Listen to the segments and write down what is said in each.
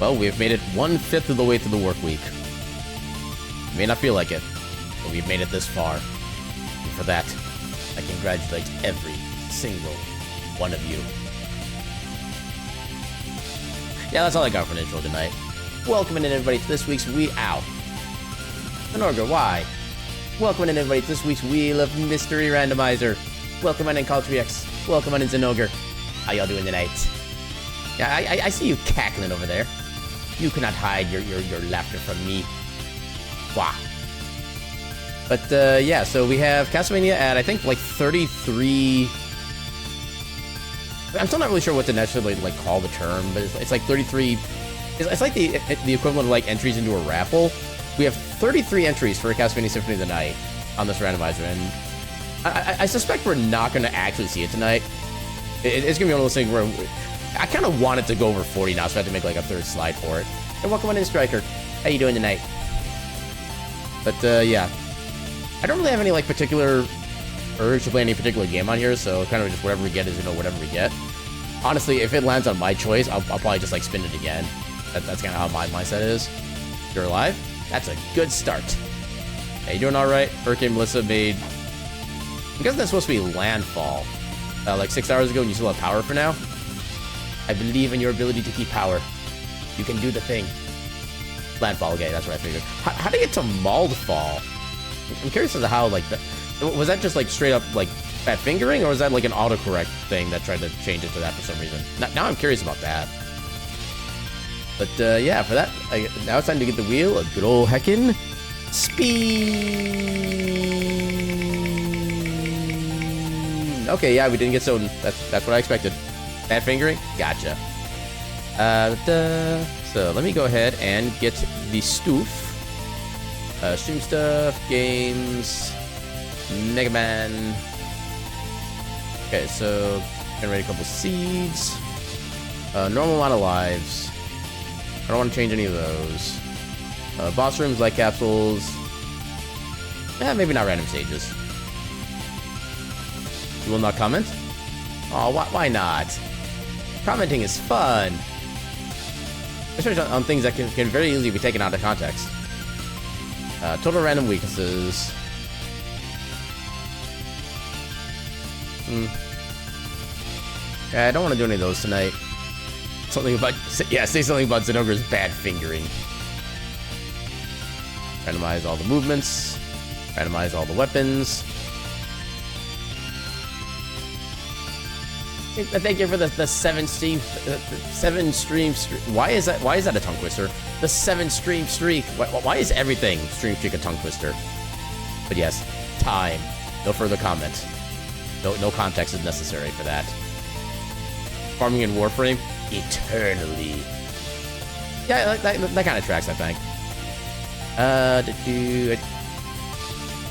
Well, we've made it 1/5 of the way through the work week. You may not feel like it, but we've made it this far. And for that, I congratulate every single one of you. Yeah, that's all I got for an intro tonight. Welcome in everybody to this week's Menorga, why? Welcome in everybody to this week's Wheel of Mystery Randomizer. Welcome in Caltrix. Welcome in Zenogre. How y'all doing tonight? Yeah, I see you cackling over there. You cannot hide your laughter from me. Wah. But, yeah, so we have Castlevania at, I think, like, 33... I'm still not really sure what to necessarily, like, call the term, but it's like 33... It's like the equivalent of, like, entries into a raffle. We have 33 entries for Castlevania Symphony of the Night on this randomizer, and I suspect we're not going to actually see it tonight. It's going to be one of those things where I kind of want it to go over 40 now, so I have to make, like, a third slide for it. And welcome on in, Striker. How you doing tonight? But, yeah. I don't really have any, like, particular urge to play any particular game on here, so kind of just whatever we get is, you know, whatever we get. Honestly, if it lands on my choice, I'll probably just, like, spin it again. That's kind of how my mindset is. You're alive? That's a good start. Hey, you doing alright? Hurricane Melissa made... I guess that's supposed to be landfall. Like 6 hours ago, and you still have power for now? I believe in your ability to keep power. You can do the thing. Landfall, okay, that's what I figured. How do you get to Maldfall? I'm curious as to how, like, was that just, like, straight up, like, fat fingering, or was that, like, an autocorrect thing that tried to change it to that for some reason? Now I'm curious about that. But, yeah, for that, now it's time to get the wheel, a good old heckin' speed. Okay, yeah, we didn't get Soden. That's what I expected. Fat fingering? Gotcha. So let me go ahead and get the stoof. Stream stuff, games, Mega Man. Okay, so generate a couple seeds. Normal amount of lives. I don't want to change any of those. Boss rooms, light capsules. Maybe not random stages. You will not comment? Oh, why not? Commenting is fun. Especially on things that can very easily be taken out of context. Total random weaknesses. Yeah, I don't want to do any of those tonight. Something about... Yeah, say something about Zenogre's bad fingering. Randomize all the movements. Randomize all the weapons. Thank you for the 7 stream... 7 stream... Why is that a tongue twister? The 7 stream streak. Why is everything stream streak a tongue twister? But yes, time. No further comment. No context is necessary for that. Farming in Warframe? Eternally. Yeah, that kind of tracks, I think.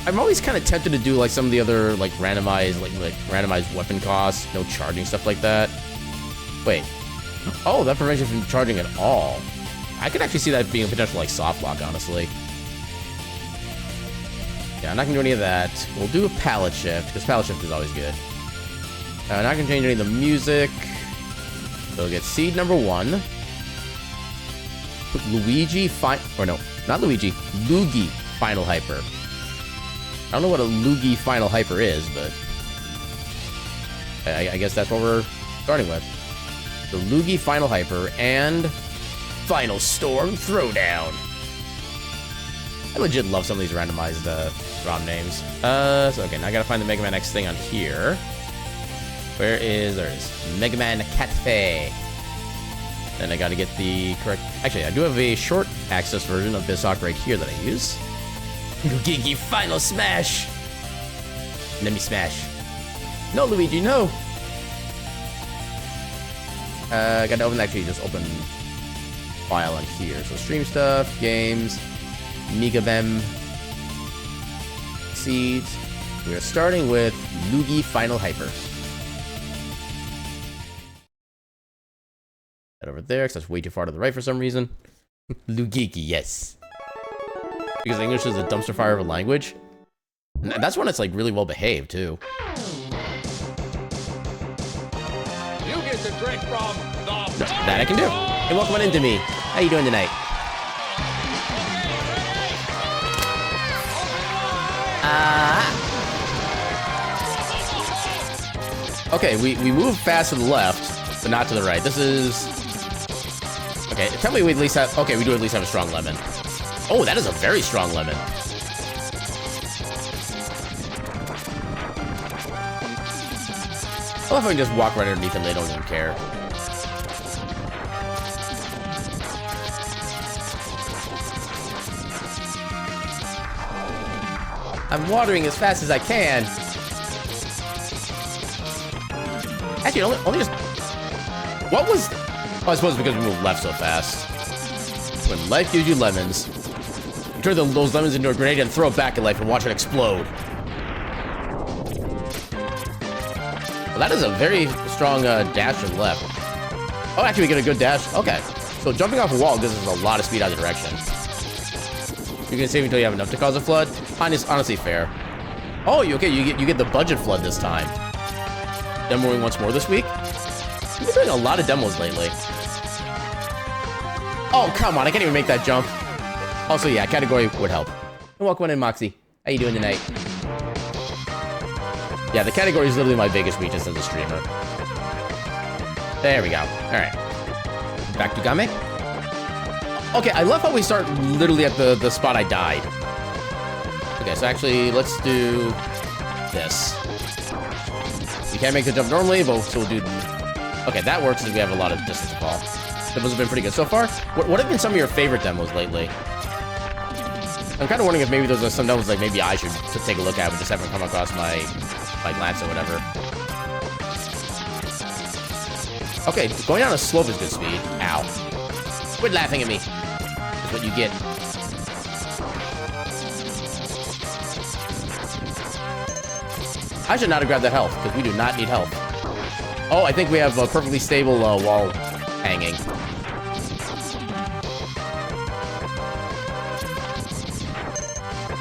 I'm always kind of tempted to do like some of the other like randomized randomized weapon costs, no charging, stuff like that. Wait. Oh, that prevents you from charging at all. I could actually see that being a potential like soft lock, honestly. Yeah, I'm not gonna do any of that. We'll do a palette shift, because palette shift is always good. Not gonna change any of the music. So we'll get seed number 1. Put Luigi not Luigi, Luigi Final Hyper. I don't know what a Luigi Final Hyper is, but I guess that's what we're starting with. The Luigi Final Hyper and Final Storm Throwdown. I legit love some of these randomized ROM names. So okay, now I gotta find the Mega Man X thing on here. There it is. Mega Man Cafe. Then I gotta get the correct... Actually, I do have a short access version of Bissock right here that I use. Gigi Final Smash! Let me smash. No, Luigi, no! Gotta open, actually, just open file on here. So stream stuff, games, Megabem, seeds. We are starting with Luigi Final Hyper. That over there, because that's way too far to the right for some reason. Lugiki, yes. Because English is a dumpster fire of a language. And that's when it's like really well behaved too. You get That I can do. Hey, welcome on into me. How you doing tonight? Okay, we move fast to the left, but not to the right. This is... Okay, tell me we at least have... Okay, we do at least have a strong lemon. Oh, that is a very strong lemon. I love how we can just walk right underneath them, they don't even care. I'm watering as fast as I can. Actually, only just... What was... Oh, I suppose because we moved left so fast. When life gives you lemons, you turn those lemons into a grenade and throw it back at life and watch it explode. Well, that is a very strong dash to the left. Oh, actually, we get a good dash. Okay. So jumping off a wall gives us a lot of speed either direction. You're gonna save until you have enough to cause a flood? Honestly fair. Oh, okay, you get the budget flood this time. Demoing once more this week? We've been doing a lot of demos lately. Oh, come on, I can't even make that jump. Also, yeah, category would help. And welcome in, Moxie. How you doing tonight? Yeah, the category is literally my biggest weakness as a streamer. There we go. Alright. Back to Game. Okay, I love how we start literally at the spot I died. Okay, so actually, let's do this. You can't make the jump normally, but we'll do... Okay, that works because we have a lot of distance to fall. Demos have been pretty good so far. What have been some of your favorite demos lately? I'm kind of wondering if maybe those are some demos like maybe I should take a look at, but just haven't come across my glance or whatever. Okay, going down a slope is good speed. Ow. Quit laughing at me. That's what you get. I should not have grabbed that health, because we do not need health. Oh, I think we have a perfectly stable wall hanging.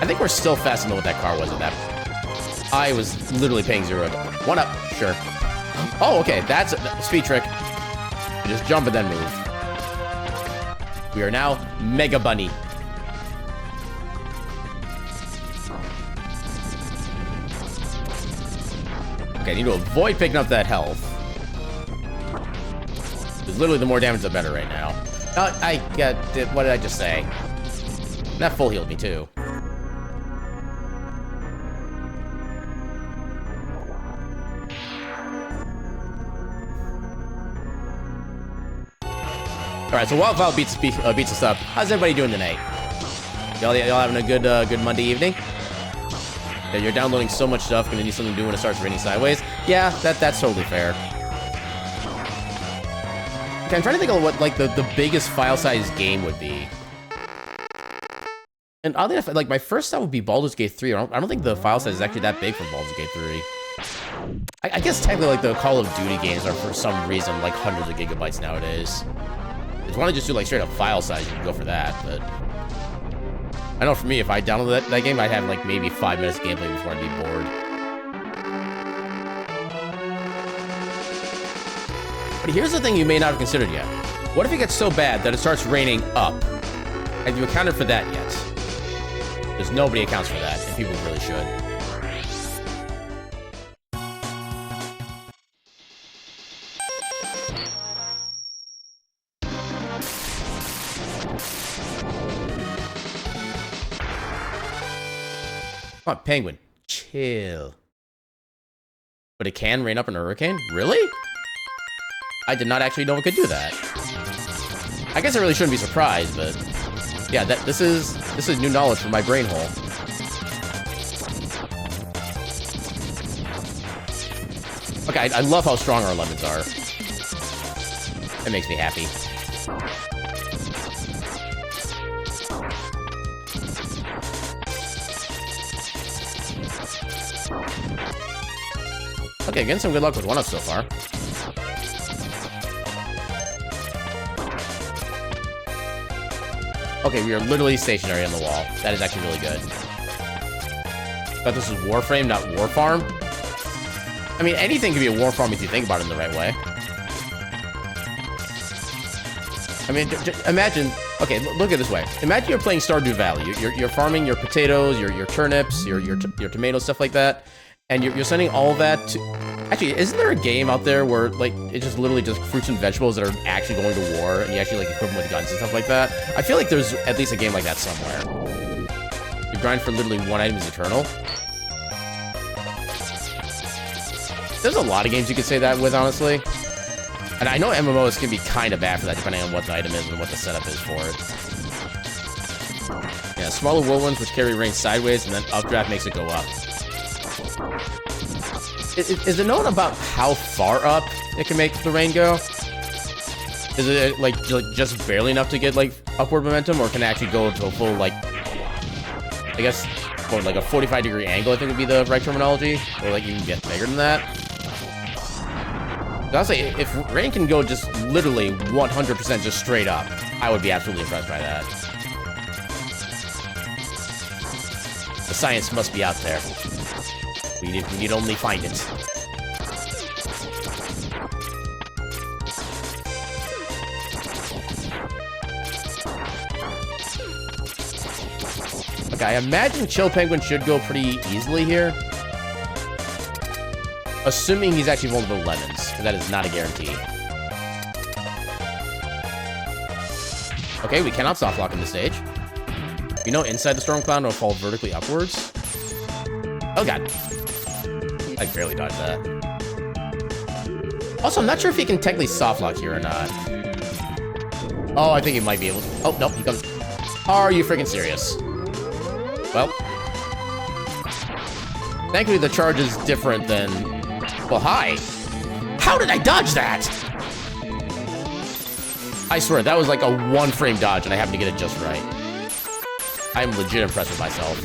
I think we're still fast to know what that car was at that. I was literally paying 0. 1 up, sure. Oh, okay, that's a speed trick. You just jump and then move. We are now Mega Bunny. Okay, I need to avoid picking up that health. Because literally the more damage, the better right now. I got... What did I just say? That full healed me, too. Alright, so Wildfire beats us up. How's everybody doing tonight? Y'all having a good Monday evening? Yeah, you're downloading so much stuff, gonna need something to do when it starts raining sideways. Yeah, that's totally fair. Okay, I'm trying to think of what, like, the biggest file size game would be. And oddly enough, like, my first thought would be Baldur's Gate 3. I don't think the file size is actually that big for Baldur's Gate 3. I guess technically, like, the Call of Duty games are, for some reason, like, hundreds of gigabytes nowadays. If you want to just do, like, straight up file size, you can go for that, but... I know for me, if I downloaded that game, I'd have, like, maybe 5 minutes of gameplay before I'd be bored. But here's the thing you may not have considered yet. What if it gets so bad that it starts raining up? Have you accounted for that yet? Because nobody accounts for that, and people really should. Come on, Penguin. Chill. But it can rain up in a hurricane? Really? I did not actually know it could do that. I guess I really shouldn't be surprised, but... Yeah, this is new knowledge for my brain hole. Okay, I love how strong our lemons are. That makes me happy. Okay, getting some good luck with 1-up so far. Okay, we are literally stationary on the wall. That is actually really good. Thought this was Warframe, not War Farm. I mean, anything can be a War Farm if you think about it in the right way. I mean, imagine. Okay, look at it this way. Imagine you're playing Stardew Valley. You're farming your potatoes, your turnips, your tomatoes, stuff like that, and you're sending all that to. Actually, isn't there a game out there where like it's just literally just fruits and vegetables that are actually going to war, and you actually like equip them with guns and stuff like that? I feel like there's at least a game like that somewhere. You grind for literally one item is eternal. There's a lot of games you could say that with, honestly. And I know MMOs can be kind of bad for that, depending on what the item is and what the setup is for it. Yeah, smaller whirlwinds, which carry range sideways, and then updraft makes it go up. Is it known about how far up it can make the rain go? Is it like just barely enough to get like upward momentum, or can it actually go to a full like, I guess, what, like a 45-degree angle? I think would be the right terminology, or like even get bigger than that. I'll say, if rain can go just literally 100% just straight up, I would be absolutely impressed by that. The science must be out there. We need only find it. Okay, I imagine Chill Penguin should go pretty easily here. Assuming he's actually vulnerable to lemons, because that is not a guarantee. Okay, we cannot soft lock in this stage. You know, inside the storm cloud, it'll fall vertically upwards. Oh god. I barely dodged that. Also, I'm not sure if he can technically soft lock here or not. Oh, I think he might be able to. Oh, nope, he comes. Are you freaking serious? Well. Thankfully, the charge is different than... Well, hi. How did I dodge that? I swear, that was like a one-frame dodge, and I happened to get it just right. I'm legit impressed with myself.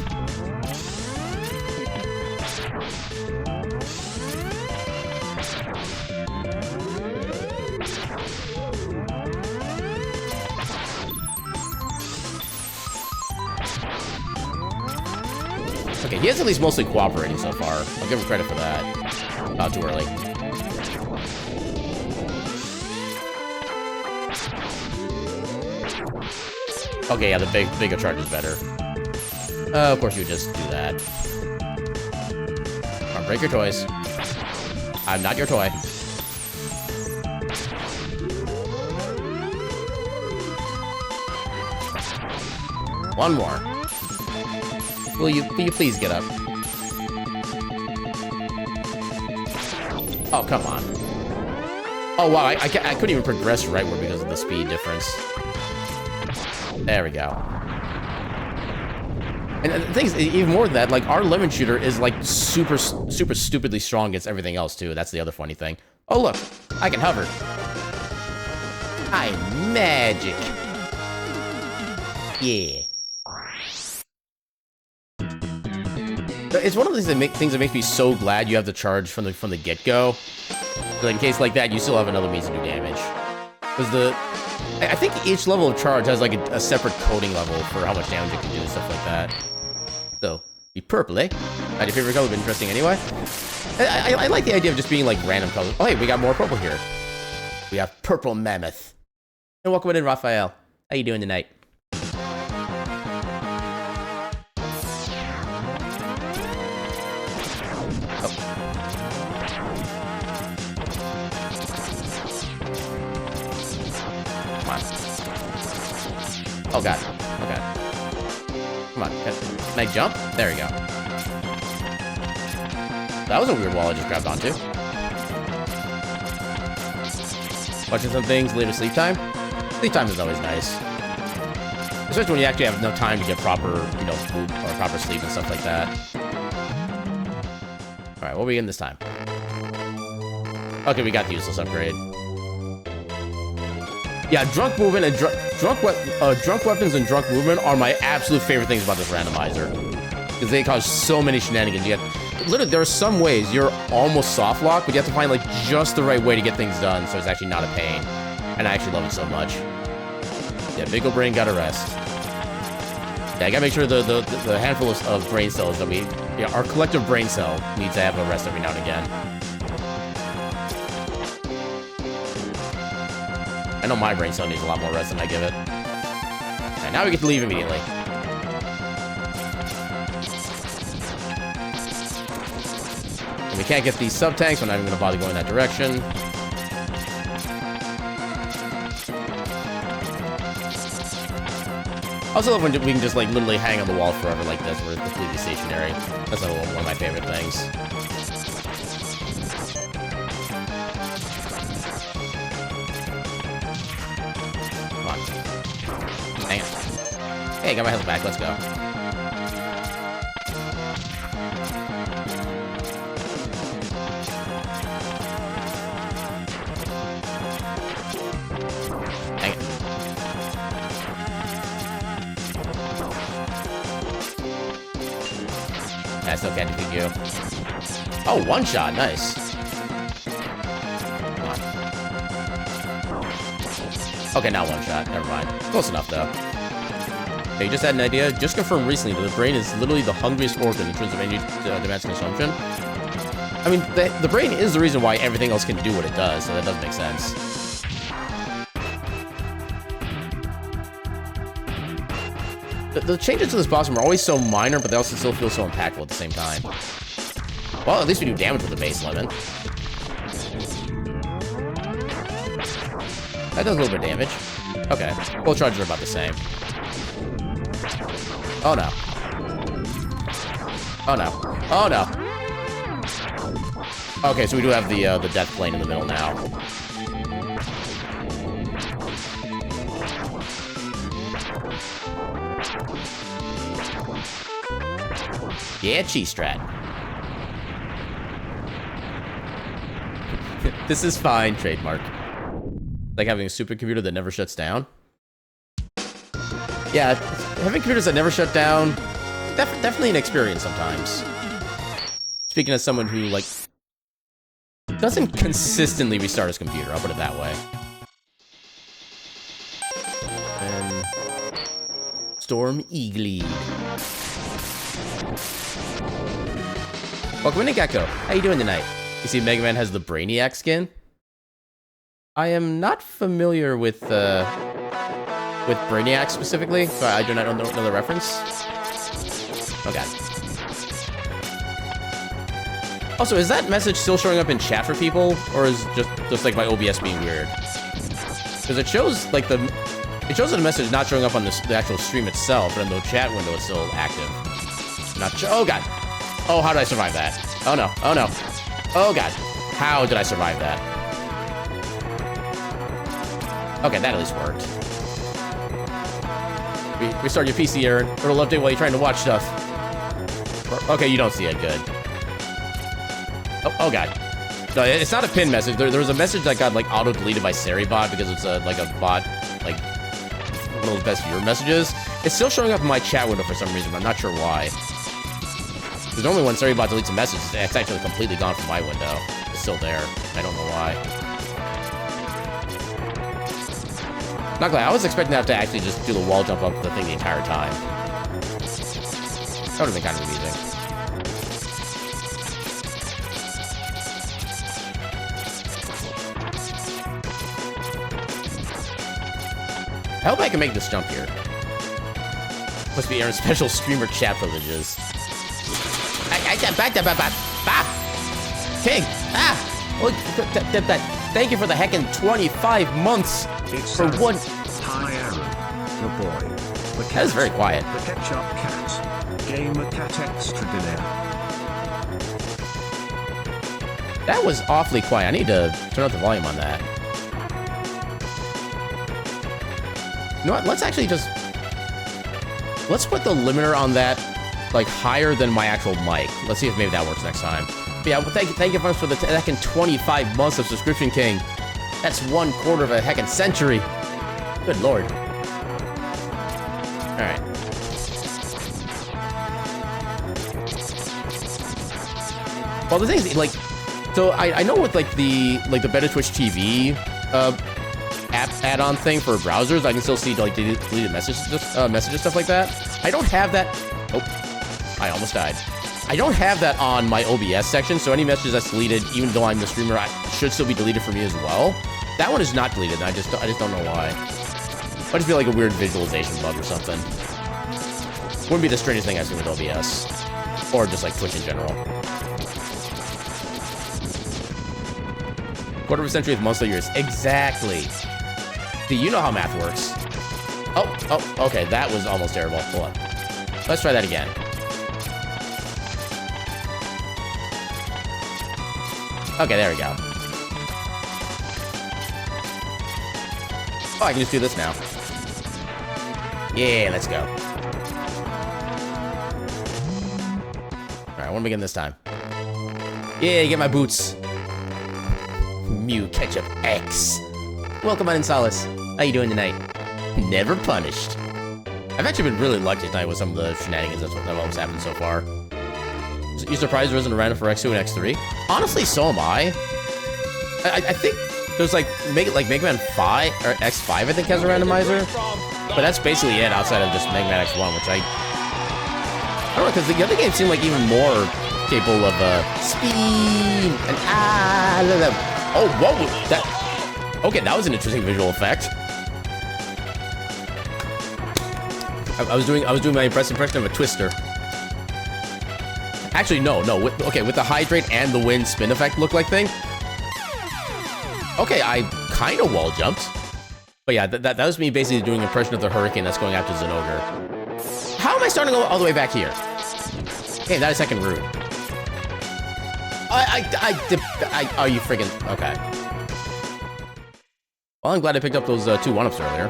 Okay, he is at least mostly cooperating so far. I'll give him credit for that. Not too early. Okay, yeah, the bigger charge is better. Of course you would just do that. Come on, break your toys. I'm not your toy. One more. Will you please get up? Oh, come on. Oh, wow, I couldn't even progress rightward because of the speed difference. There we go. And the thing is, even more than that, like, our lemon shooter is, like, super stupidly strong against everything else, too. That's the other funny thing. Oh, look, I can hover. I'm magic. Yeah. It's one of these things that makes me so glad you have the charge from the get-go. But in case like that, you still have another means to do damage. Because I think each level of charge has like a separate coding level for how much damage it can do and stuff like that. So, be purple, eh? Not your favorite color, but interesting anyway. I like the idea of just being like random colors. Oh, hey, we got more purple here. We have purple mammoth. And welcome in, Raphael. How you doing tonight? Oh god. Okay. Come on. Can I jump? There we go. That was a weird wall I just grabbed onto. Watching some things, later sleep time. Sleep time is always nice. Especially when you actually have no time to get proper, you know, food or proper sleep and stuff like that. Alright, what are we getting this time? Okay, we got the useless upgrade. Yeah, drunk movement and drunk weapons and drunk movement are my absolute favorite things about this randomizer. Because they cause so many shenanigans. Literally, there are some ways you're almost soft locked, but you have to find like just the right way to get things done so it's actually not a pain. And I actually love it so much. Yeah, big ol' brain gotta rest. Yeah, I gotta make sure the handful of brain cells that our collective brain cell needs to have a rest every now and again. I know my brain still needs a lot more rest than I give it. Okay, now we get to leave immediately. And we can't get these sub-tanks, we're not even going to bother going that direction. I also love when we can just, like, literally hang on the wall forever like this, where it's completely stationary. That's one of my favorite things. Come on. Hang on. Hey, got my health back, let's go. I still can't defeat you. Oh, one shot, nice. Come on. Okay, now one shot, never mind. Close enough, though. Okay, you just had an idea? Just confirmed recently that the brain is literally the hungriest organ in terms of energy demands consumption. I mean, the brain is the reason why everything else can do what it does, so that does make sense. The changes to this boss room are always so minor, but they also still feel so impactful at the same time. Well, at least we do damage with the base lemon. That does a little bit of damage. Okay, both charges are about the same. Oh no. Oh no. Oh no. Okay, so we do have the death plane in the middle now. Yeah, cheese strat. This is fine, trademark. Like having a supercomputer that never shuts down. Yeah, having computers that never shut down, definitely an experience sometimes. Speaking as someone who, like, doesn't consistently restart his computer, I'll put it that way. And Storm Eagly. Welcome in, Gecko. How you doing tonight? You see Mega Man has the Brainiac skin? I am not familiar with Brainiac specifically, so I do not know the reference. Oh god. Also, is that message still showing up in chat for people, or is just like my OBS being weird? Because it shows like the message not showing up on the actual stream itself, but in the chat window it's still active. Oh god. Oh, how did I survive that? Oh no, oh no. Oh god. How did I survive that? Okay, that at least worked. Restart your PC, Aaron. It'll update while you're trying to watch stuff. Okay, you don't see it. Good. Oh god. No, it's not a pin message. There was a message that got, like, auto-deleted by Seribot because it's like a bot, like, one of those best viewer messages. It's still showing up in my chat window for some reason, but I'm not sure why. Because normally when Seribot deletes a message, it's actually completely gone from my window. It's still there. I don't know why. Not glad. I was expecting to have to actually just do the wall jump up the thing the entire time. That would have been kind of amusing. I hope I can make this jump here. Must be Aaron's special streamer chat privileges. King! Ah! Thank you for the heckin' 25 months for one. Hi, Aaron. The boy. The cat. That is very quiet. The ketchup cat. Gamer cat extraordinaire. That was awfully quiet. I need to turn up the volume on that. You know what? Let's actually just... Let's put the limiter on that, like, higher than my actual mic. Let's see if maybe that works next time. But yeah, well, thank you folks for the heckin' 25 months of subscription, King. That's 1/4 of a heckin' century. Good lord. Alright. Well, the thing is, like... So, I know with, like, the Better Twitch TV, app add-on thing for browsers, I can still see, like, deleted messages, stuff like that. I don't have that... Oh. I almost died. I don't have that on my OBS section, so any message that's deleted, even though I'm the streamer, should still be deleted for me as well. That one is not deleted. I just don't know why. Might just be like a weird visualization bug or something. Wouldn't be the strangest thing I've seen with OBS. Or just like Twitch in general. Quarter of a century with monthly years. Exactly. Do you know how math works? Oh, okay. That was almost terrible. Hold on. Let's try that again. Okay, there we go. Oh, I can just do this now. Yeah, let's go. Alright, I want to begin this time. Yeah, get my boots. Mew Ketchup X. Welcome on in, Solace. How you doing tonight? Never punished. I've actually been really lucky tonight with some of the shenanigans that almost happened so far. You surprised there isn't a random for X2 and X3? Honestly, so am I. I think there's like Mega Man 5 or X5 I think has a randomizer, but that's basically it outside of just Mega Man X1, which I don't know, because the other games seem like even more capable of speed and oh, whoa, that okay, that was an interesting visual effect. I was doing my impression of a twister. Actually, no. With the hydrate and the wind spin effect look like thing. Okay, I kind of wall jumped. But yeah, that was me basically doing an impression of the hurricane that's going after Zenogre. How am I starting to go all the way back here? Hey, that is second route. Oh, you freaking... Okay. Well, I'm glad I picked up those 2 1-ups earlier.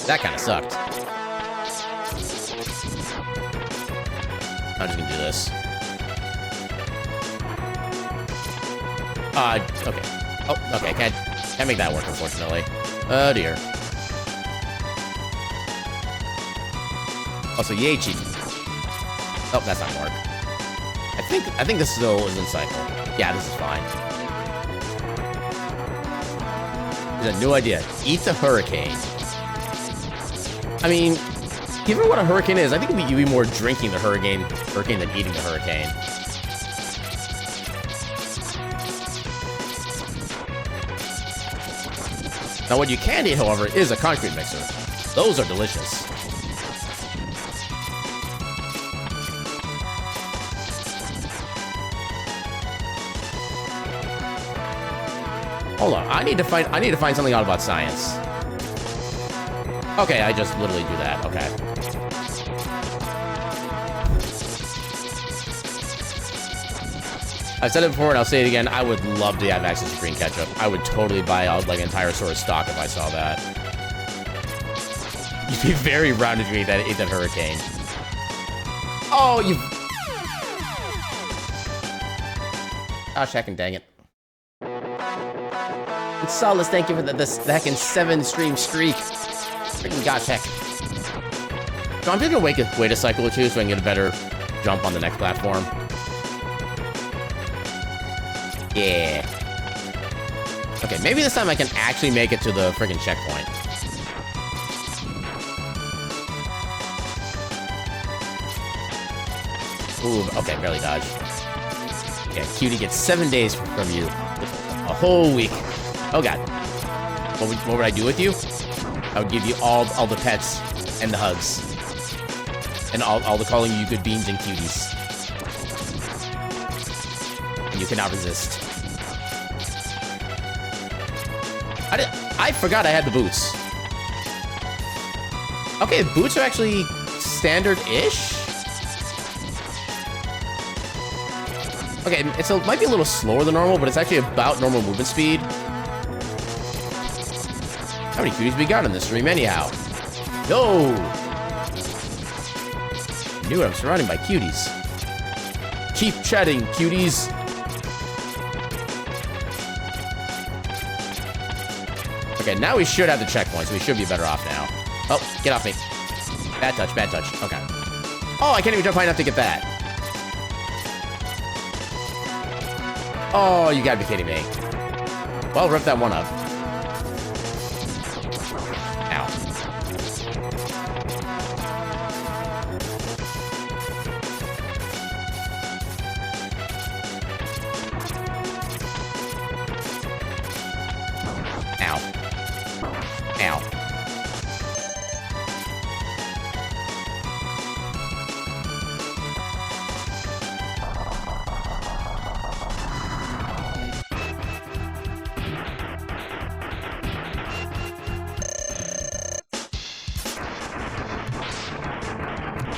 That kind of sucked. I'm just gonna do this. Okay. Oh, okay, can't make that work, unfortunately. Oh, dear. Also, yay, cheap. Oh, that's not gonna work. I think this still is in cycle. Yeah, this is fine. There's a new idea. Eat the hurricane. I mean, given what a hurricane is, I think you'd be more drinking the hurricane than eating the hurricane. Now, what you can eat, however, is a concrete mixer. Those are delicious. Hold on, I need to find something out about science. Okay, I just literally do that. Okay. I've said it before and I'll say it again. I would love to have access to green ketchup. I would totally buy out like an entire store of stock if I saw that. You'd be very round if you ate that hurricane. Oh, you... Gosh, heckin' dang it. And Solace, thank you for the heckin' 7 stream streak. Freaking gosh heck. So I'm just gonna wait a cycle or two so I can get a better jump on the next platform. Yeah. Okay, maybe this time I can actually make it to the freaking checkpoint. Ooh, okay, barely dodged. Yeah, Cutie gets 7 days from you. A whole week. Oh god. What would I do with you? I would give you all the pets and the hugs. And all the calling you good beans and cuties. And you cannot resist. I forgot I had the boots. Okay, the boots are actually standard-ish? Okay, it might be a little slower than normal, but it's actually about normal movement speed. How many cuties we got in this stream anyhow? No! I knew I'm surrounded by cuties. Keep chatting, cuties. Okay, now we should have the checkpoints. We should be better off now. Oh, get off me. Bad touch, bad touch. Okay. Oh, I can't even jump high enough to get that. Oh, you gotta be kidding me. Well, rip that one up. Ow. Ow. Ow.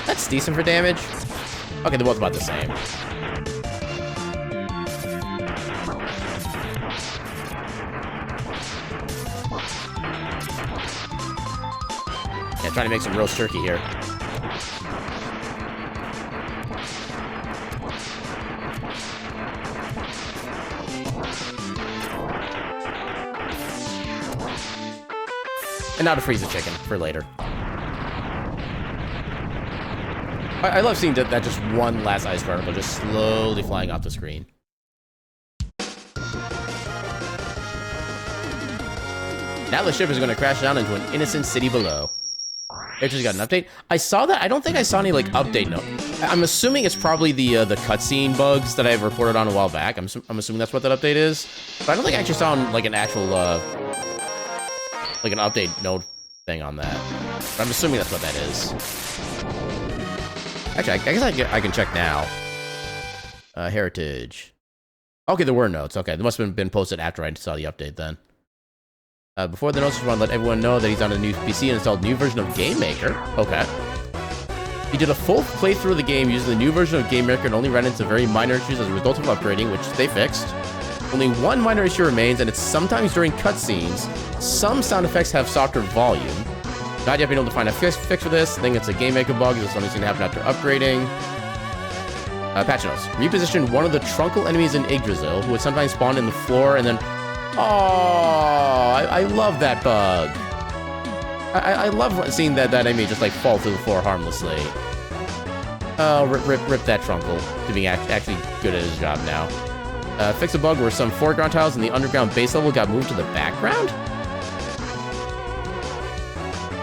That's decent for damage. Okay, they're both about the same. Yeah, trying to make some roast turkey here. And now to freeze the chicken for later. I love seeing that just one last ice particle just slowly flying off the screen. Now the ship is going to crash down into an innocent city below. It just got an update. I saw that. I don't think I saw any like update note. I'm assuming it's probably the cutscene bugs that I've reported on a while back. I'm assuming that's what that update is. But I don't think I actually saw like an actual like an update note thing on that. But I'm assuming that's what that is. Actually, I guess I can check now. Heritage. Okay, there were notes. Okay, they must have been posted after I saw the update then. Before the notes, I just want to let everyone know that he's on a new PC and installed a new version of GameMaker. Okay. He did a full playthrough of the game using the new version of GameMaker and only ran into very minor issues as a result of upgrading, which they fixed. Only one minor issue remains, and it's sometimes during cutscenes, some sound effects have softer volume. Not yet been able to find a fix for this. I think it's a GameMaker bug. This is something that's going to happen after upgrading. Patch notes. Repositioned one of the trunkle enemies in Yggdrasil, who would sometimes spawn in the floor and then... Oh, I love that bug. I love seeing that enemy just like fall through the floor harmlessly. Oh, rip that trunkle to being actually good at his job now. Fix a bug where some foreground tiles in the underground base level got moved to the background?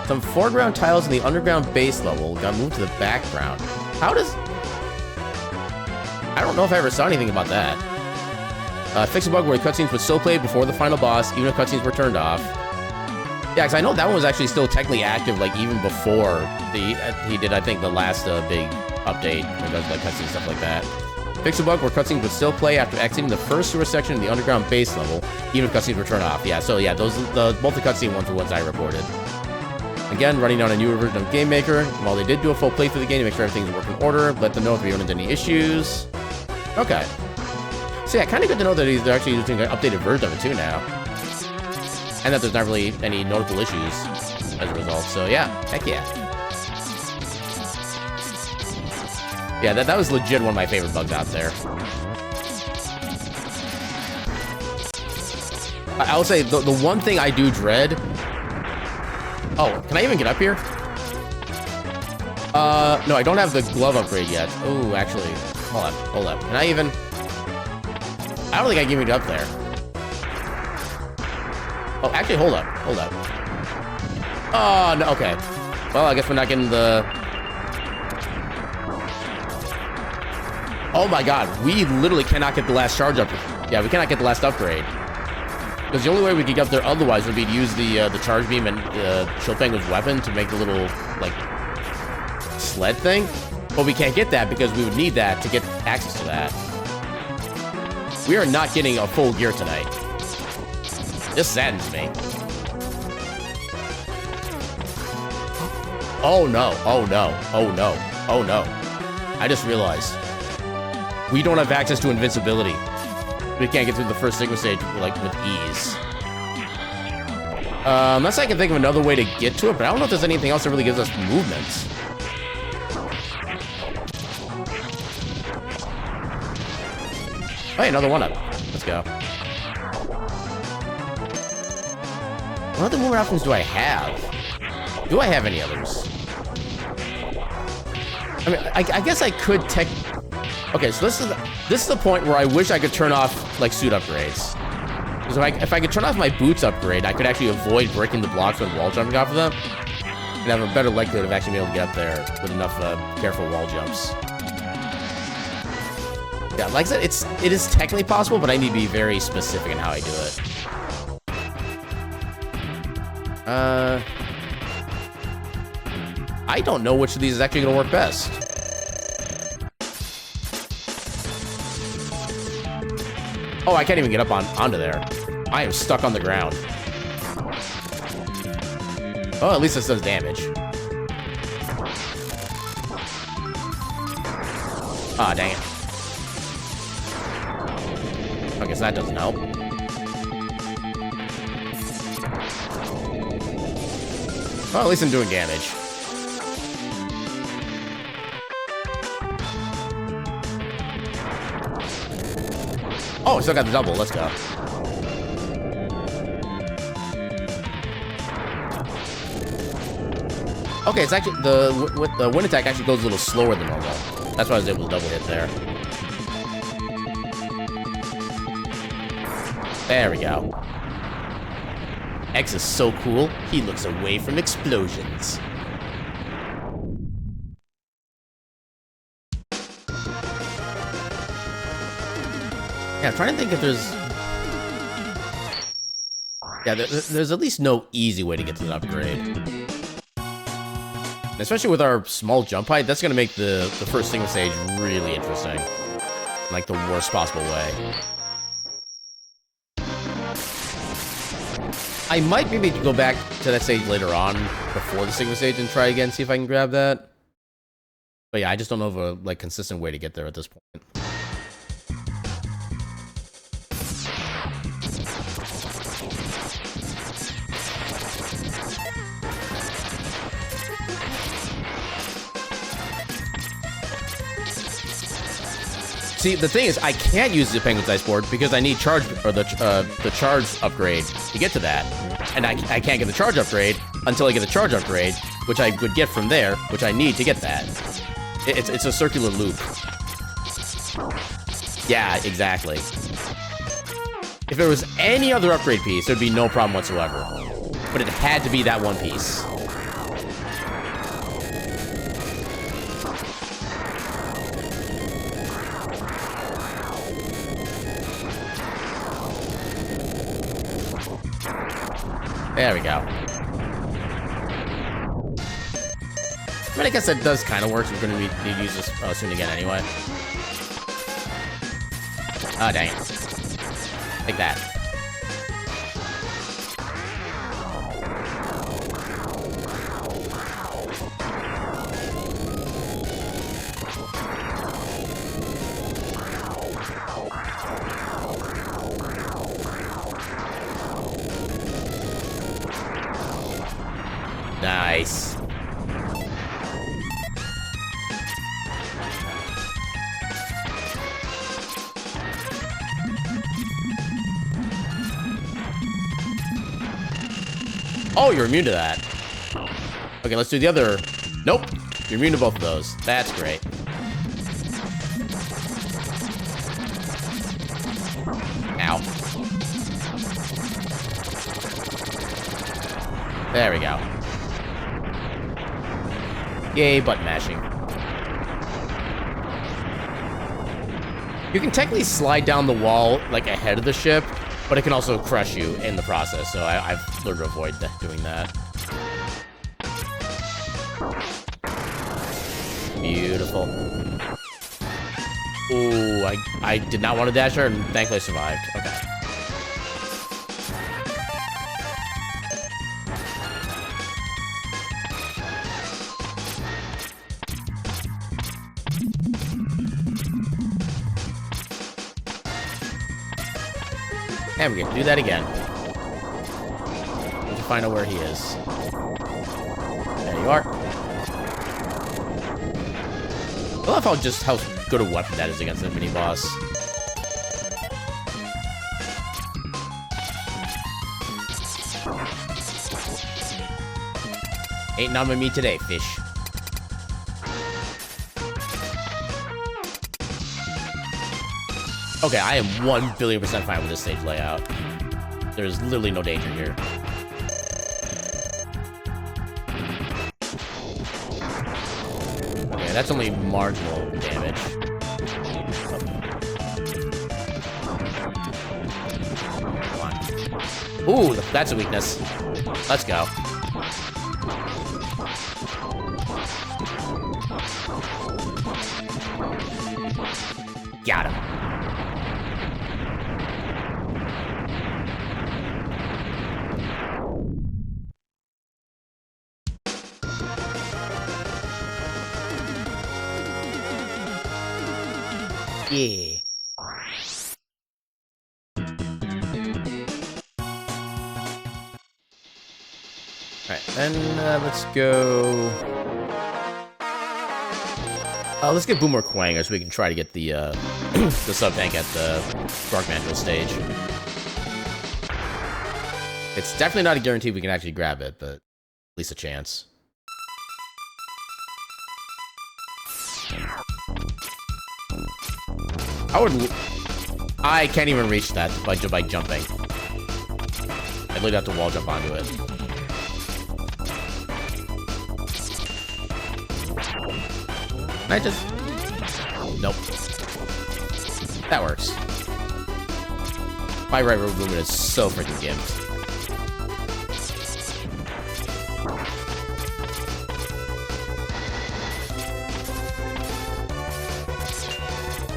Some foreground tiles in the underground base level got moved to the background. How does... I don't know if I ever saw anything about that. Fix a bug where cutscenes would still play before the final boss, even if cutscenes were turned off. Yeah, because I know that one was actually still technically active, like, even before he did, I think, the last big update, when it does, like, cutscenes, stuff like that. Fix a bug where cutscenes would still play after exiting the first sewer section in the underground base level, even if cutscenes were turned off. Yeah, so yeah, both the cutscene ones were ones I reported. Again, running on a newer version of GameMaker. While they did do a full playthrough of the game to make sure everything's working in order, let them know if we run into any issues. Okay. So yeah, kind of good to know that they're actually using an updated version of it too now. And that there's not really any notable issues as a result. So yeah, heck yeah. Yeah, that was legit one of my favorite bugs out there. I will say, the one thing I do dread... Oh, can I even get up here? No, I don't have the glove upgrade yet. Oh, actually, hold up. Can I even... I don't think I can even get up there. Oh, actually, hold up. Oh, no, okay. Well, I guess we're not getting the... Oh my god, we literally cannot get the last charge up. Yeah, we cannot get the last upgrade. Because the only way we could get up there otherwise would be to use the charge beam and Chilpengu's weapon to make the little, like, sled thing. But we can't get that because we would need that to get access to that. We are not getting a full gear tonight. This saddens me. Oh no, oh no, oh no, oh no. I just realized. We don't have access to invincibility. We can't get through the first Sigma stage, like, with ease. Unless I can think of another way to get to it, but I don't know if there's anything else that really gives us movements. Hey, another one up. Let's go. What other movement options do I have? Do I have any others? I mean, I guess I could Okay, so this is the point where I wish I could turn off, like, suit upgrades. Because if I could turn off my boots upgrade, I could actually avoid breaking the blocks when wall jumping off of them. And have a better likelihood of actually being able to get up there with enough careful wall jumps. Yeah, like I said, it is technically possible, but I need to be very specific in how I do it. I don't know which of these is actually gonna work best. Oh, I can't even get up onto there. I am stuck on the ground. Oh, at least this does damage. Ah, dang it. I guess that doesn't help. Well, at least I'm doing damage. Oh, still got the double. Let's go. Okay, it's actually the wind attack actually goes a little slower than normal. That's why I was able to double hit there. There we go. X is so cool. He looks away from explosions. Yeah, I'm trying to think if there's... Yeah, there's at least no easy way to get to the upgrade. And especially with our small jump height, that's going to make the first single stage really interesting. Like the worst possible way. I might maybe go back to that stage later on, before the single stage, and try again, see if I can grab that. But yeah, I just don't know of a like consistent way to get there at this point. See, the thing is, I can't use the Penguin's Ice Board because I need charge, or the charge upgrade to get to that. And I can't get the charge upgrade until I get the charge upgrade, which I would get from there, which I need to get that. It's a circular loop. Yeah, exactly. If there was any other upgrade piece, there'd be no problem whatsoever. But it had to be that one piece. There we go. I mean, I guess that does kind of work. We're going to need to use this soon again anyway. Oh, dang it. Like that. Nice. Oh, you're immune to that. Okay, let's do the other. Nope. You're immune to both of those. That's great. Ow. There we go. Yay, button mashing. You can technically slide down the wall, like, ahead of the ship, but it can also crush you in the process, so I've learned to avoid doing that. Beautiful. Ooh, I did not want to dash her, and thankfully I survived. Okay. And we can do that again. Need to find out where he is. There you are. I love how good a weapon that is against the mini-boss. Ain't none with me today, fish. Okay, I am 1,000,000,000% fine with this stage layout. There's literally no danger here. Okay, that's only marginal damage. Come on. Ooh, that's a weakness. Let's go. Got him. Yeah. Alright, then let's go... let's get Boomer Quanger so we can try to get the the sub-tank at the Dark Mandrill stage. It's definitely not a guarantee we can actually grab it, but at least a chance. I can't even reach that by jumping. I literally have to wall jump onto it. Can I just... Nope. That works. My right road movement is so freaking gimped.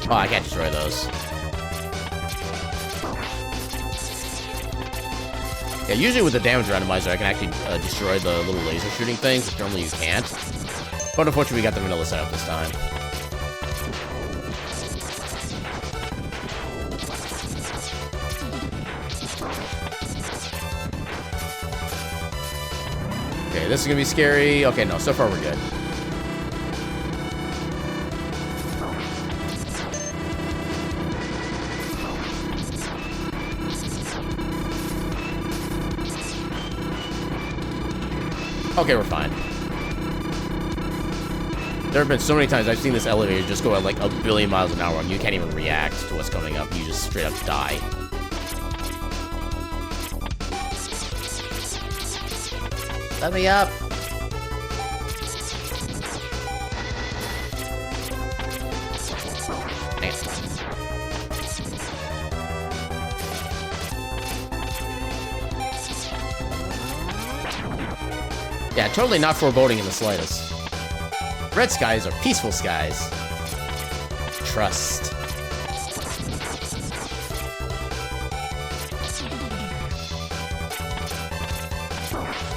Oh, I can't destroy those. Yeah, usually with the damage randomizer, I can actually destroy the little laser shooting things, which normally you can't. But unfortunately, we got the vanilla setup this time. Okay, this is gonna be scary. Okay, no, so far we're good. Okay, we're fine. There have been so many times I've seen this elevator just go at like 1 billion miles an hour and you can't even react to what's coming up. You just straight up die. Let me up. Dang it. Yeah, totally not foreboding in the slightest. Red skies are peaceful skies. Trust.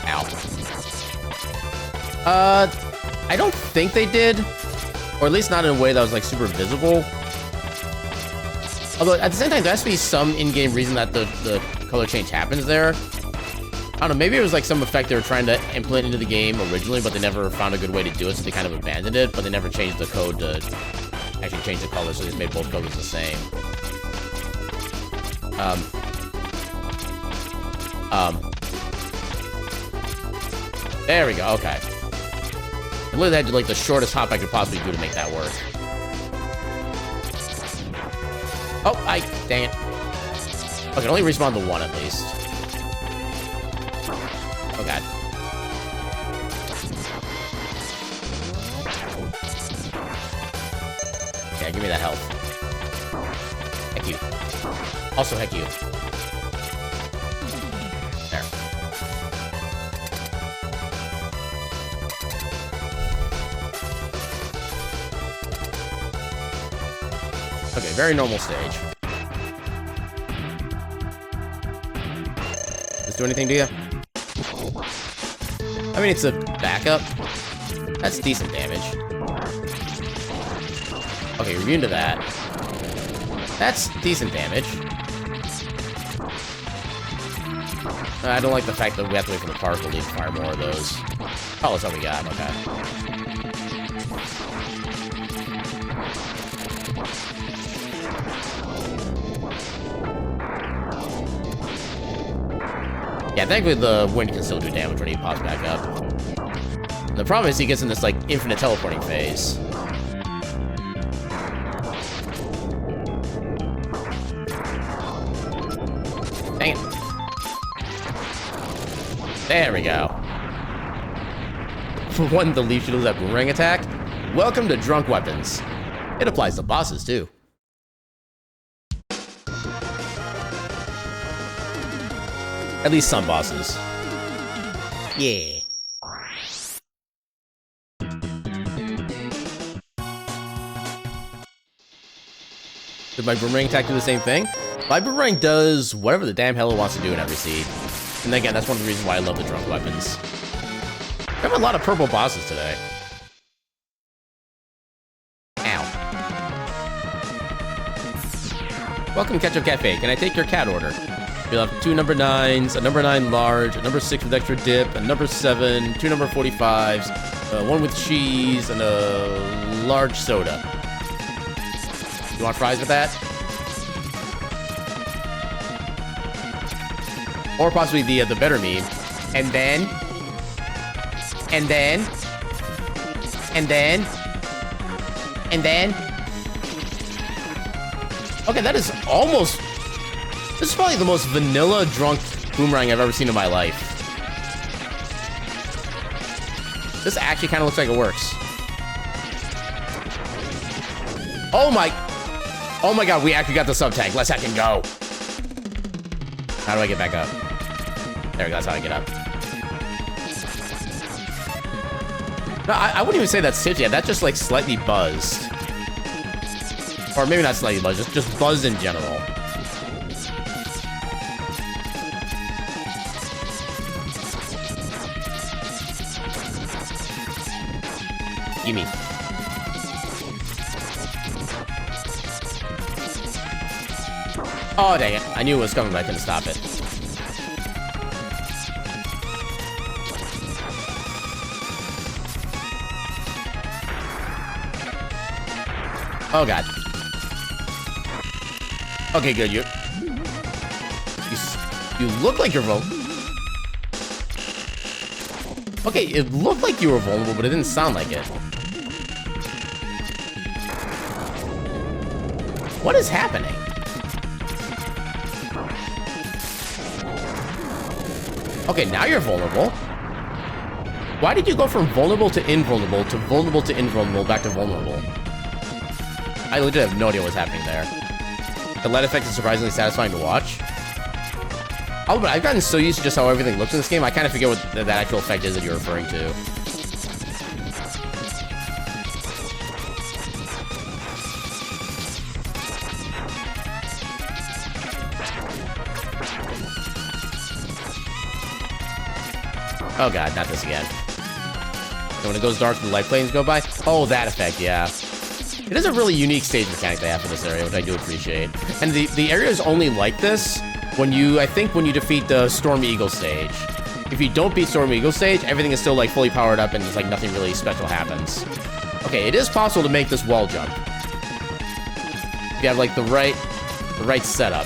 Ow. I don't think they did. Or at least not in a way that was like super visible. Although at the same time, there has to be some in-game reason that the color change happens there. I don't know, maybe it was like some effect they were trying to implement into the game originally, but they never found a good way to do it, so they kind of abandoned it, but they never changed the code to actually change the color, so they just made both colors the same. There we go, okay. I literally had to like the shortest hop I could possibly do to make that work. Oh, dang it. Okay, only respawn the one at least. Oh god. Yeah, give me that health. Heck you. Also heck you. There. Okay, very normal stage. Does this do anything to you? I mean, it's a backup. That's decent damage. Okay, we're immune to that. That's decent damage. I don't like the fact that we have to wait for the particle to fire more of those. Oh, that's all we got. Okay. Yeah, thankfully the wind can still do damage when he pops back up. And the problem is he gets in this, like, infinite teleporting phase. Dang it. There we go. One, the leaf shield that boomerang attack. Welcome to Drunk Weapons. It applies to bosses, too. At least some bosses. Yeah. Did my boomerang attack do the same thing? My boomerang does whatever the damn hell it wants to do in every seed. And again, that's one of the reasons why I love the drunk weapons. We have a lot of purple bosses today. Ow. Welcome, Ketchup Cafe. Can I take your cat order? You'll have 2 number 9s, a number 9 large, a number 6 with extra dip, a number 7, 2 number 45s, 1 with cheese, and a large soda. You want fries with that? Or possibly the better meme. And then... Okay, that is almost... This is probably the most vanilla drunk boomerang I've ever seen in my life. This actually kind of looks like it works. Oh my god, we actually got the sub-tank. Let's heckin' go. How do I get back up? There we go, that's how I get up. No, I wouldn't even say that's tipsy. That's just like slightly buzzed. Or maybe not slightly buzzed, just buzzed in general. Gimme. Oh, dang it. I knew it was coming, but I couldn't stop it. Oh, God. Okay, good. You look like you're vulnerable. Okay, it looked like you were vulnerable, but it didn't sound like it. What is happening? Okay, now you're vulnerable. Why did you go from vulnerable to invulnerable to vulnerable to invulnerable back to vulnerable? I legit have no idea what's happening there. The LED effect is surprisingly satisfying to watch. Oh, but I've gotten so used to just how everything looks in this game, I kind of forget what that actual effect is that you're referring to. Oh god, not this again. And when it goes dark, the light planes go by? Oh, that effect, yeah. It is a really unique stage mechanic they have for this area, which I do appreciate. And the area is only like this when you, I think, when you defeat the Storm Eagle stage. If you don't beat Storm Eagle stage, everything is still like fully powered up and it's like nothing really special happens. Okay, it is possible to make this wall jump. If you have like the right setup.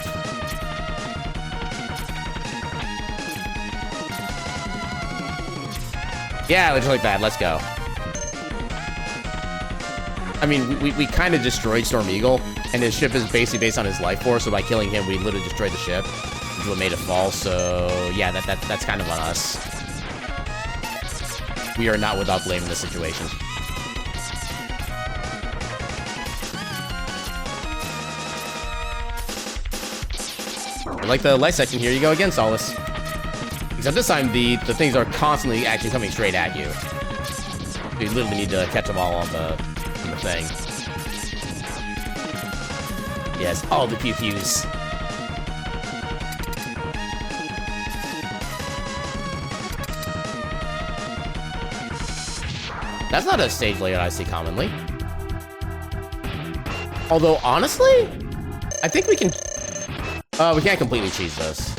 Yeah, just like that. Let's go. I mean, we kind of destroyed Storm Eagle, and his ship is basically based on his life force, so by killing him, we literally destroyed the ship, which is what made it fall, so yeah, that's kind of on us. We are not without blame in this situation. Like the light section, here you go again, Solace. Except this time, the things are constantly actually coming straight at you. You literally need to catch them all on the thing. Yes, all the pew-pews. That's not a stage layout I see commonly. Although, honestly, I think we can... we can't completely cheese this.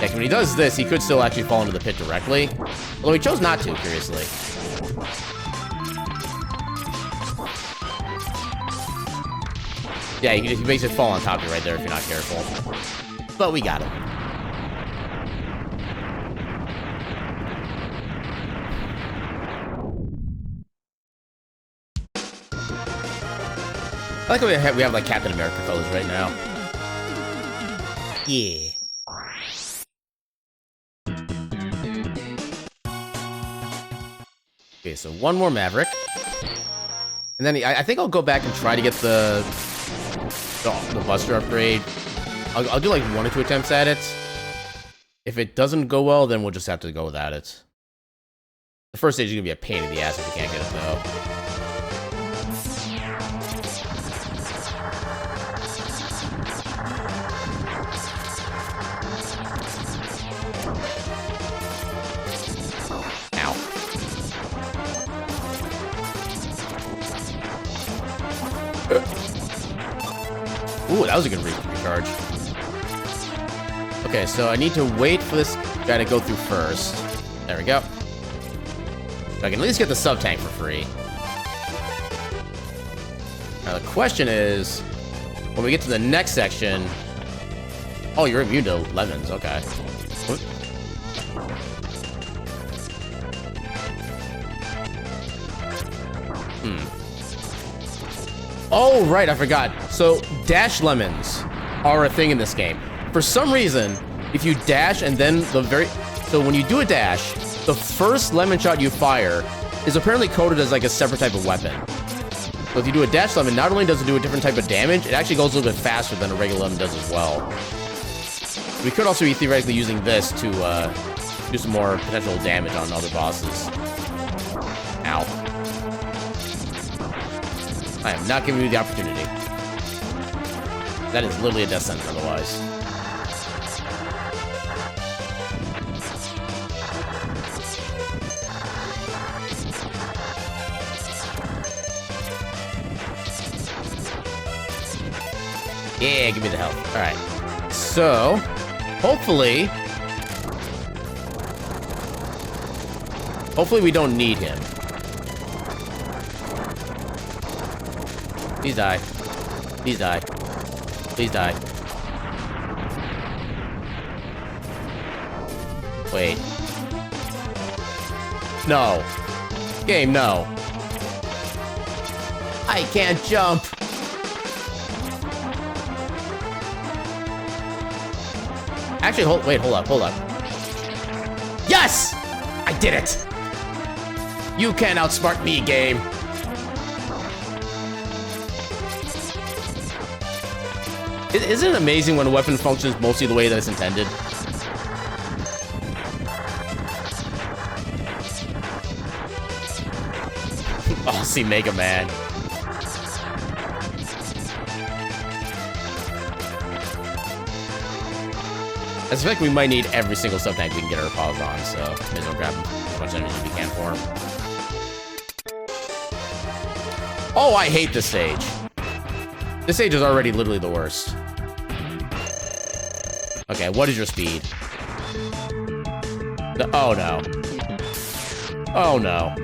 Yeah, when he does this, he could still actually fall into the pit directly. Although he chose not to, curiously. Yeah, he basically fall on top of you right there if you're not careful. But we got him. I like how we have like Captain America colors right now. Yeah. Okay, so one more Maverick. And then I think I'll go back and try to get the the Buster upgrade. I'll do like 1 or 2 attempts at it. If it doesn't go well, then we'll just have to go without it. The first stage is gonna be a pain in the ass if we can't get it though. Ooh, that was a good recharge. Okay, so I need to wait for this guy to go through first. There we go. So I can at least get the sub-tank for free. Now the question is, when we get to the next section... Oh, you're immune to lemons, okay. What? Oh, right, I forgot. So, dash lemons are a thing in this game. For some reason, if you dash and then So when you do a dash, the first lemon shot you fire is apparently coded as like a separate type of weapon. So if you do a dash lemon, not only does it do a different type of damage, it actually goes a little bit faster than a regular lemon does as well. We could also be theoretically using this to do some more potential damage on other bosses. Ow. I am not giving you the opportunity. That is literally a death sentence otherwise. Yeah, give me the health. Alright. So, hopefully we don't need him. Please die. Please die. Please die. Wait. No. Game, no. I can't jump. Actually, hold up. Yes! I did it! You can't outsmart me, game. Isn't it amazing when a weapon functions mostly the way that it's intended? Oh, see Mega Man. I suspect we might need every single sub-tank we can get our paws on, so may as well grab as much energy as we can for him. Oh, I hate this stage. This stage is already literally the worst. Okay, what is your speed? Oh no. Oh no.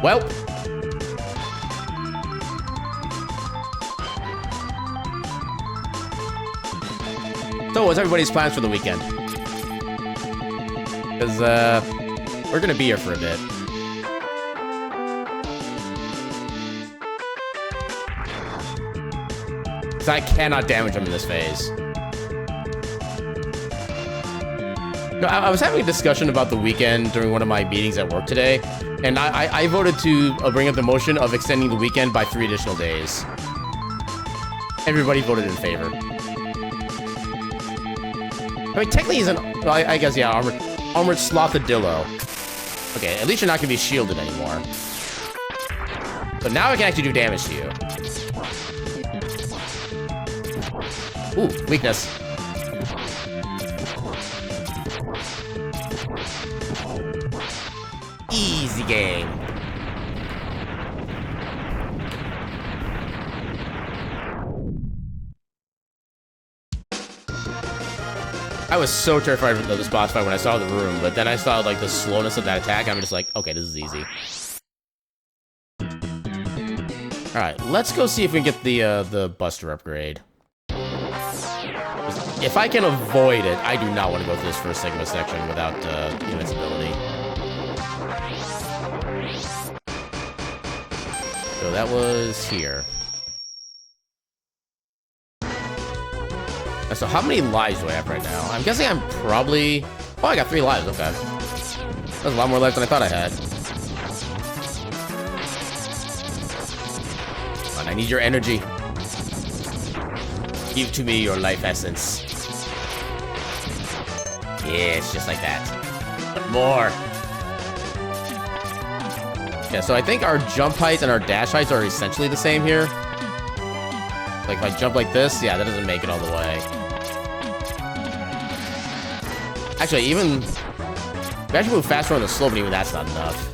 Well. So, what's everybody's plans for the weekend? Because, we're gonna be here for a bit. Because I cannot damage him in this phase. No, I was having a discussion about the weekend during one of my meetings at work today, and I voted to bring up the motion of extending the weekend by 3 additional days. Everybody voted in favor. I mean, technically he's an... Well, I guess, yeah, armored Slothadillo. Okay, at least you're not going to be shielded anymore. So now I can actually do damage to you. Ooh, weakness. Easy game. I was so terrified of this boss fight when I saw the room, but then I saw like the slowness of that attack. I'm just like, okay, this is easy. All right, let's go see if we can get the Buster upgrade. If I can avoid it, I do not want to go through this first Sigma section without invincibility. So that was here. So how many lives do I have right now? I'm guessing I'm probably... Oh, I got 3 lives, okay. That's a lot more lives than I thought I had. on, I need your energy. Give to me your life essence. Yes, just like that. But more. Yeah, so I think our jump heights and our dash heights are essentially the same here. Like, if I jump like this, yeah, that doesn't make it all the way. Actually, even... we actually move faster on the slope, and even that's not enough.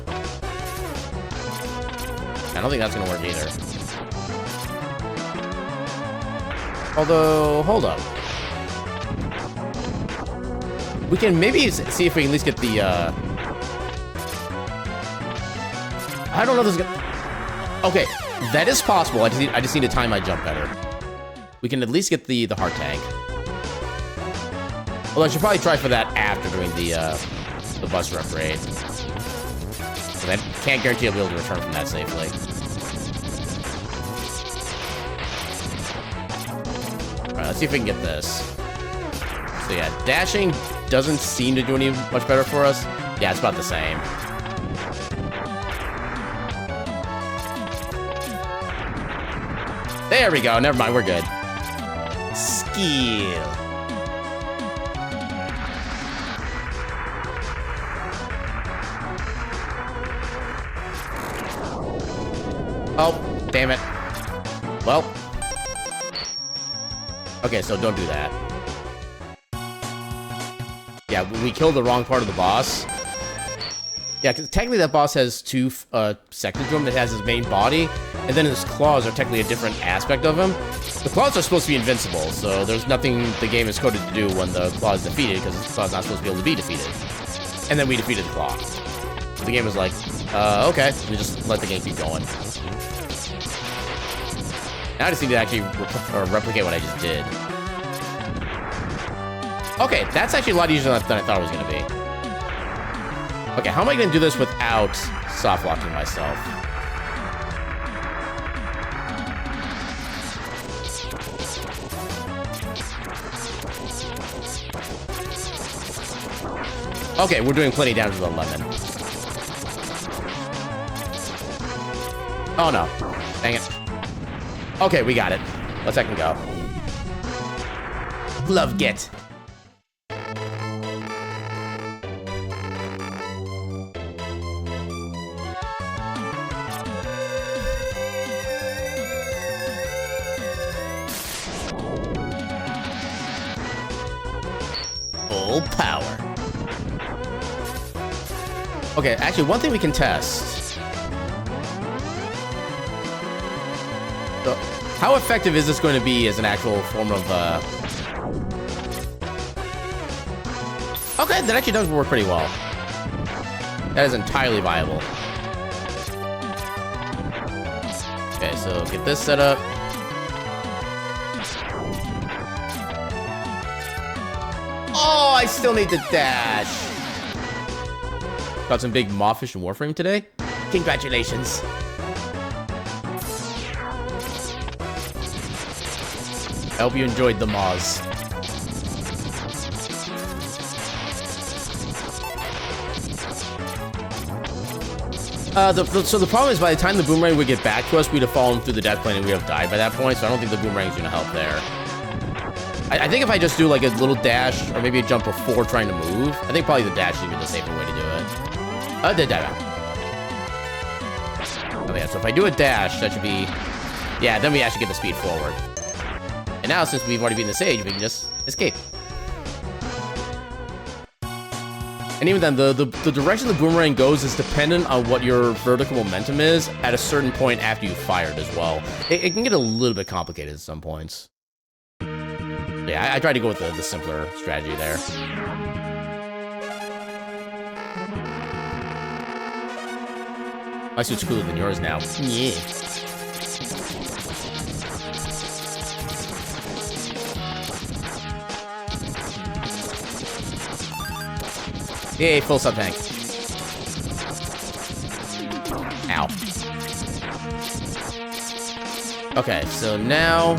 I don't think that's gonna work either. Although, hold up. We can maybe see if we can at least get the, I don't know if this is gonna... okay, that is possible. I just need to time my jump better. We can at least get the heart tank. Although I should probably try for that after doing the bus rep raid. I can't guarantee I'll be able to return from that safely. Alright, let's see if we can get this. So yeah, dashing doesn't seem to do any much better for us. Yeah, it's about the same. There we go. Never mind, we're good. Skill. Oh, damn it. Well. Okay, so don't do that. Yeah, we killed the wrong part of the boss. Yeah, because technically that boss has two sections to him. It has his main body, and then his claws are technically a different aspect of him. The claws are supposed to be invincible, so there's nothing the game is coded to do when the claw is defeated, because the claw is not supposed to be able to be defeated. And then we defeated the claw. So the game was like, okay. We just let the game keep going. Now I just need to actually replicate what I just did. Okay, that's actually a lot easier than I thought it was going to be. Okay, how am I going to do this without soft-locking myself? Okay, we're doing plenty damage with the lemon. Oh no. Dang it. Okay, we got it. Let's second go. Love get. Full power. Okay, actually, one thing we can test. So, how effective is this going to be as an actual form of, okay, that actually does work pretty well. That is entirely viable. Okay, so get this set up. Oh, I still need to dash. Got some big Mawfish and Warframe today. Congratulations. I hope you enjoyed the Maws. So the problem is by the time the boomerang would get back to us, we'd have fallen through the death plane and we'd have died by that point, so I don't think the boomerang's gonna help there. I think if I just do like a little dash or maybe a jump before trying to move, I think probably the dash is even the safer way to do it. Oh yeah, so if I do a dash, that should be... yeah, then we actually get the speed forward. And now, since we've already beaten the stage, we can just escape. And even then, the direction the boomerang goes is dependent on what your vertical momentum is at a certain point after you've fired as well. It can get a little bit complicated at some points. Yeah, I tried to go with the simpler strategy there. My suit's cooler than yours now. Yeah. Yay, full sub-tank. Ow. Okay, so now...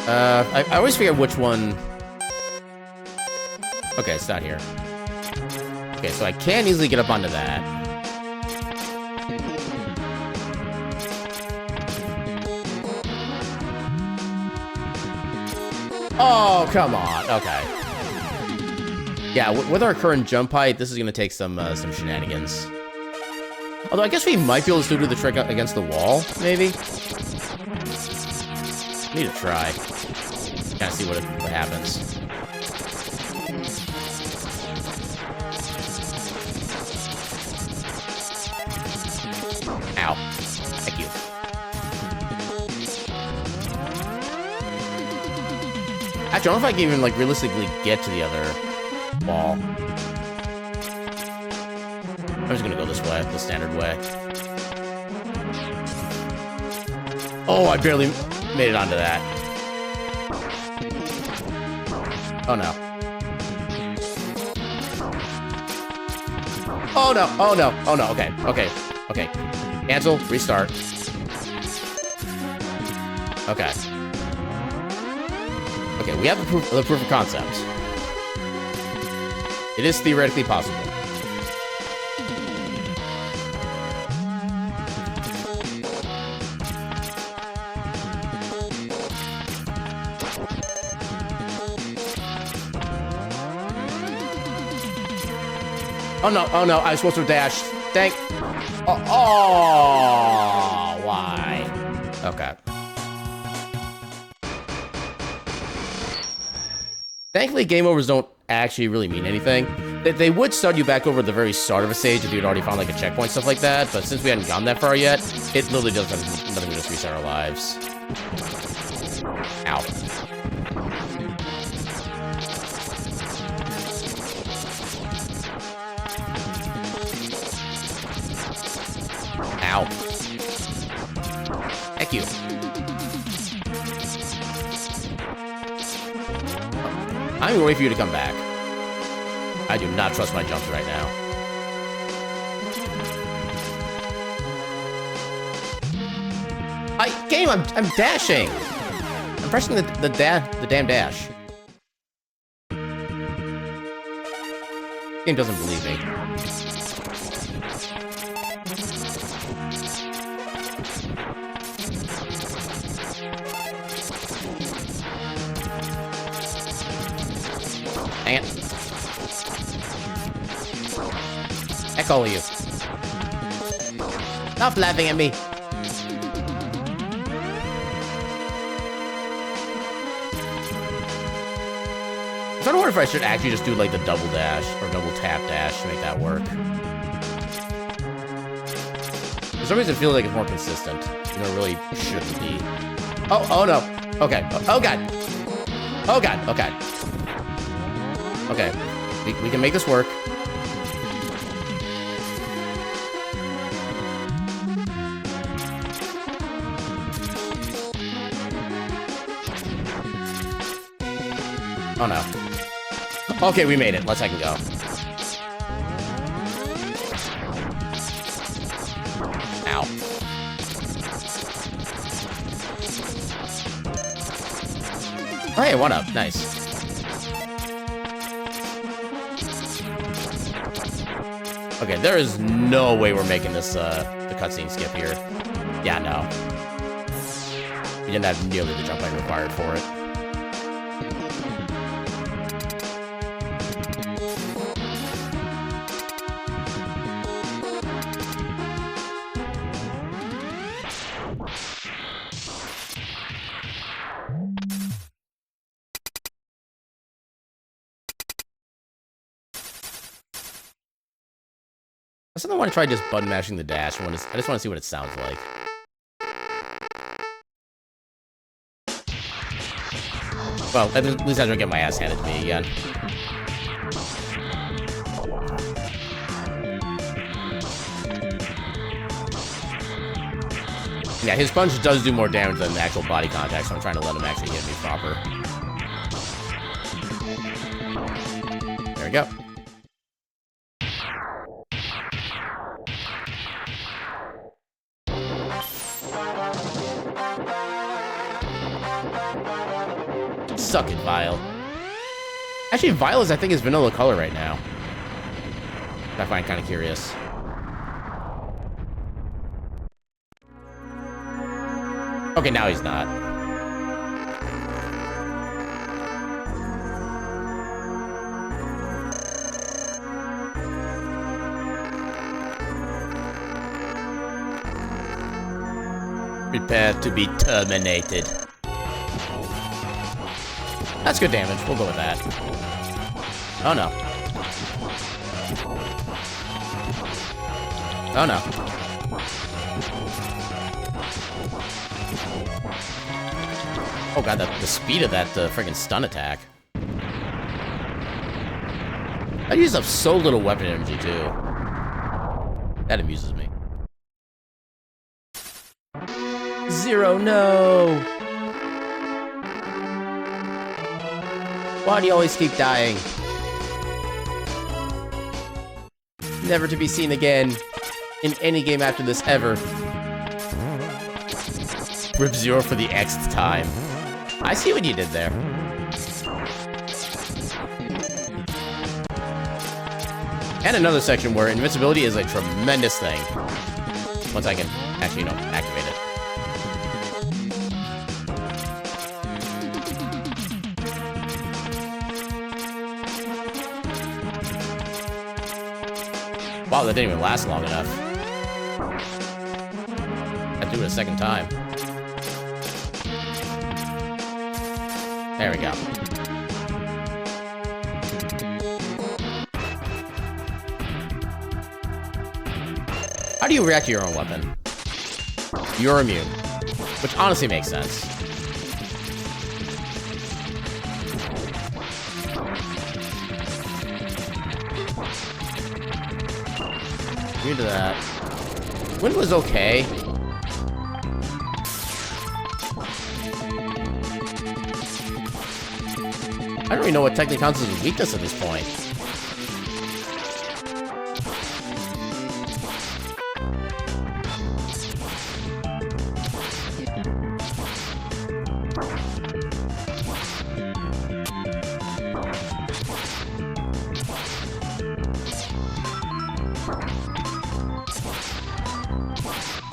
I always forget which one... okay, it's not here. Okay, so I can easily get up onto that. Oh, come on. Okay. Yeah, with our current jump height, this is gonna take some shenanigans. Although I guess we might be able to still do the trick against the wall, maybe. Need to try. Kind of see what happens. Ow. Thank you. Actually, I don't know if I can even, like, realistically get to the other wall. I'm just gonna go this way, the standard way. Oh, I barely made it onto that. Oh, no. Oh, no. Oh, no. Oh, no. Okay. Okay. Okay. Cancel. Restart. Okay. Okay, we have the proof of concept. It is theoretically possible. Oh no, I was supposed to dash. Thank. Oh, why? Okay. Thankfully, game overs don't actually really mean anything. They would start you back over at the very start of a stage if you had already found like a checkpoint, stuff like that, but since we hadn't gone that far yet, it literally does nothing to just reset our lives. Ow. Ow. Thank you. I'm gonna wait for you to come back. I do not trust my jumps right now. Game, I'm dashing. I'm pressing the damn dash. Game doesn't believe me. Dang it. Heck all of you. Stop laughing at me. I'm trying to wonder if I should actually just do like the double dash or double tap dash to make that work. For some reason, it feels like it's more consistent. You know, it really shouldn't be. Oh no. Okay. Oh god. Oh god. Okay. Okay. We can make this work. Oh no. Okay, we made it. Let's second go. Ow. Oh, hey, 1-up. Nice. Okay, there is no way we're making this, the cutscene skip here. Yeah, no. We didn't have nearly the jump height required for it. I still want to try just button mashing the dash. I just want to see what it sounds like. Well, at least I don't get my ass handed to me again. Yeah, his punch does do more damage than the actual body contact, so I'm trying to let him actually hit me proper. There we go. Suck it, Vile. Actually, Vile is, I think, is vanilla color right now. I find kind of curious. Okay, now he's not. Prepare to be terminated. That's good damage. We'll go with that. Oh no. Oh no. Oh god, the speed of that friggin' stun attack. I use up so little weapon energy too. That amuses me. Zero, no! Why do you always keep dying? Never to be seen again in any game after this ever. Rip Zero for the Xth time. I see what you did there. And another section where invincibility is a tremendous thing. Once I can actually, activate it. Wow, that didn't even last long enough. I'd do it a second time. There we go. How do you react to your own weapon? You're immune. Which honestly makes sense. Immune to that. Wind was okay. I don't even know what technically counts as a weakness at this point.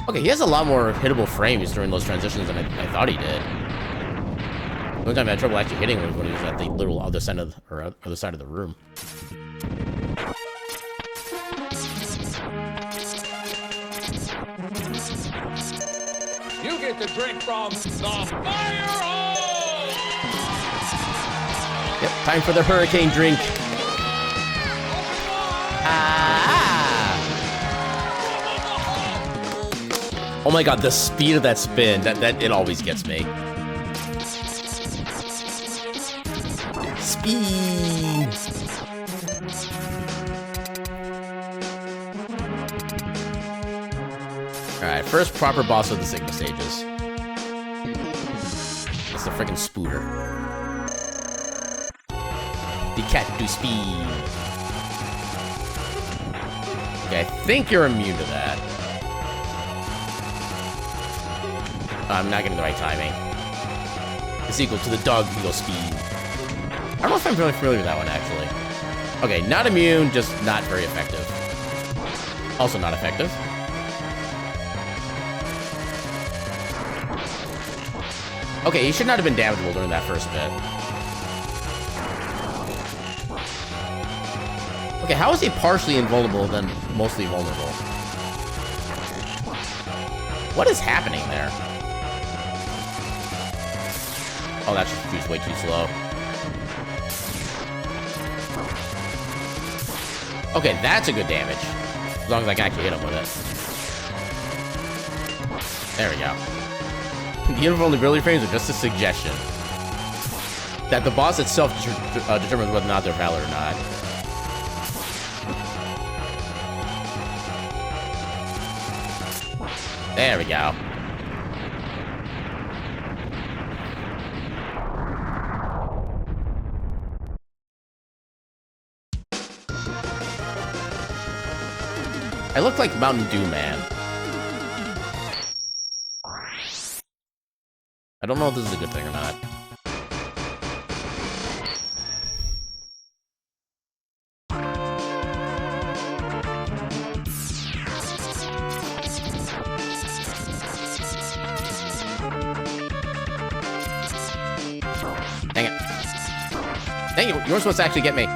Okay, he has a lot more hittable frames during those transitions than I thought he did. The only time I had trouble actually hitting him was when he was at the little other side of the room. You get to drink from the fire hole! Yep, time for the hurricane drink. Oh my god, the speed of that spin, that it always gets me. Speed. Alright, first proper boss of the Sigma stages. It's the freaking Spooter. The cat do speed. Okay, I think you're immune to that. I'm not getting the right timing. It's equal to the dog eagle speed. I don't know if I'm really familiar with that one, actually. Okay, not immune, just not very effective. Also not effective. Okay, he should not have been damageable during that first bit. Okay, how is he partially invulnerable then mostly vulnerable? What is happening there? Oh, that's just way too slow. Okay, that's a good damage. As long as I can actually hit him with it. There we go. The invulnerability frames are just a suggestion. That the boss itself determines whether or not they're valid or not. There we go. I look like Mountain Dew Man. I don't know if this is a good thing or not. Dang it. Dang it, you were supposed to actually get me.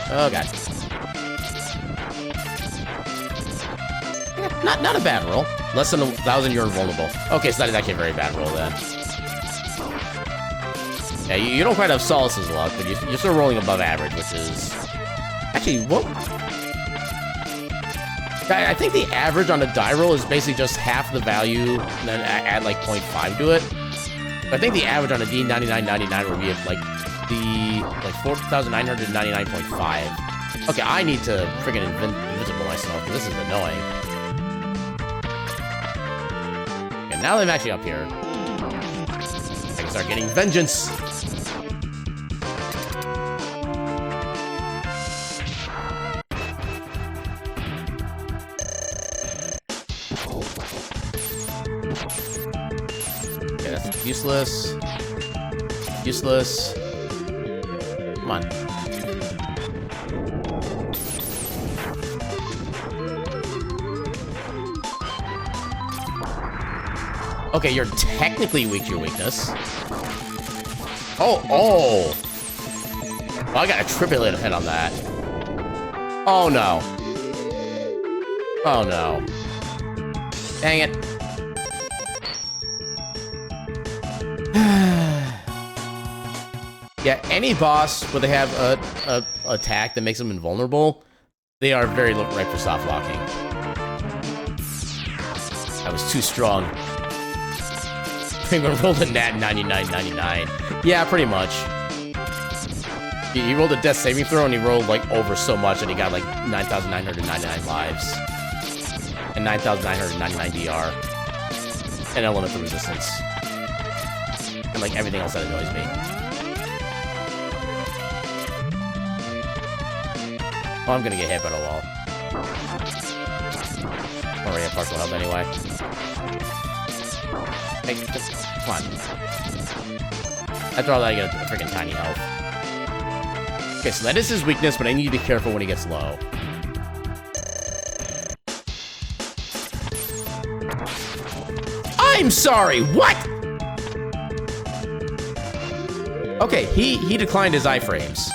Oh god. Yeah, not a bad roll. Less than 1,000, you're invulnerable. Okay, so that is actually a very bad roll then. Yeah, you don't quite have Solace's luck, but you're still rolling above average, which is... Actually, what... I think the average on a die roll is basically just half the value, and then add like 0.5 to it. I think the average on a D99.99 would be like 4,999.5. Okay, I need to friggin' invisible myself, because this is annoying. Okay, now that I'm actually up here, I can start getting vengeance. Okay, that's useless. Useless. Come on. Okay, you're technically weak to your weakness. Oh! Oh, I got a tripulated hit on that. Oh no. Oh no. Dang it. Yeah, any boss where they have a attack that makes them invulnerable, they are very ripe for soft locking. I was too strong. Penguin rolled a nat 99.99. Yeah, pretty much. He rolled a death saving throw and he rolled like over so much that he got like 9,999 lives. And 9,999 DR. And elemental resistance. And like everything else that annoys me. Oh, I'm gonna get hit by the wall. I'm already at partial health anyway. Hey, just, come on. After all that, I get a freaking tiny health. Okay, so that is his weakness, but I need to be careful when he gets low. I'm sorry, what? Okay, he declined his iframes.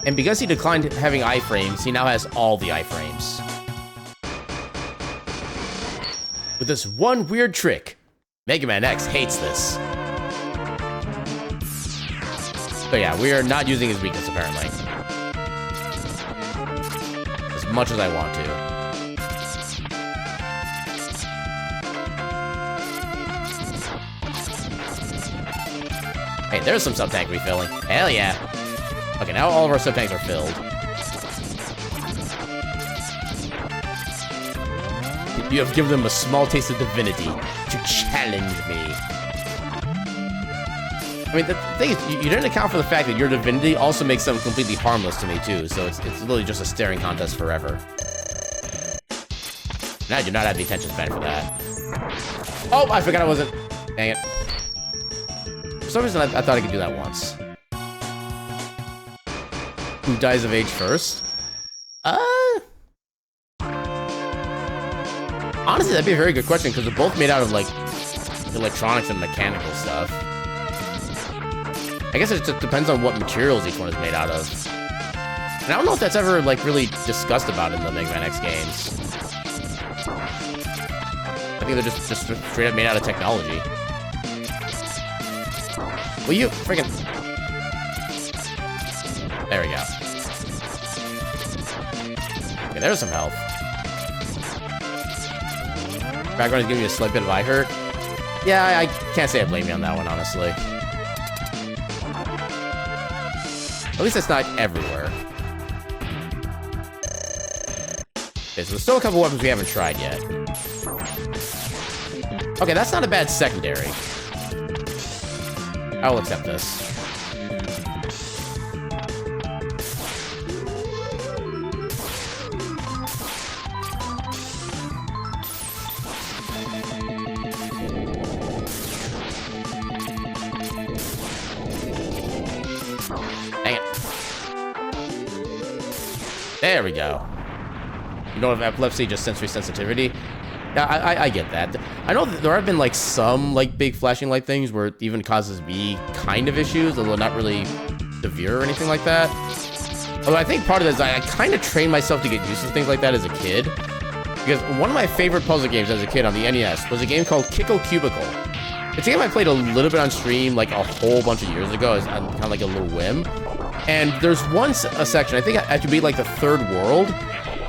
And because he declined having iframes, he now has all the iframes. With this one weird trick, Mega Man X hates this. So yeah, we are not using his weakness apparently. As much as I want to. Hey, there's some sub-tank refilling. Hell yeah. Okay, now all of our sub-tanks are filled. You have given them a small taste of divinity to challenge me. I mean, the thing is, you didn't account for the fact that your divinity also makes them completely harmless to me, too, so it's literally just a staring contest forever. Now I do not have the attention span for that. Oh, I forgot I wasn't... Dang it. For some reason, I thought I could do that once. Who dies of age first? Honestly, that'd be a very good question, because they're both made out of, like, electronics and mechanical stuff. I guess it just depends on what materials each one is made out of. And I don't know if that's ever, like, really discussed about in the Mega Man X games. I think they're just straight up made out of technology. Will you freaking... There we go. Okay, there's some health. Background is giving you a slight bit of eye hurt. Yeah, I can't say I blame you on that one, honestly. At least it's not everywhere. Okay, so there's still a couple weapons we haven't tried yet. Okay, that's not a bad secondary. I'll accept this. There we go. You don't have epilepsy, just sensory sensitivity. Yeah, I get that. I know that there have been, like, some, like, big flashing light things where it even causes me kind of issues, although not really severe or anything like that. Although I think part of this, I kind of trained myself to get used to things like that as a kid. Because one of my favorite puzzle games as a kid on the NES was a game called Kickle Cubicle. It's a game I played a little bit on stream like a whole bunch of years ago as kind of like a little whim. And there's a section, I think I should be like the third world.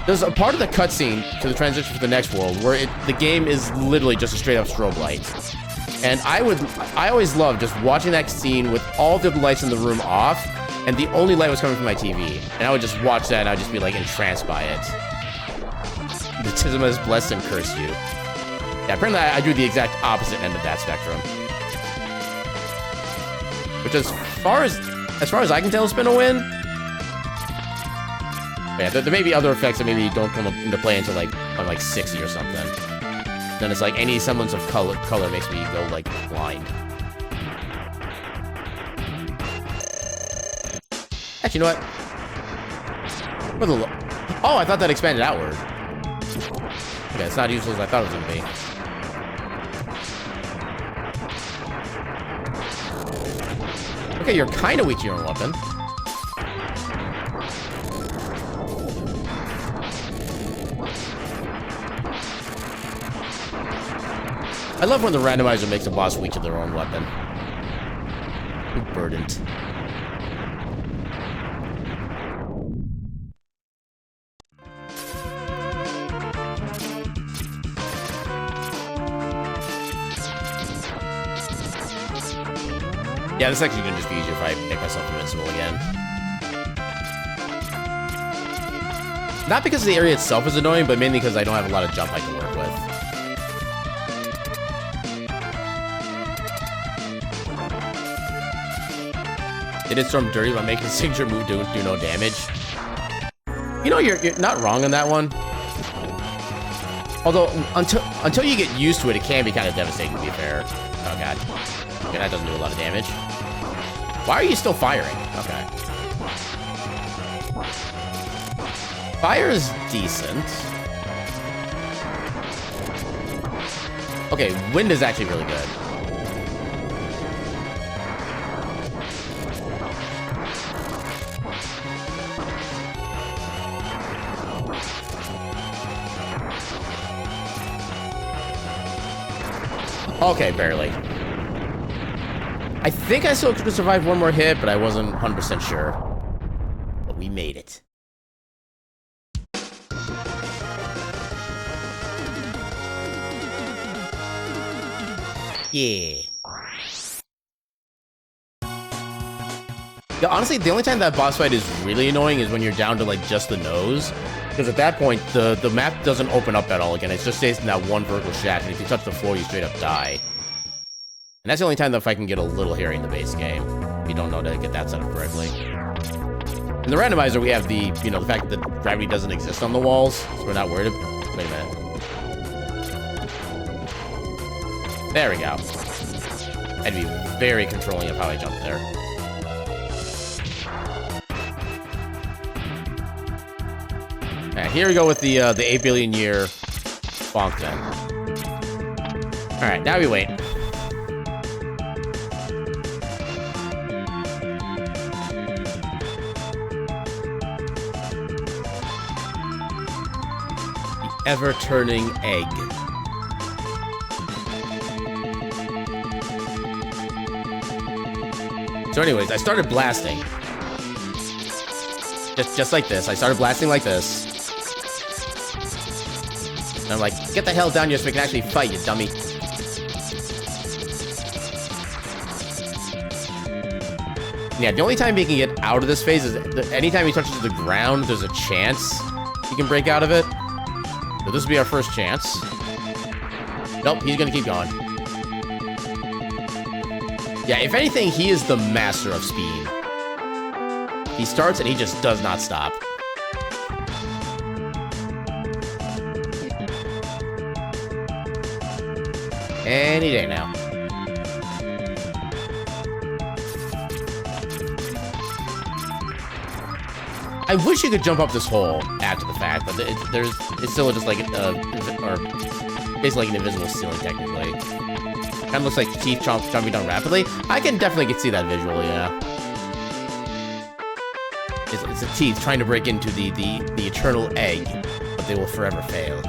There's a part of the cutscene to the transition to the next world where the game is literally just a straight up strobe light. And I always loved just watching that scene with all the lights in the room off, and the only light was coming from my TV. And I would just watch that and I would just be like entranced by it. The Tism has blessed and cursed you. Yeah, apparently I do the exact opposite end of that spectrum. Which as far as I can tell, has been a win. But yeah, there may be other effects that maybe don't come into play until like I'm like 60 or something. Then it's like any semblance of color makes me go like blind. Actually, you know what? Oh, I thought that expanded outward. Okay, it's not useful as I thought it was gonna be. Okay, you're kind of weak to your own weapon. I love when the randomizer makes a boss weak to their own weapon. Burdened. Yeah, this actually gonna just be easier if I make myself invincible again. Not because the area itself is annoying, but mainly because I don't have a lot of jump I can work with. Did it storm dirty by making signature move do no damage? You know, you're not wrong on that one. Although, until you get used to it, it can be kind of devastating, to be fair. Oh, God. Okay, that doesn't do a lot of damage. Why are you still firing? Okay. Fire is decent. Okay, wind is actually really good. Okay, barely. I think I still could have survived one more hit, but I wasn't 100% sure. But we made it. Yeah. Yeah, honestly, the only time that boss fight is really annoying is when you're down to, like, just the nose. Because at that point, the map doesn't open up at all again. It just stays in that one vertical shaft, and if you touch the floor, you straight up die. And that's the only time that if I can get a little hairy in the base game. If you don't know to get that set up correctly. In the randomizer, we have the, you know, the fact that gravity doesn't exist on the walls, so we're not worried about... Wait a minute. There we go. I'd be very controlling of how I jump there. Alright, here we go with the 8 billion year bonk then. Alright, now we wait. The ever-turning egg. So anyways, I started blasting. Just like this. I started blasting like this. And I'm like, get the hell down here so we can actually fight, you dummy. Yeah, the only time you can get out of this phase is anytime he touches the ground, there's a chance he can break out of it. So this will be our first chance. Nope, he's gonna keep going. Yeah, if anything, he is the master of speed. He starts and he just does not stop. Any day now. I wish you could jump up this hole after the fact, but it's still just like or basically like an invisible ceiling technically. Kind of looks like teeth jumping down rapidly. I can definitely see that visually, yeah. It's the teeth trying to break into the eternal egg, but they will forever fail.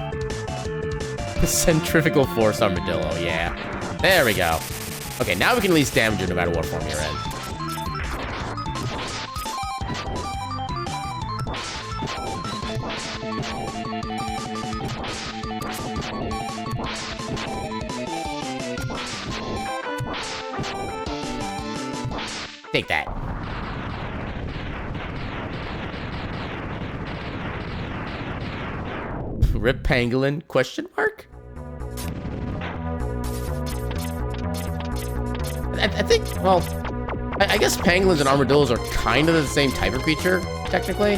Centrifugal force armadillo, yeah. There we go. Okay, now we can at least damage you no matter what form you're in. Take that. Rip pangolin? Question mark? I think, well, I guess pangolins and armadillos are kind of the same type of creature, technically.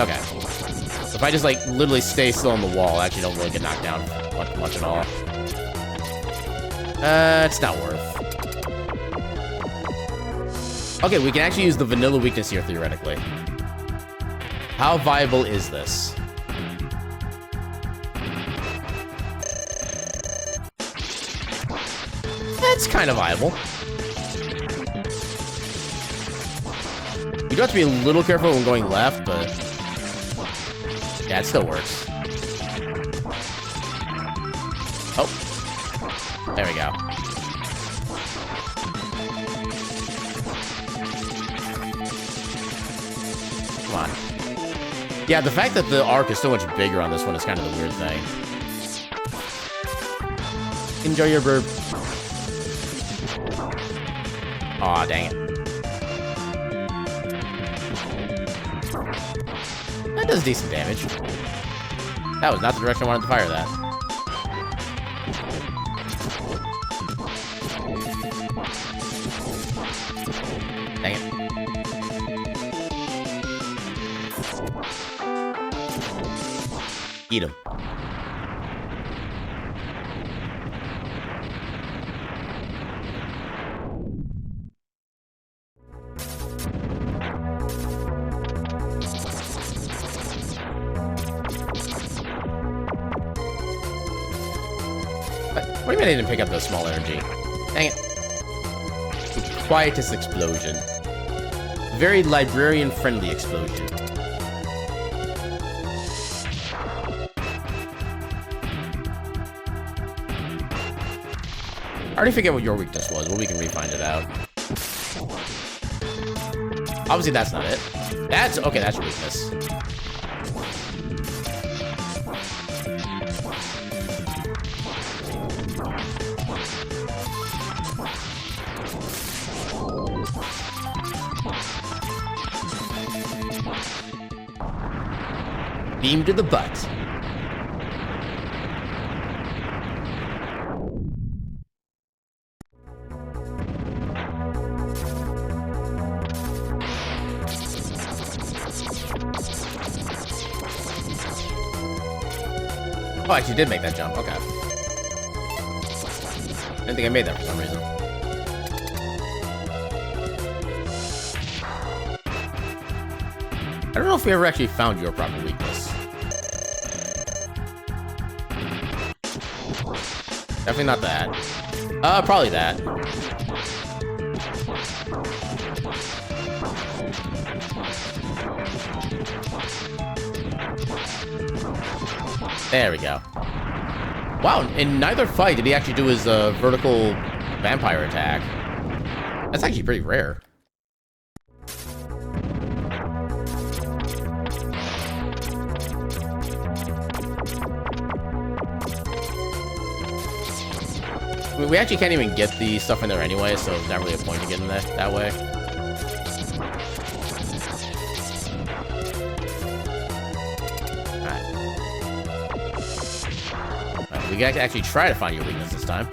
Okay. So if I just, like, literally stay still on the wall, I actually don't really get knocked down much at all. It's not worth. Okay, we can actually use the vanilla weakness here, theoretically. How viable is this? It's kind of viable. You do have to be a little careful when going left, but yeah, it still works. Oh, there we go. Come on. Yeah, the fact that the arc is so much bigger on this one is kind of the weird thing. Enjoy your burp. Aw, dang it. That does decent damage. That was not the direction I wanted to fire that. Dang it. Eat him. What do you mean I didn't pick up the small energy? Dang it. The quietest explosion. Very librarian-friendly explosion. I already forget what your weakness was, but we can re-find it out. Obviously, that's not it. That's... okay, that's your weakness. Beam to the butt. Oh, I actually did make that jump. Okay. I didn't think I made that for some reason. I don't know if we ever actually found your proper weakness. Definitely not that. Probably that. There we go. Wow, in neither fight did he actually do his vertical vampire attack. That's actually pretty rare. I mean, we actually can't even get the stuff in there anyway, so there's not really a point to getting that way. We can actually try to find your weakness this time.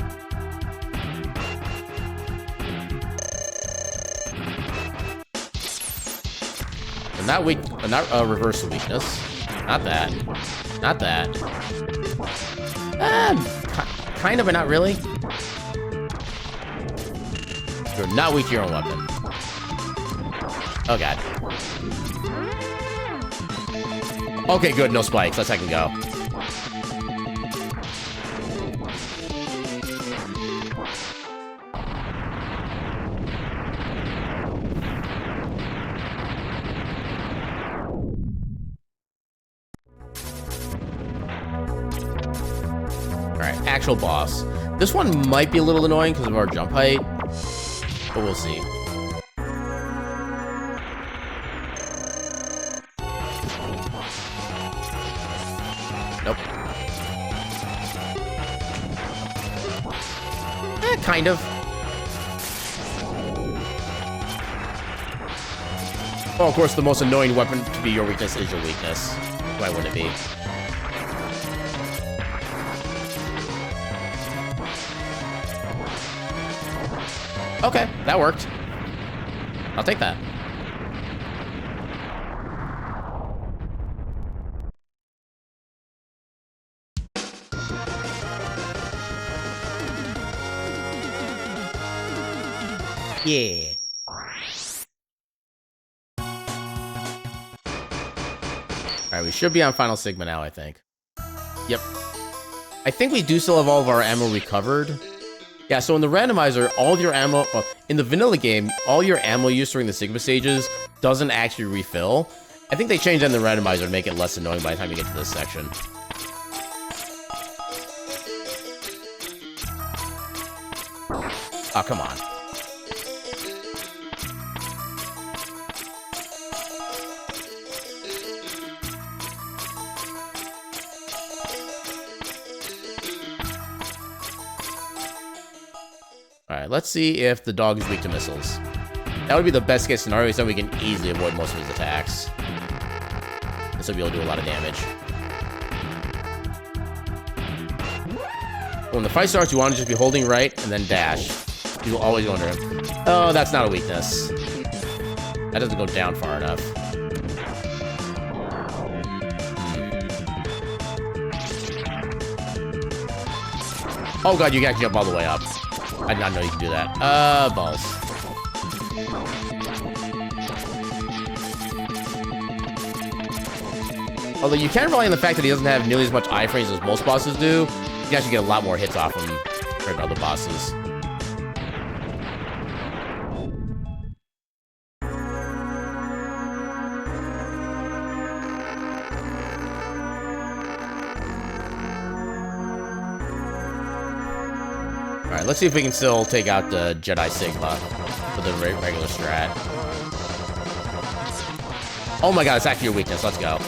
And not weak, not reversal weakness. Not that. Not that. Kind of, but not really. You're not weak to your own weapon. Oh god. Okay, good. No spikes. Let's second go. actual boss. This one might be a little annoying because of our jump height, but we'll see. Nope. Kind of. Well, of course, the most annoying weapon to be your weakness is your weakness. Why wouldn't it be? Okay, that worked. I'll take that. Yeah. Alright, we should be on Final Sigma now, I think. Yep. I think we do still have all of our ammo recovered. Yeah, so in the randomizer, all of your ammo... Well, in the vanilla game, all your ammo use during the Sigma stages doesn't actually refill. I think they changed that in the randomizer to make it less annoying by the time you get to this section. Oh, come on. Alright, let's see if the dog is weak to missiles. That would be the best case scenario, so we can easily avoid most of his attacks. This will be able to do a lot of damage. When the fight starts, you want to just be holding right and then dash. You will always go under him. Oh, that's not a weakness. That doesn't go down far enough. Oh god, you gotta jump all the way up. I did not know you could do that. Balls. Although you can rely on the fact that he doesn't have nearly as much iframes as most bosses do, you can actually get a lot more hits off him compared to other bosses. Alright, let's see if we can still take out the Jedi Sigma with the regular strat. Oh my god, it's actually your weakness. Let's go.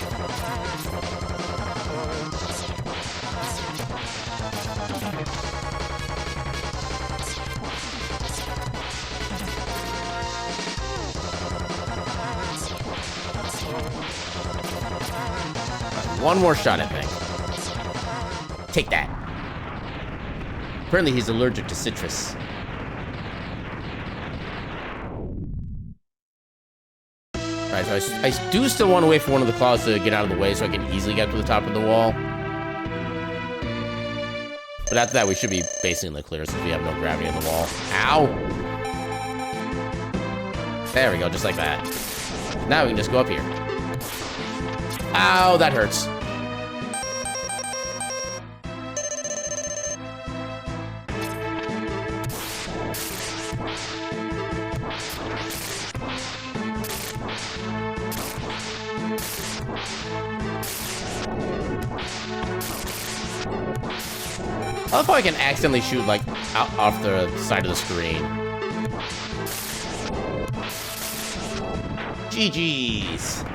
One more shot, I think. Take that. Apparently he's allergic to citrus. Alright, so I do still want to wait for one of the claws to get out of the way so I can easily get to the top of the wall. But after that, we should be basically in the clear since we have no gravity on the wall. Ow! There we go, just like that. Now we can just go up here. Ow, that hurts. I love how I can accidentally shoot, like, out off the side of the screen. GG's.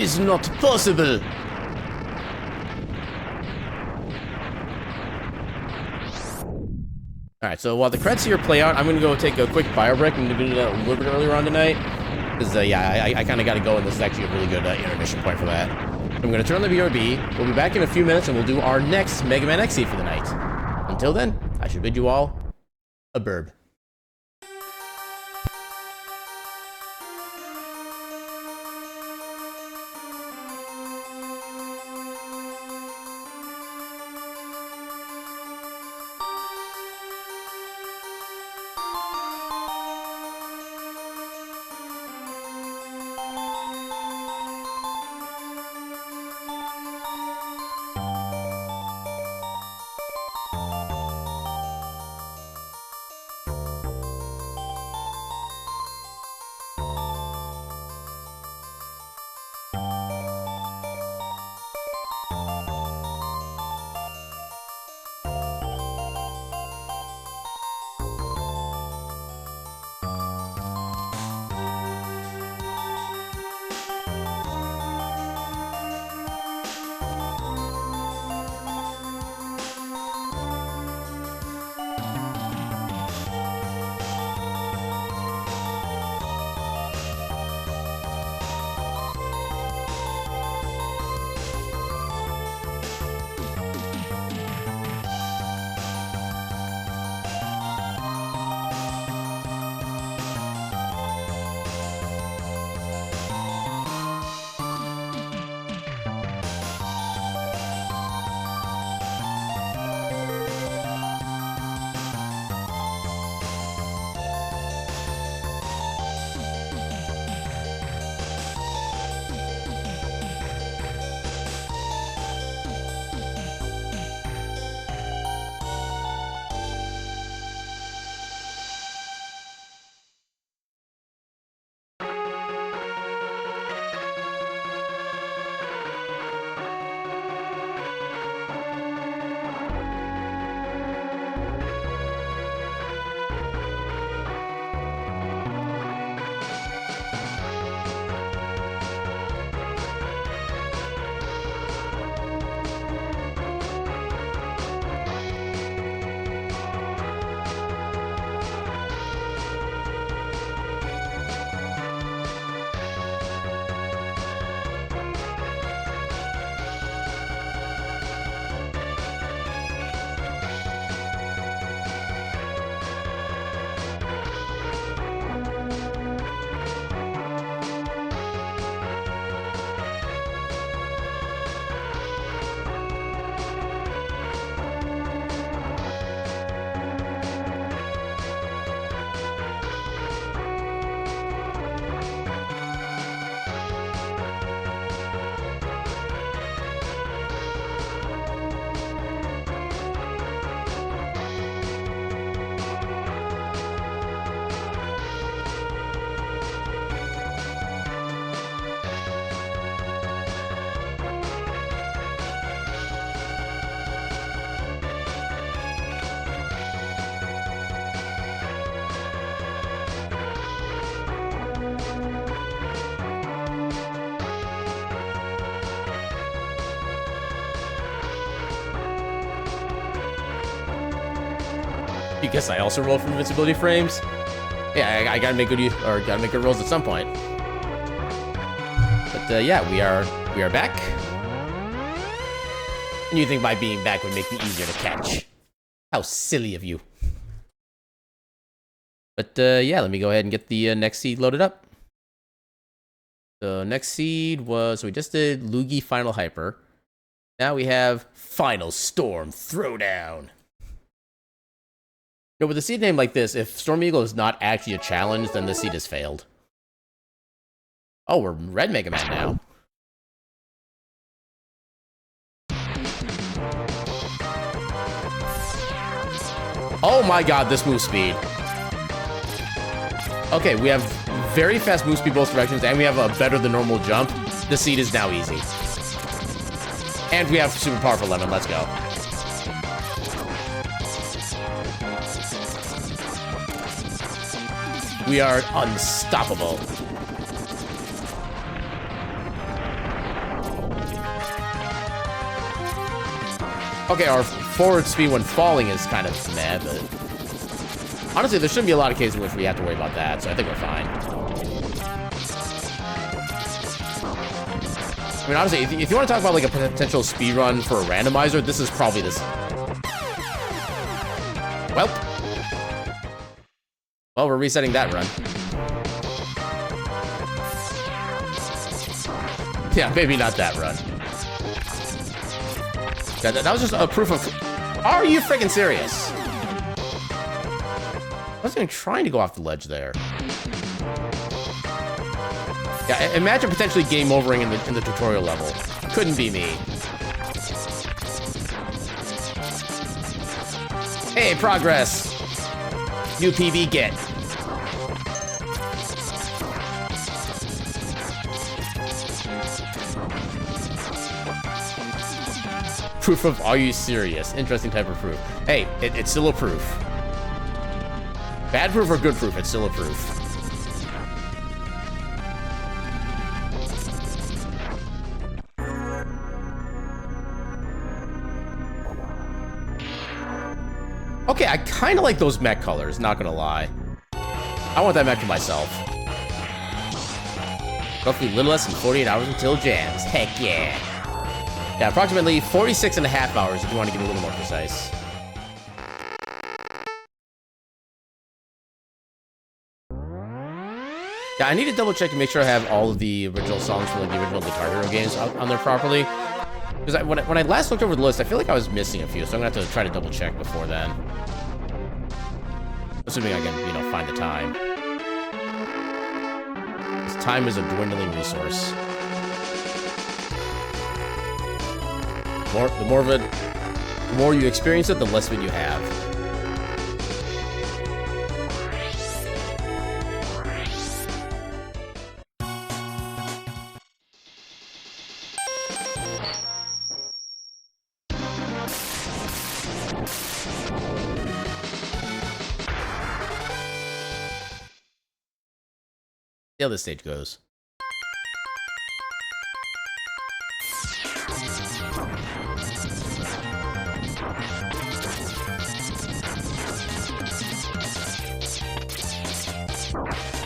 It's not possible. Alright, so while the credits here play out, I'm going to go take a quick bio break. I'm going to do that a little bit earlier on tonight. Because, yeah, I kind of got to go, and this is actually a really good intermission point for that. I'm going to turn on the BRB. We'll be back in a few minutes, and we'll do our next Mega Man XC for the night. Until then, I should bid you all a burb. You guess I also roll for invincibility frames? Yeah, I gotta make good rolls at some point. But yeah, we are back. And you think my being back would make me easier to catch? How silly of you. But yeah, let me go ahead and get the next seed loaded up. The next seed was, so we just did Luigi Final Hyper. Now we have Final Storm Throwdown. No, with a seed name like this, if Storm Eagle is not actually a challenge, then the seed has failed. Oh, we're Red Mega Man now. Oh my god, this move speed. Okay, we have very fast move speed both directions, and we have a better than normal jump. The seed is now easy. And we have super powerful lemon, let's go. We are unstoppable. Okay, our forward speed when falling is kind of meh, but honestly, there shouldn't be a lot of cases in which we have to worry about that, so I think we're fine. I mean, honestly, if you want to talk about like a potential speedrun for a randomizer, this is probably this. Well, we're resetting that run. Yeah, maybe not that run. That was just a proof of... Are you freaking serious? I wasn't even trying to go off the ledge there. Yeah, imagine potentially game overing in the tutorial level. Couldn't be me. Hey, progress! New PB get. Proof of are you serious? Interesting type of proof. Hey, it's still a proof. Bad proof or good proof, it's still a proof. Okay, I kind of like those mech colors, not gonna lie. I want that mech for myself. Roughly a little less than 48 hours until jams. Heck yeah. Yeah, approximately 46.5 hours if you want to get a little more precise. Yeah, I need to double check to make sure I have all of the original songs from like, the original Guitar Hero games on there properly. Because when I last looked over the list, I feel like I was missing a few, so I'm gonna have to try to double check before then. Assuming I can, you know, find the time. This time is a dwindling resource. The more you experience it, the less of it you have. See how this stage goes.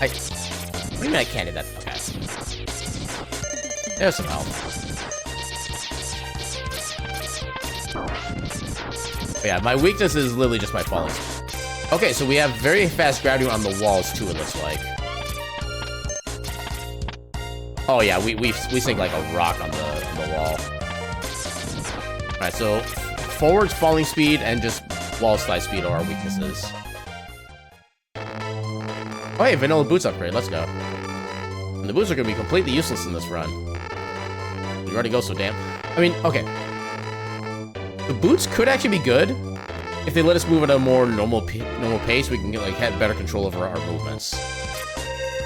What do you mean I can't hit that? Okay. There's some help. But yeah, my weakness is literally just my falling. Okay, so we have very fast gravity on the walls too, it looks like. Oh yeah, we sink like a rock on the wall. Alright, so forwards, falling speed, and just wall slide speed are our weaknesses. Oh hey, vanilla boots upgrade, let's go. And the boots are gonna be completely useless in this run. We already go so damn. I mean, okay. The boots could actually be good if they let us move at a more normal pace. We can get, like, have better control over our movements.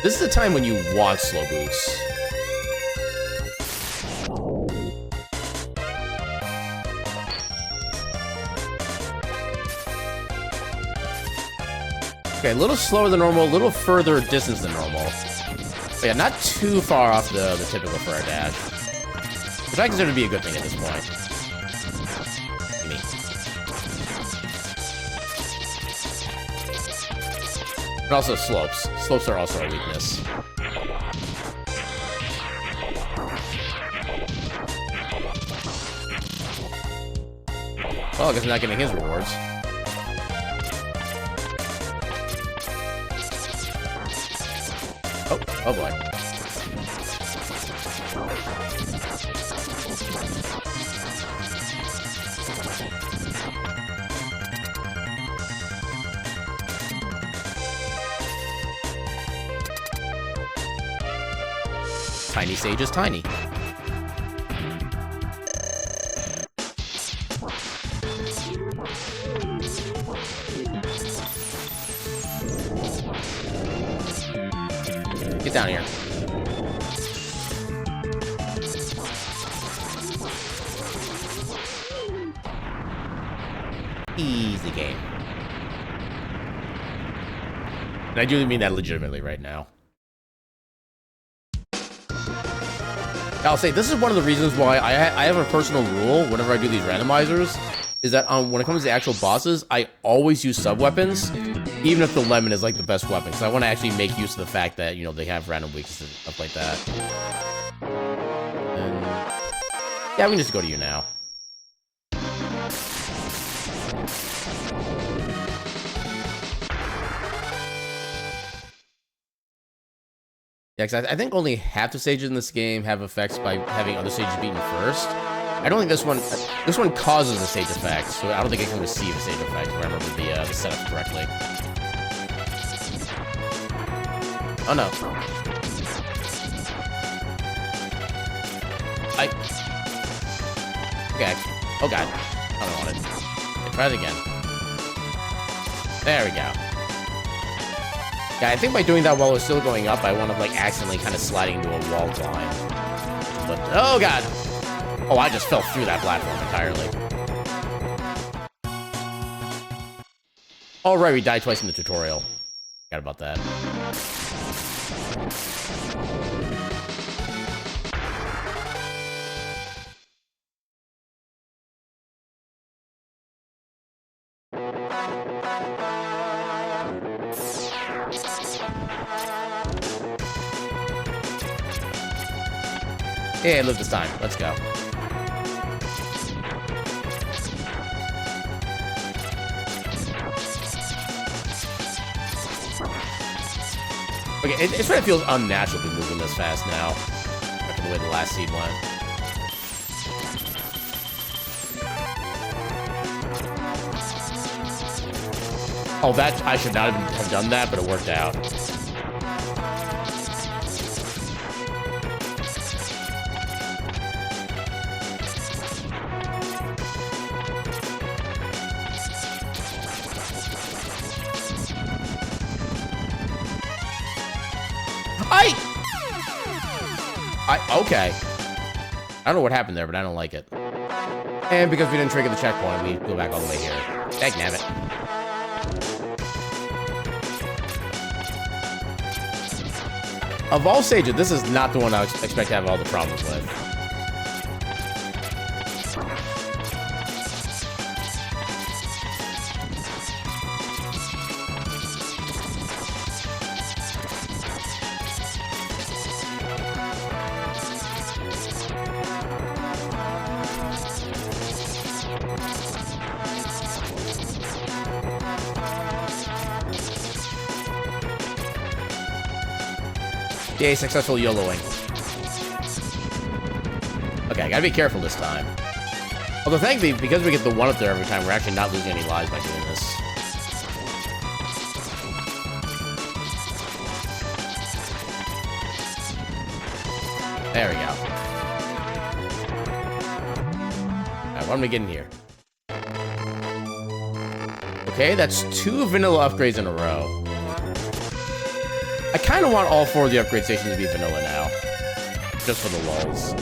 This is the time when you want slow boots. Okay, a little slower than normal, a little further distance than normal. But yeah, not too far off the typical for our dash. Which I consider to be a good thing at this point. And also slopes. Slopes are also a weakness. Well, I guess I'm not getting his rewards. Oh boy. Tiny Sage is tiny. Get down here. Easy game. And I do mean that legitimately right now. I'll say this is one of the reasons why I have a personal rule whenever I do these randomizers, is that when it comes to actual bosses, I always use sub-weapons, even if the lemon is like the best weapon, because I want to actually make use of the fact that, you know, they have random weaknesses and stuff like that. And yeah, we can just go to you now. Yeah, because I think only half the stages in this game have effects by having other stages beaten first. I don't think this one causes a stage effect, so I don't think it can receive a stage effect, if I remember the setup correctly. Oh no. Okay. Oh god. I don't want it. Okay, try it again. There we go. Yeah, I think by doing that while it's still going up, I wound up like accidentally kind of sliding into a wall climb. But, oh god! Oh, I just fell through that platform entirely. Oh right, we died twice in the tutorial. Forgot about that. Yeah, I lived this time. Let's go. Okay, it sort of feels unnatural to be moving this fast now, after the way the last seed went. Oh, that I should not have done that, but it worked out. Okay. I don't know what happened there, but I don't like it. And because we didn't trigger the checkpoint, we go back all the way here. Dagnabbit. Of all stages, this is not the one I expect to have all the problems with. Yay, successful YOLOing. Okay, I gotta be careful this time. Although thankfully, because we get the one up there every time, we're actually not losing any lives by doing this. There we go. Alright, what am I getting here? Okay, that's 2 vanilla upgrades in a row. I kind of want all 4 of the upgrade stations to be vanilla now. Just for the lulz.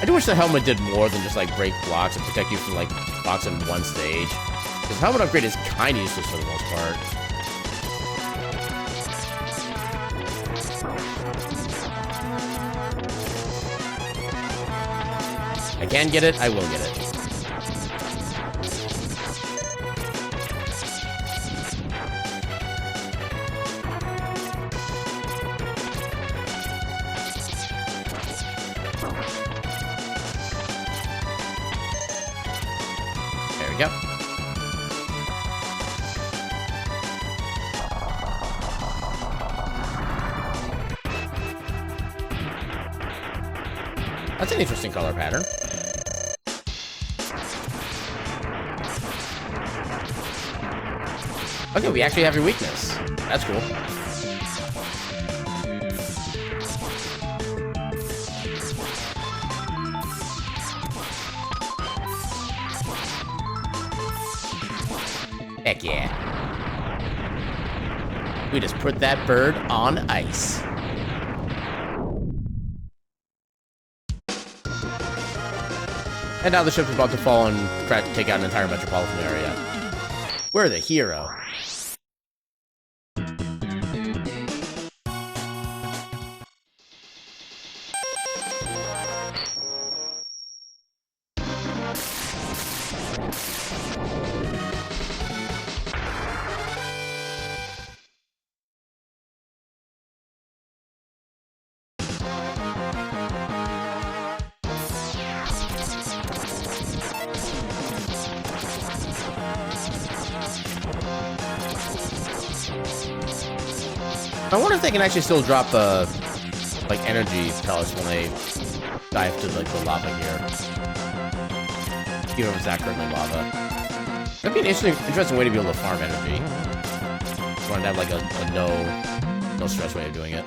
I do wish the helmet did more than just like break blocks and protect you from like blocks in one stage. Because helmet upgrade is kind of useless for the most part. I can get it, I will get it. we go. That's an interesting color pattern. Okay, we actually have your weakness. That's cool. Heck yeah. We just put that bird on ice. And now the ship's about to fall and try to take out an entire metropolitan area. We're the hero. I wonder if they can actually still drop the like energy pellets when they dive to like the lava here. Even if it's not currently lava. That'd be an interesting way to be able to farm energy. You want to have like a no stress way of doing it.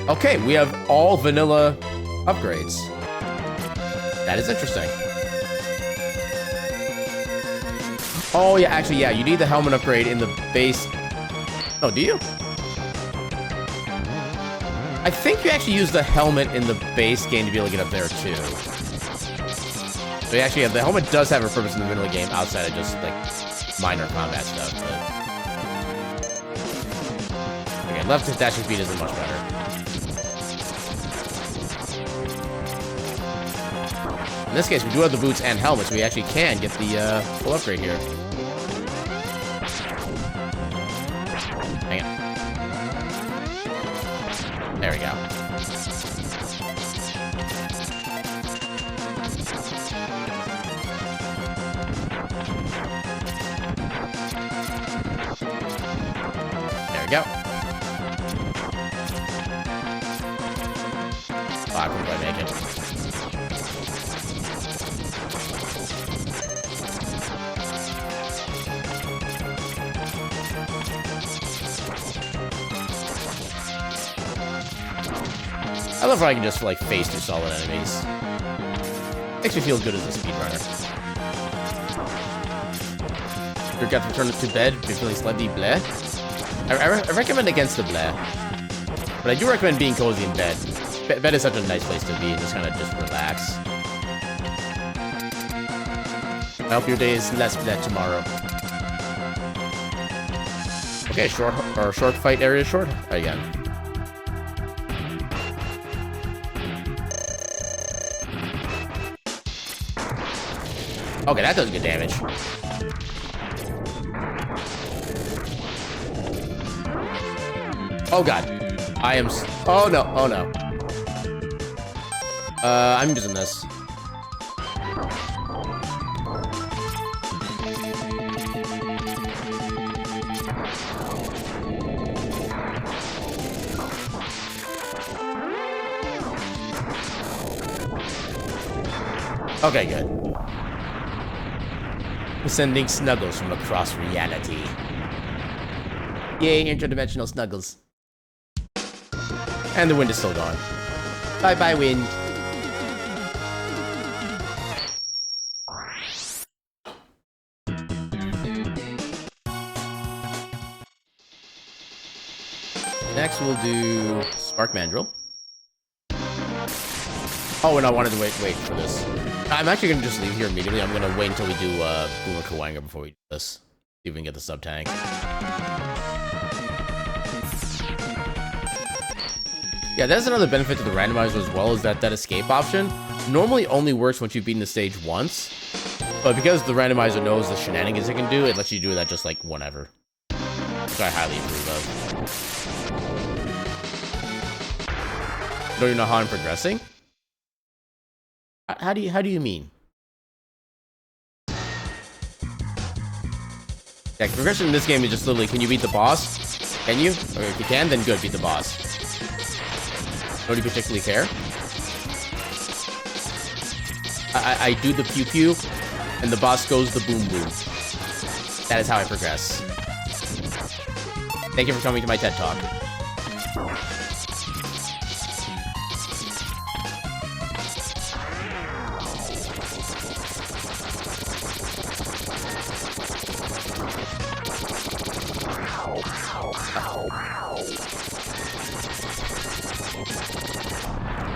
Okay, we have all vanilla upgrades. That is interesting. Oh, yeah, actually, yeah, you need the helmet upgrade in the base. Oh, do you? I think you actually use the helmet in the base game to be able to get up there, too. So you actually have, the helmet does have a purpose in the middle of the game outside of just, like, minor combat stuff, but... Okay, left dashing speed isn't much better. In this case, we do have the boots and helmet, so we actually can get the full upgrade here. Hang on. There we go. There we go. Oh, I couldn't quite make it. I love how I can just, like, face 2 solid enemies. Makes me feel good as a speedrunner. You got to return to bed if you're feeling slightly bleh. I recommend against the bleh. But I do recommend being cozy in bed. Bed is such a nice place to be and just kind of just relax. I hope your day is less bleh tomorrow. Okay, short fight area short again. Okay, that does good damage. Oh god. I am oh no, oh no. I'm using this. Okay, good. Sending snuggles from across reality. Yay, interdimensional snuggles. And the wind is still gone. Bye-bye, wind. Next, we'll do Spark Mandrill. Oh, and I wanted to wait for this. I'm actually going to just leave here immediately. I'm going to wait until we do Boomer Kawanga before we do this. See if we can get the sub-tank. Yeah, that's another benefit to the randomizer as well, is that escape option normally only works once you've beaten the stage once. But because the randomizer knows the shenanigans it can do, it lets you do that just like whenever. Which I highly approve of. Don't you know how I'm progressing? How do you mean? Yeah, progression in this game is just literally, can you beat the boss? Can you? Or if you can, then good, beat the boss. Don't you particularly care? I do the pew pew, and the boss goes the boom boom. That is how I progress. Thank you for coming to my TED Talk.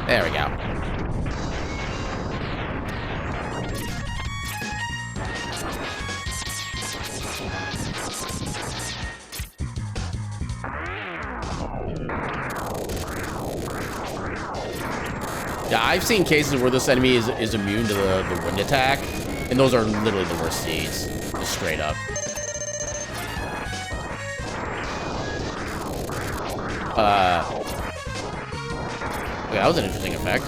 There we go. Yeah, I've seen cases where this enemy is immune to the wind attack, and those are literally the worst seeds, just straight up. Okay, that was an interesting effect.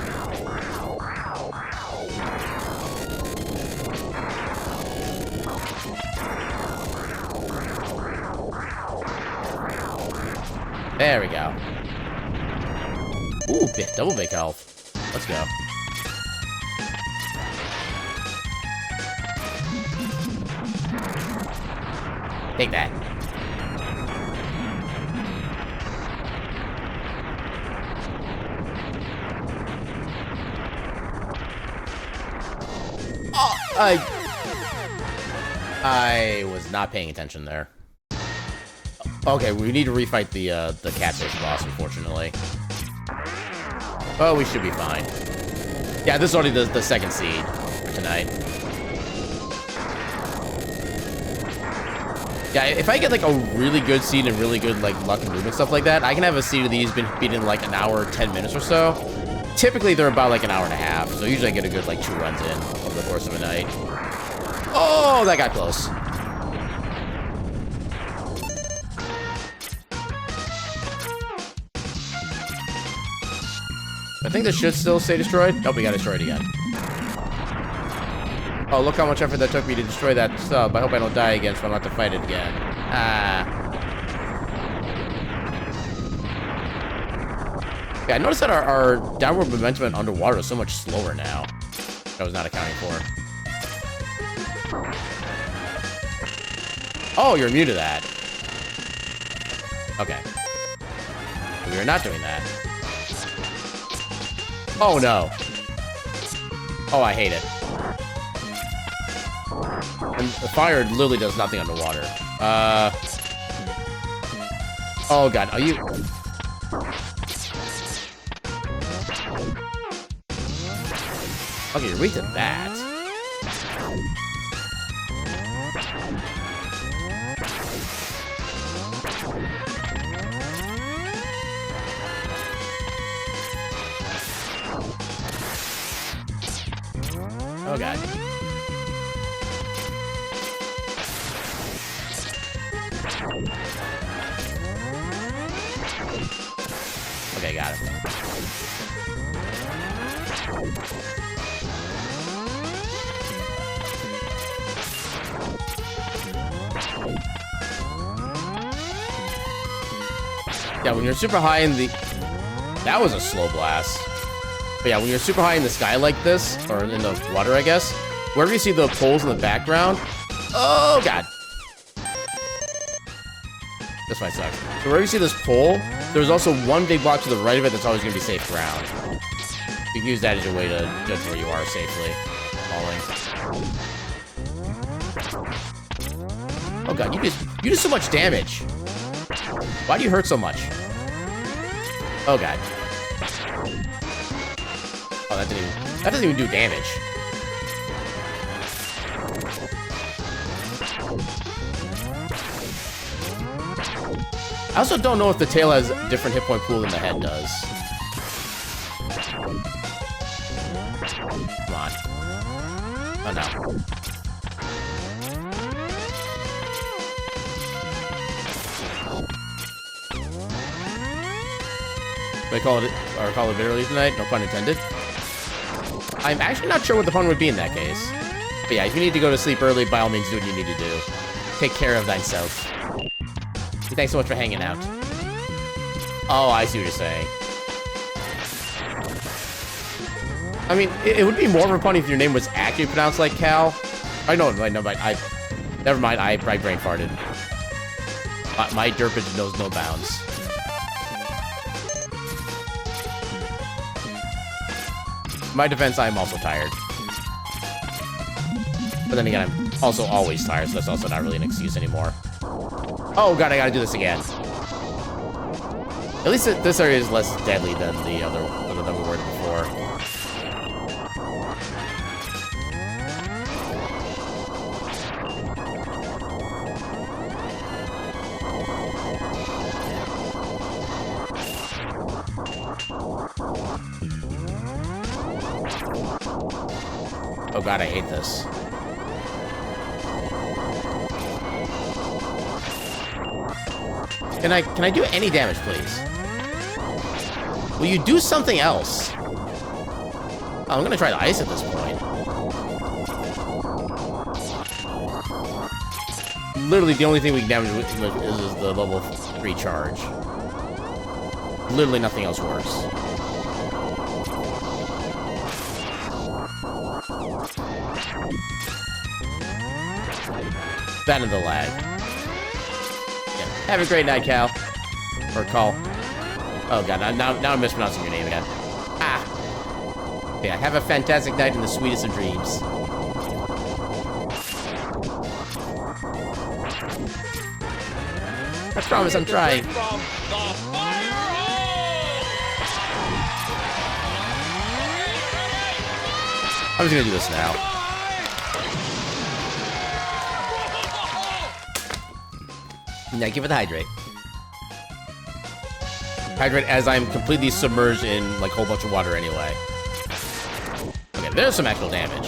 There we go. Ooh, double big health. Let's go. Take that. Oh, I was not paying attention there. Okay, we need to refight the catfish boss, unfortunately. Oh, we should be fine. Yeah, this is already the second seed for tonight. Yeah, if I get like a really good seed and really good like luck and movement stuff like that, I can have a seed of these beat in like an hour, 10 minutes or so. Typically, they're about like an hour and a half, so usually I get a good like 2 runs in over the course of a night. Oh, that got close. I think this should still stay destroyed. Nope, we got destroyed again. Oh, look how much effort that took me to destroy that sub. I hope I don't die again, so I don't have to fight it again. Ah. Yeah, I noticed that our downward momentum underwater is so much slower now. That I was not accounting for. Oh, you're immune to that. Okay. We are not doing that. Oh, no. Oh, I hate it. And the fire literally does nothing underwater. Oh, God. Are you... Okay, you're weak to that. Oh, God. Okay, got it. Yeah, when you're super high in the... That was a slow blast. But yeah, when you're super high in the sky like this, or in the water, I guess, wherever you see the poles in the background... Oh, God. This might suck. So wherever you see this pole, there's also one big block to the right of it that's always going to be safe ground. You can use that as your way to judge where you are safely falling. Oh, God, you do so much damage. Why do you hurt so much? Oh, God. Oh, that doesn't even do damage. I also don't know if the tail has a different hit point pool than the head does. Come on. Oh, no. Should I call it early tonight? No pun intended. I'm actually not sure what the pun would be in that case. But yeah, if you need to go to sleep early, by all means do what you need to do. take care of thyself. Thanks so much for hanging out. Oh, I see what you're saying. I mean, it would be more funny if your name was actually pronounced like Cal. I know, but never mind. I brain farted. My derpage knows no bounds. In my defense, I'm also tired. But then again, I'm also always tired, so that's also not really an excuse anymore. Oh god, I gotta do this again. At least this area is less deadly than the other than we were before. Oh god, I hate this. Can I do any damage, please? Will you do something else? Oh, I'm gonna try the ice at this point. Literally, the only thing we can damage is the level 3 charge. Literally nothing else works. That and the lag. Yeah. Have a great night, Cal. Or Call. Oh god, now I'm mispronouncing your name again. Ah. Yeah, have a fantastic night in the sweetest of dreams. I promise I'm trying. I'm just gonna do this now. Now give it the hydrate. Hydrate as I'm completely submerged in like a whole bunch of water anyway. Okay, there's some actual damage.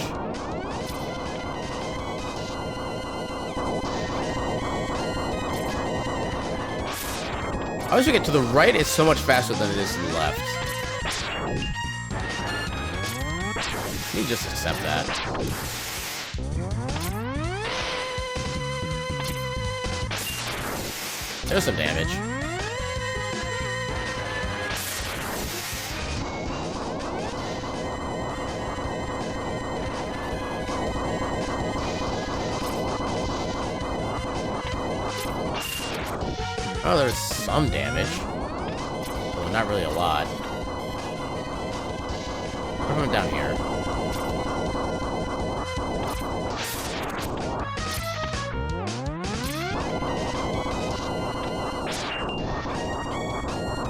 I wish we get to the right, it's so much faster than it is to the left. Can you just accept that? There's some damage. Oh, there's some damage. Well, not really a lot. What about down here?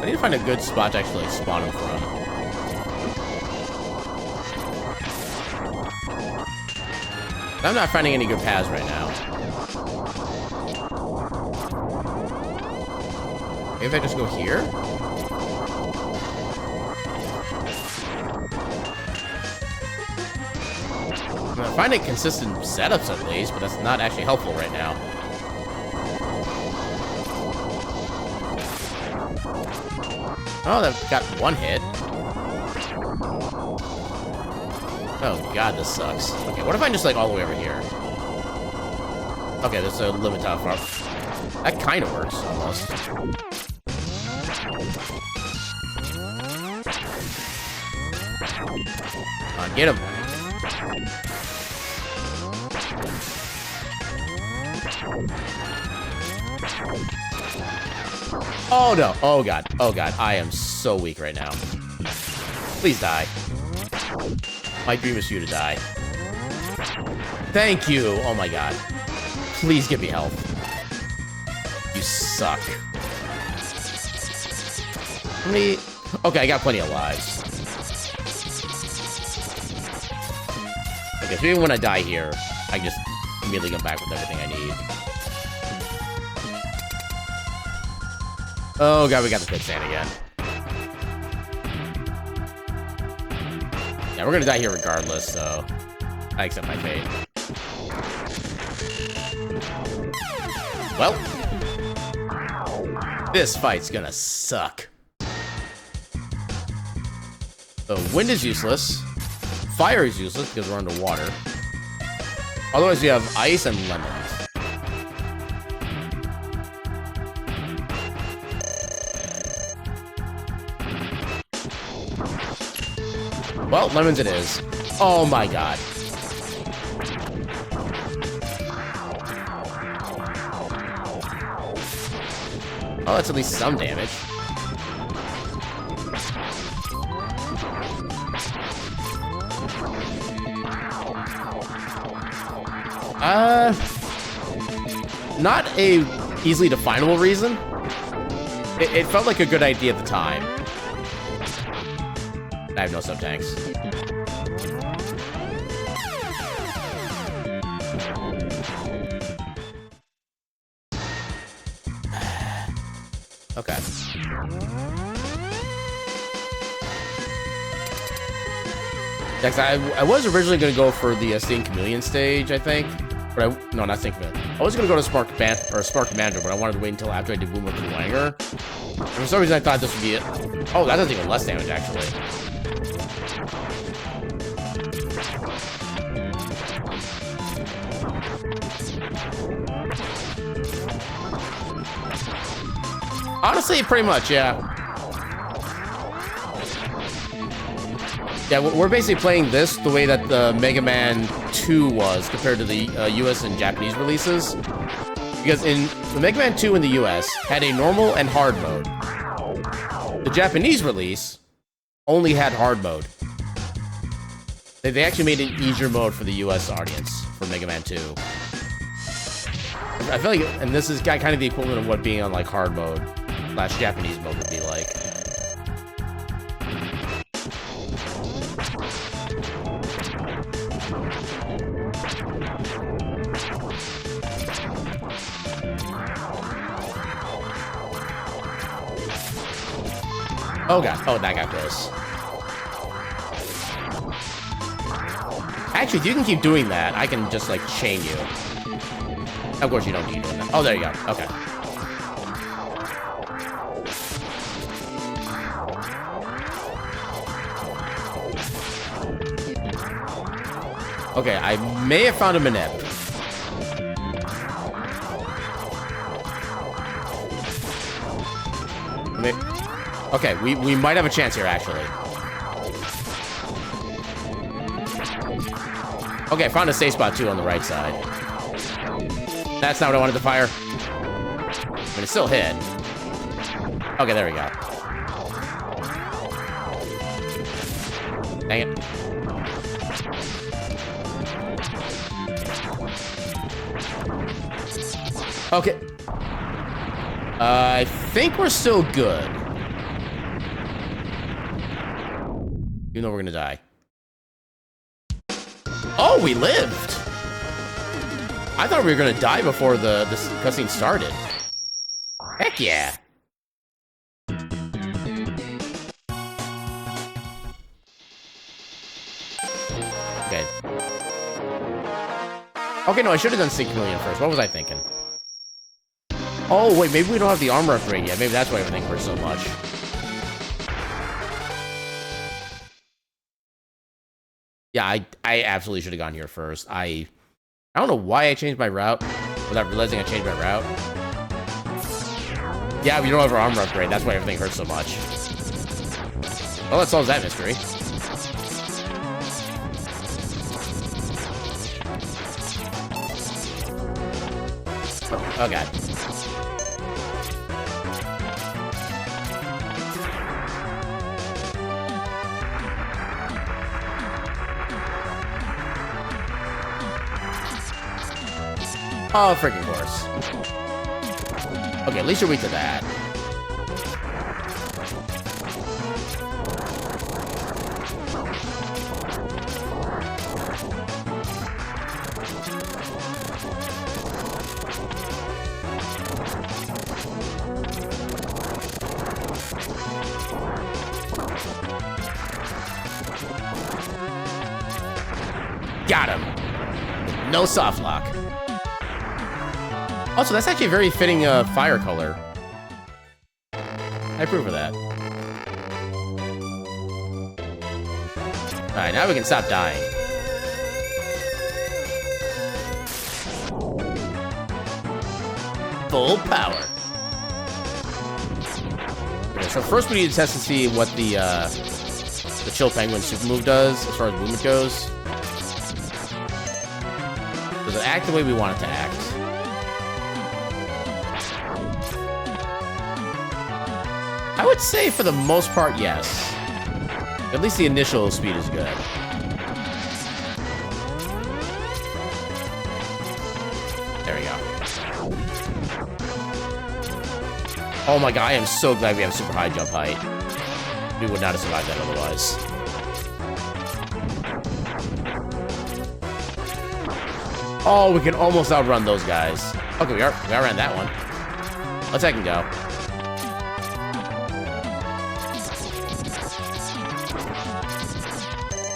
I need to find a good spot to actually spawn him from. I'm not finding any good paths right now. Maybe if I just go here? I'm finding consistent setups at least, but that's not actually helpful right now. Oh, that got one hit. Oh god, this sucks. Okay, what if I'm just like all the way over here? Okay, there's a limit to how far. That kind of works, almost. Come on, get him. Oh no, oh god, I am so weak right now. Please die. My dream is for you to die. Thank you, oh my god. Please give me health. You suck. How many? Okay, I got plenty of lives. Okay, so even when I die here, I just immediately come back with everything I need. Oh god, we got the quicksand again. Yeah, we're gonna die here regardless, so I accept my fate. Well, this fight's gonna suck. So wind is useless. Fire is useless because we're underwater. Otherwise, we have ice and lemons. Well, lemons it is. Oh my god. Oh, that's at least some damage. Not a easily definable reason. It felt like a good idea at the time. I have no sub-tanks. Okay. Next, I was originally going to go for the Sting Chameleon stage, I think. But no, not Sting Chameleon. I was going to go to Spark Commander, but I wanted to wait until after I did Boomer Wanger. And for some reason, I thought this would be it. Oh, that does even less damage, actually. Honestly, pretty much, yeah. Yeah, we're basically playing this the way that the Mega Man 2 was compared to the US and Japanese releases. Because in the Mega Man 2 in the US had a normal and hard mode. The Japanese release only had hard mode. They actually made an easier mode for the US audience for Mega Man 2. I feel like, and this is kind of the equivalent of what being on like hard mode / Japanese mode would be like. Oh god, oh that got close. Actually, if you can keep doing that, I can just like chain you. Of course you don't keep doing that. Oh, there you go, okay. Okay, I may have found a Manette. Okay, we might have a chance here, actually. Okay, I found a safe spot, too, on the right side. That's not what I wanted to fire. But it still hit. Okay, there we go. Dang it. Okay. I think we're still good. You know we're gonna die. Oh, we lived! I thought we were gonna die before the cutscene started. Heck yeah! Okay. Okay, no, I should have done Sting Chameleon first. What was I thinking? Oh, wait, maybe we don't have the armor upgrade yet. Maybe that's why everything hurts so much. Yeah, I absolutely should have gone here first. I don't know why I changed my route without realizing I changed my route. Yeah, we don't have our armor upgrade. That's why everything hurts so much. Well, that solves that mystery. Oh god. Oh, freaking course. Okay, at least you're weak to that. Got him. No soft lock. Also, that's actually a very fitting fire color. I approve of that. Alright, now we can stop dying. Full power. Okay, so first we need to test to see what the the Chill Penguin super move does as far as movement goes. Does it act the way we want it to act? I would say for the most part, yes. At least the initial speed is good. There we go. Oh my god, I am so glad we have super high jump height. We would not have survived that otherwise. Oh, we can almost outrun those guys. Okay, we outran that one. Let's I can go.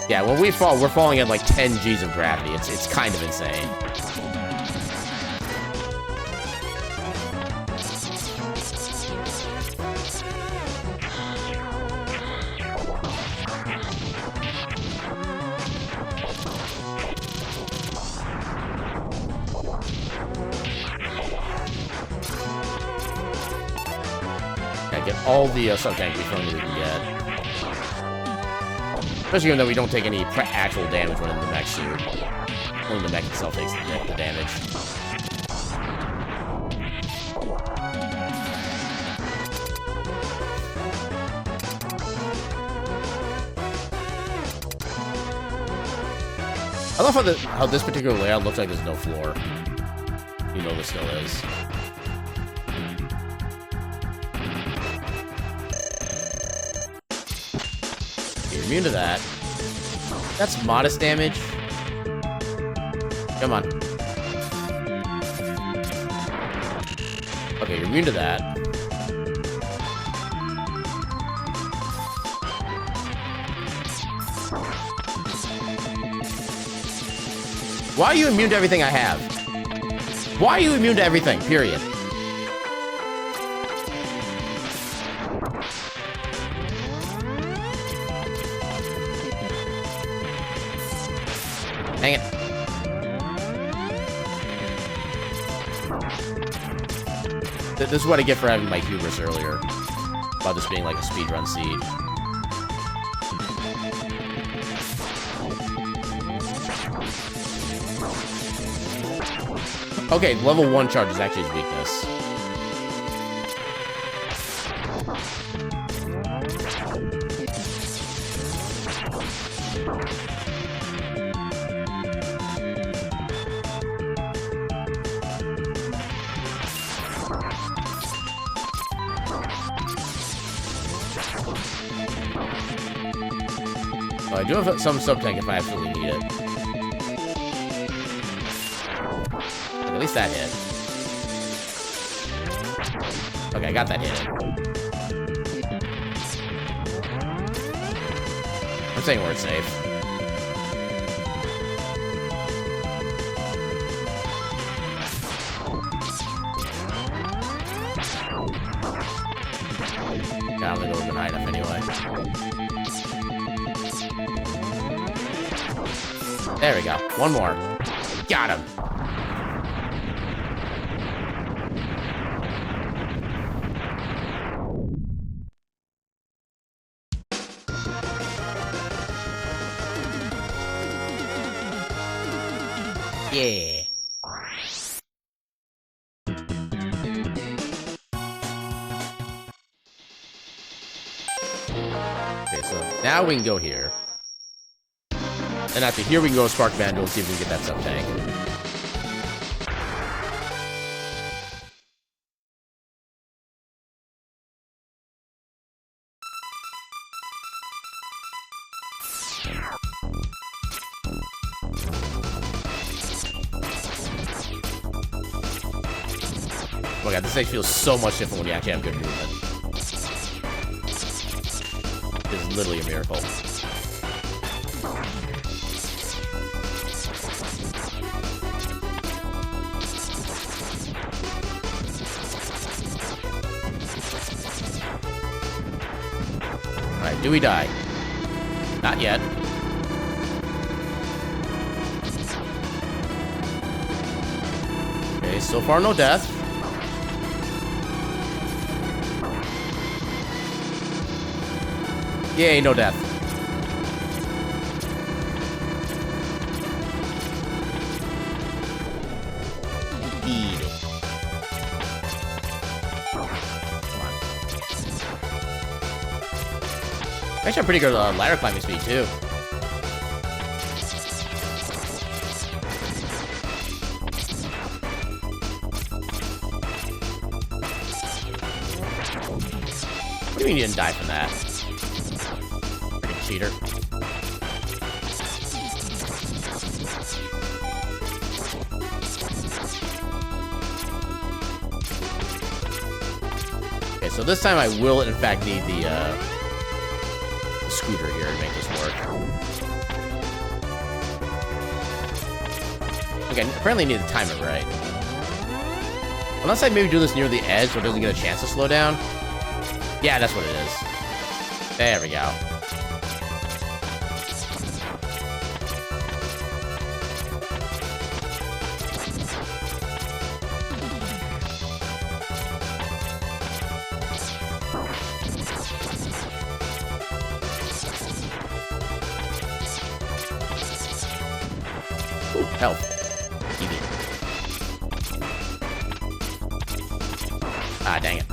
Yeah, when we fall, we're falling at like 10 G's of gravity. It's kind of insane. Gotta get all the sub-tank refilling we can get. Especially given that we don't take any actual damage when in the mech suit. Only the mech itself takes the damage. I love how this particular layout looks like there's no floor. You know there still is. You're immune to that. That's modest damage. Come on. Okay, you're immune to that. Why are you immune to everything I have? Why are you immune to everything? Period. Dang it. This is what I get for having my hubris earlier. About this being like a speedrun seed. Okay, level 1 charge is actually his weakness. Oh, I do have some sub-tank if I absolutely need it. At least that hit. Okay, I got that hit. I'm saying we're safe. Yeah, I'm gonna go with high enough anyway. There we go. One more. Got him. Yeah. Okay, so now we can go here. And after here, we can go Spark Vandal and see if we can get that sub-tank. Oh my god, this thing feels so much different when you actually have good movement. It's literally a miracle. Alright, do we die? Not yet. Okay, so far no death. Yay, no death. Actually, have pretty good ladder climbing speed, too. What do you mean you didn't die from that? Freaking cheater. Okay, so this time I will, in fact, need the scooter here to make this work. Okay, apparently I need to time it right. Unless I maybe do this near the edge so it doesn't get a chance to slow down. Yeah, that's what it is. There we go. Ooh, health. Easy. Ah, dang it.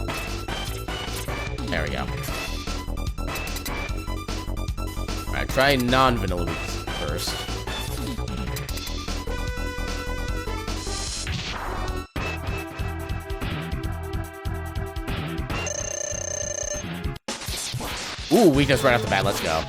There we go. Alright, try non-vanilla boots first. Ooh, weakness right off the bat. Let's go.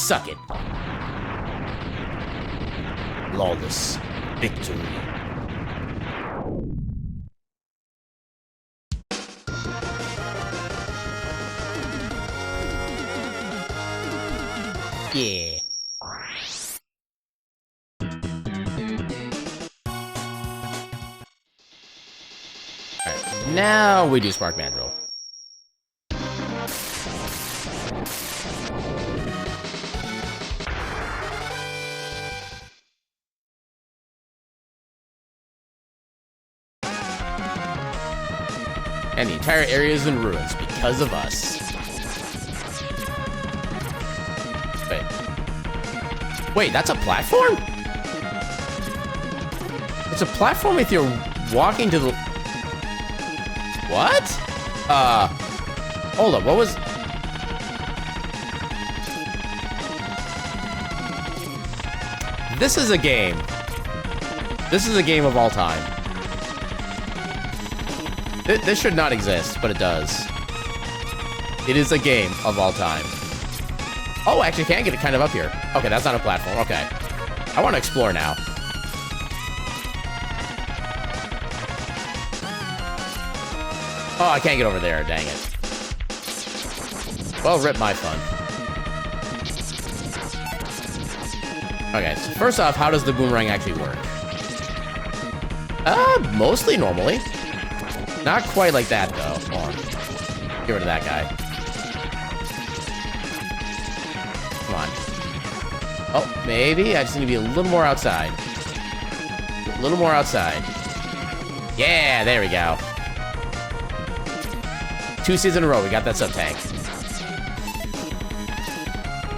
Suck it. Flawless victory. Yeah. Alright, now we do Spark Mandrill. And the entire area is in ruins because of us. Wait, that's a platform? It's a platform if you're walking to the... What? Hold up, what was... This is a game. This is a game of all time. This should not exist, but it does. It is a game of all time. Oh, I actually can get it kind of up here. Okay, that's not a platform. Okay. I want to explore now. Oh, I can't get over there. Dang it. Well, rip my fun. Okay, so first off, how does the boomerang actually work? Mostly normally. Not quite like that, though. Hold on. Get rid of that guy. Come on. Oh, maybe I just need to be a little more outside. A little more outside. Yeah, there we go. 2 seasons in a row, we got that sub-tank.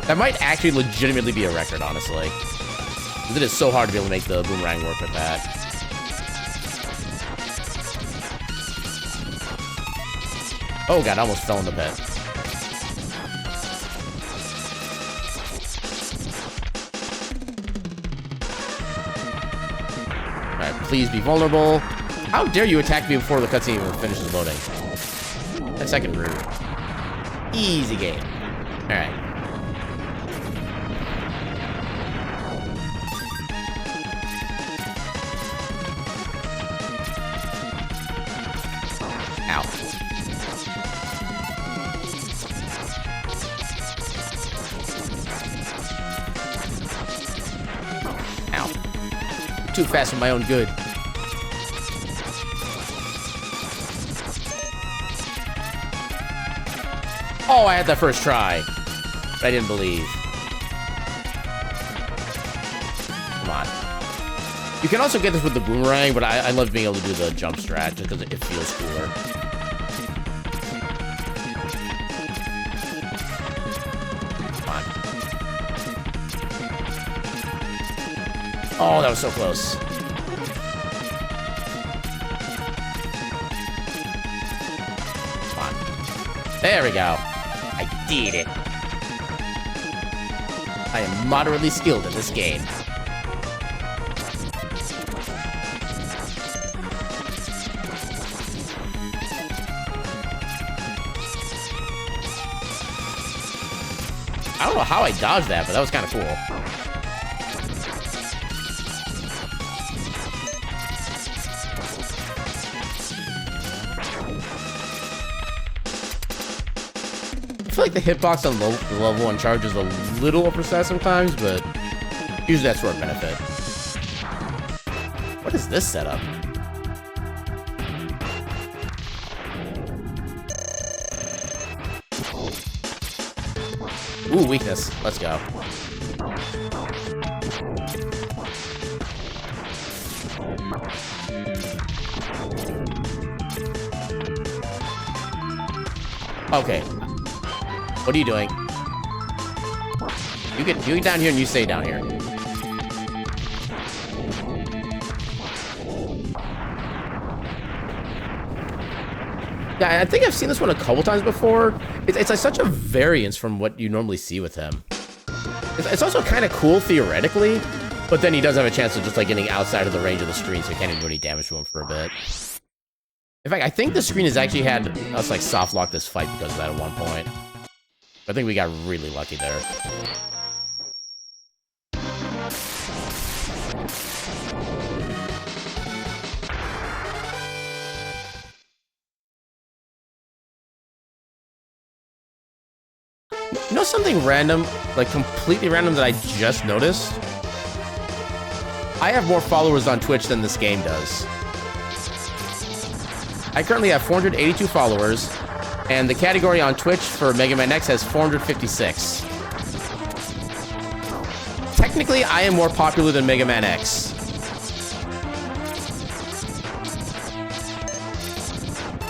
That might actually legitimately be a record, honestly. Because it is so hard to be able to make the boomerang work with that. Oh god, I almost fell in the pit. Alright, please be vulnerable. How dare you attack me before the cutscene even finishes loading? That's second rude. Easy game. Alright. Ow. Ow. Too fast for my own good. Oh, I had that first try. But I didn't believe. Come on. You can also get this with the boomerang, but I love being able to do the jump strat just because it feels cooler. Come on. Oh, that was so close. Come on. There we go. I did it. I am moderately skilled in this game. I don't know how I dodged that, but that was kind of cool. I feel like the hitbox on the level 1 charge is a little imprecise sometimes, but usually that's for a benefit. What is this setup? Ooh, weakness. Let's go. Okay. What are you doing? You get down here and you stay down here. Yeah, I think I've seen this one a couple times before. It's like such a variance from what you normally see with him. It's also kind of cool theoretically, but then he does have a chance of just like getting outside of the range of the screen, so he can't even do any damage to him for a bit. In fact, I think the screen has actually had us like soft lock this fight because of that at one point. I think we got really lucky there. You know something random, like completely random that I just noticed? I have more followers on Twitch than this game does. I currently have 482 followers, and the category on Twitch for Mega Man X has 456. Technically, I am more popular than Mega Man X.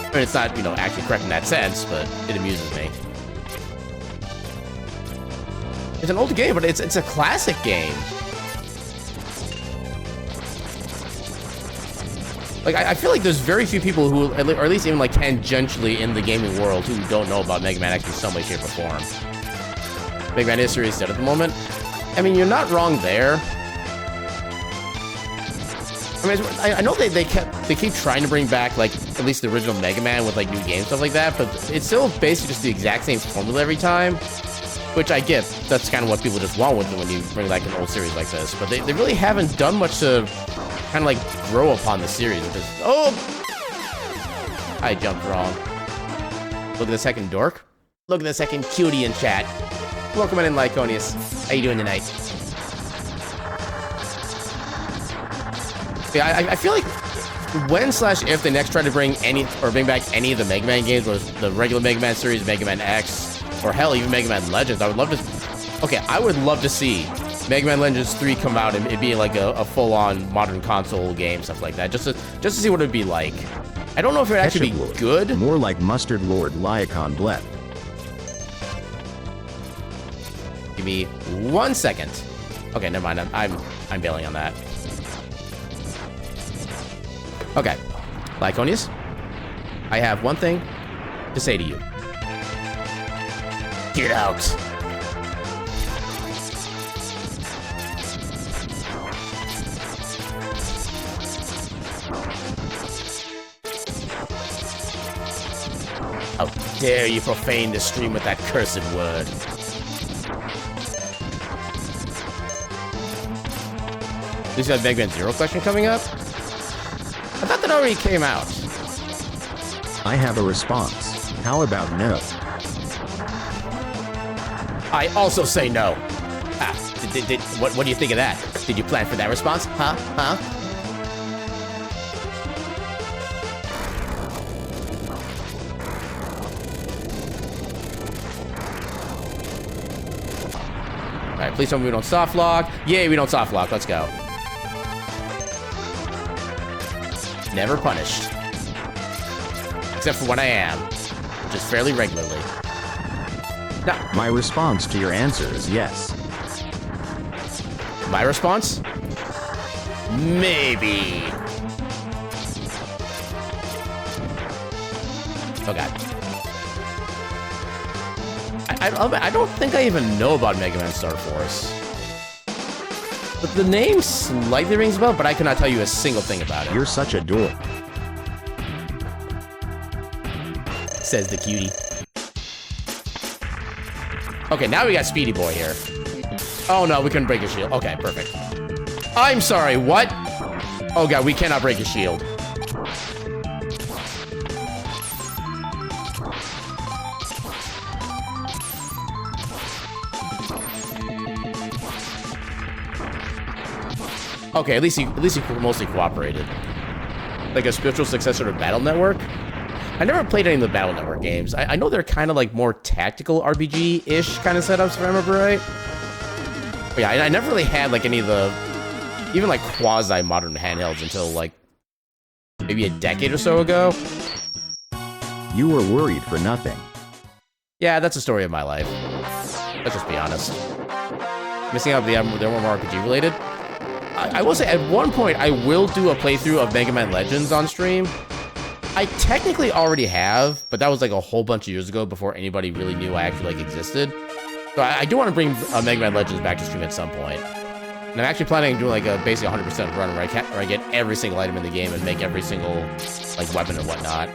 I mean, it's not, you know, actually correct in that sense, but it amuses me. It's an old game, but it's a classic game. Like, I feel like there's very few people who, or at least even like tangentially in the gaming world, who don't know about Mega Man X in some way, shape, or form. Mega Man history is dead at the moment. I mean, you're not wrong there. I mean, I know they keep trying to bring back like at least the original Mega Man with like new games, stuff like that, but it's still basically just the exact same formula every time. Which I get, that's kind of what people just want with it when you bring like an old series like this. But they really haven't done much to kind of like grow upon the series. Because, oh! I jumped wrong. Look at the second dork. Look at the second cutie in chat. Welcome in, Lyconius. How you doing tonight? Yeah, I feel like when/if they next try to bring back any of the Mega Man games, whether the regular Mega Man series, Mega Man X, or hell, even Mega Man Legends, I would love to... Okay, I would love to see Mega Man Legends 3 come out and it be like a full-on modern console game, stuff like that, just to see what it would be like. I don't know if it would actually be good. More like Mustard Lord Lyacon Blep. Give me 1 second. Okay, never mind. I'm bailing on that. Okay, Lyconius, I have one thing to say to you. Get out. How dare you profane the stream with that cursed word. At least you have Mega Man Zero Collection coming up? I thought that already came out. I have a response. How about no? I also say no. Ah, what do you think of that? Did you plan for that response? Huh? Alright, please tell me we don't soft lock. Yay, we don't soft lock. Let's go. Never punished. Except for when I am. Which is fairly regularly. No. My response to your answer is yes. My response? Maybe. Oh god. I don't think I even know about Mega Man Star Force. But the name slightly rings a bell, but I cannot tell you a single thing about it. You're such a dork. Says the cutie. Okay, now we got Speedy Boy here. Oh no, we couldn't break his shield. Okay, perfect. I'm sorry, what? Oh god, we cannot break his shield. Okay, at least he mostly cooperated. Like a spiritual successor to Battle Network. I never played any of the Battle Network games. I know they're kind of like more tactical RPG-ish kind of setups, if I remember right. But yeah, I never really had like any of the, even like quasi-modern handhelds until like maybe a decade or so ago. You were worried for nothing. Yeah, that's the story of my life. Let's just be honest. Missing out they're more RPG related. I will say, at one point, I will do a playthrough of Mega Man Legends on stream. I technically already have, but that was like a whole bunch of years ago before anybody really knew I actually like existed. So I do want to bring Mega Man Legends back to stream at some point. And I'm actually planning on doing like a basically 100% run where I get every single item in the game and make every single like weapon and whatnot.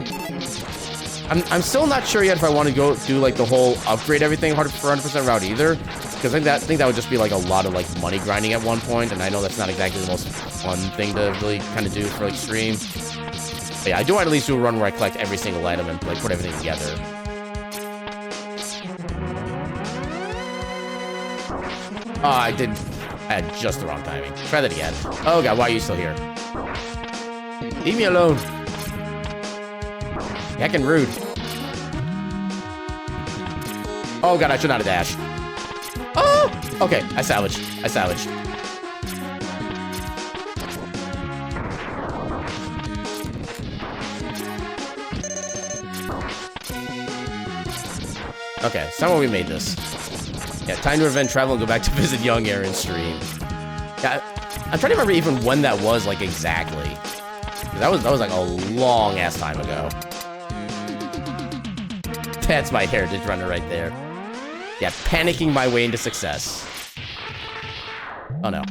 I'm still not sure yet if I want to go do like the whole upgrade everything for 100% route either, because I think that would just be like a lot of like money grinding at one point, and I know that's not exactly the most fun thing to really kind of do for like stream. But yeah, I do want to at least do a run where I collect every single item and like put everything together. Oh, I had just the wrong timing. Try that again. Oh god, why are you still here? Leave me alone. Heckin' rude. Oh god, I should not have dashed. Oh! Okay, I salvaged. Okay, somehow we made this. Yeah, time to revenge travel and go back to visit young Aaron's stream. Yeah, I'm trying to remember even when that was, like, exactly. That was like a long ass time ago. That's my heritage runner right there. Yeah, panicking my way into success. Oh no.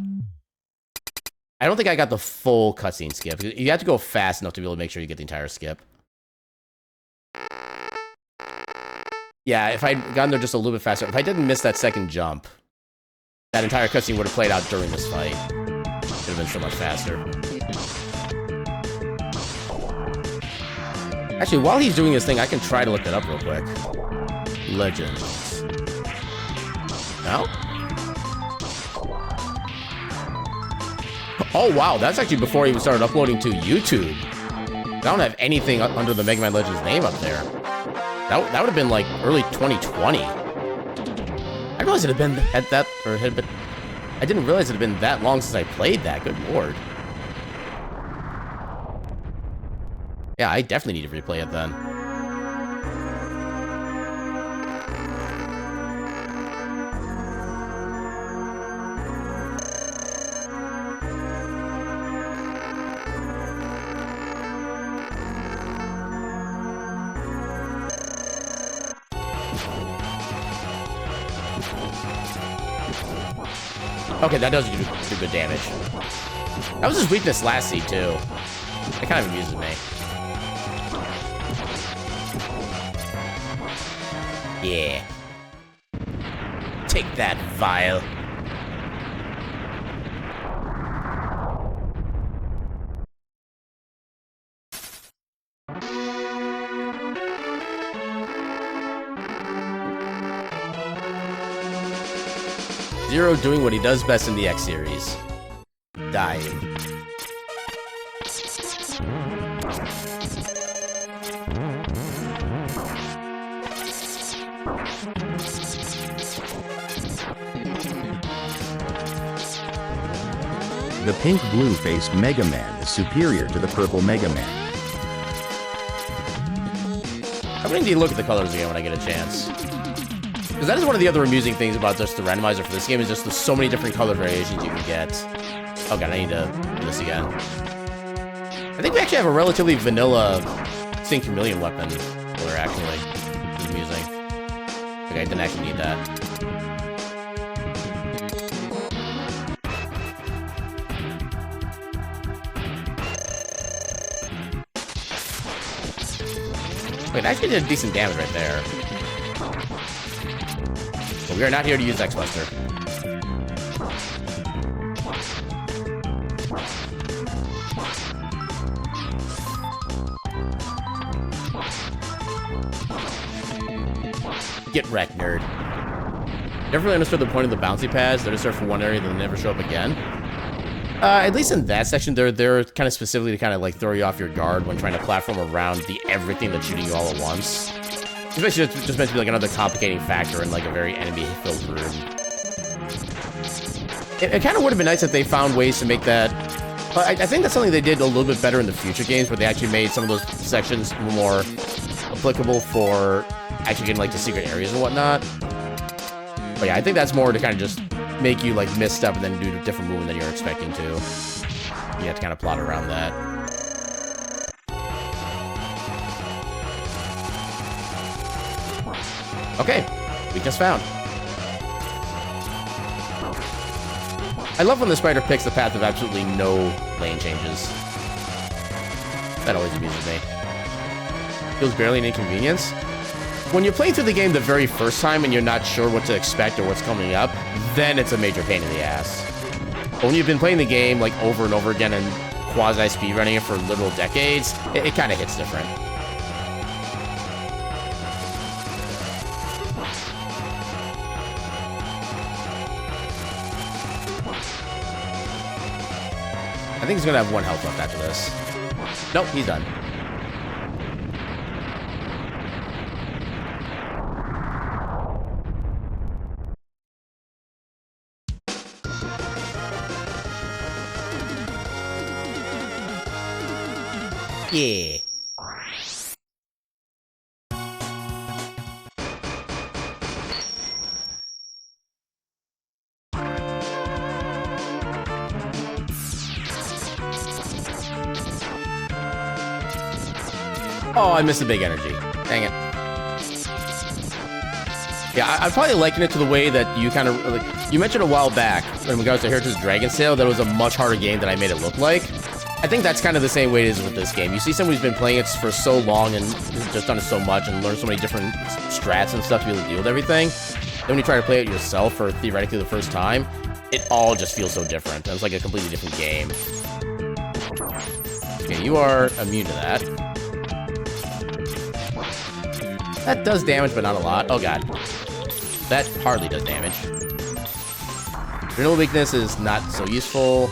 I don't think I got the full cutscene skip. You have to go fast enough to be able to make sure you get the entire skip. Yeah, if I'd gotten there just a little bit faster, if I didn't miss that second jump, that entire cutscene would have played out during this fight. Could have been so much faster. Actually, while he's doing his thing, I can try to look that up real quick. Legends. No? Oh, wow. That's actually before he even started uploading to YouTube. I don't have anything under the Mega Man Legends name up there. That would have been like early 2020. I realized it had been at that, or had been. I didn't realize it had been that long since I played that. Good lord. Yeah, I definitely need to replay it then. Okay, that does do good damage. That was his weakness last seed, too. It kind of amuses me. Yeah. Take that, Vile. Zero doing what he does best in the X series. Dying. The pink-blue-faced Mega Man is superior to the purple Mega Man. I'm gonna need to look at the colors again when I get a chance. Because that is one of the other amusing things about just the randomizer for this game, is just there's so many different color variations you can get Oh god, I need to do this again. I think we actually have a relatively vanilla Sync Chameleon weapon we're actually using. Okay, I didn't actually need that. Wait, it actually did decent damage right there. But we are not here to use X-Buster. Get wrecked, nerd. Never really understood the point of the bouncy pads. They're just there for one area, then never show up again. At least in that section, they're kind of specifically to kind of like throw you off your guard when trying to platform around the everything that's shooting you all at once. It's basically just meant to be like another complicating factor in like a very enemy-filled room. It kind of would have been nice if they found ways to make that. I think that's something they did a little bit better in the future games, where they actually made some of those sections more applicable for actually getting like the secret areas and whatnot. But yeah, I think that's more to kind of just make you like miss stuff and then do a different movement than you're expecting to. You have to kind of plot around that. Okay, weakness found. I love when the spider picks the path of absolutely no lane changes. That always amuses me. Feels barely an inconvenience. When you're playing through the game the very first time and you're not sure what to expect or what's coming up, then it's a major pain in the ass. But when you've been playing the game like over and over again and quasi-speedrunning it for literal decades, it kind of hits different. I think he's gonna have one health left after this. Nope, he's done. Yeah. Oh, I missed the big energy. Dang it. Yeah, I'd probably liken it to the way that you kind of, like, you mentioned a while back in regards to Heritage Dragon's Tale that it was a much harder game than I made it look like. I think that's kind of the same way it is with this game. You see somebody who's been playing it for so long and just done it so much and learned so many different strats and stuff to be able to deal with everything. Then when you try to play it yourself for theoretically the first time, it all just feels so different. It's like a completely different game. Okay, you are immune to that. That does damage, but not a lot. Oh god. That hardly does damage. Renewal weakness is not so useful.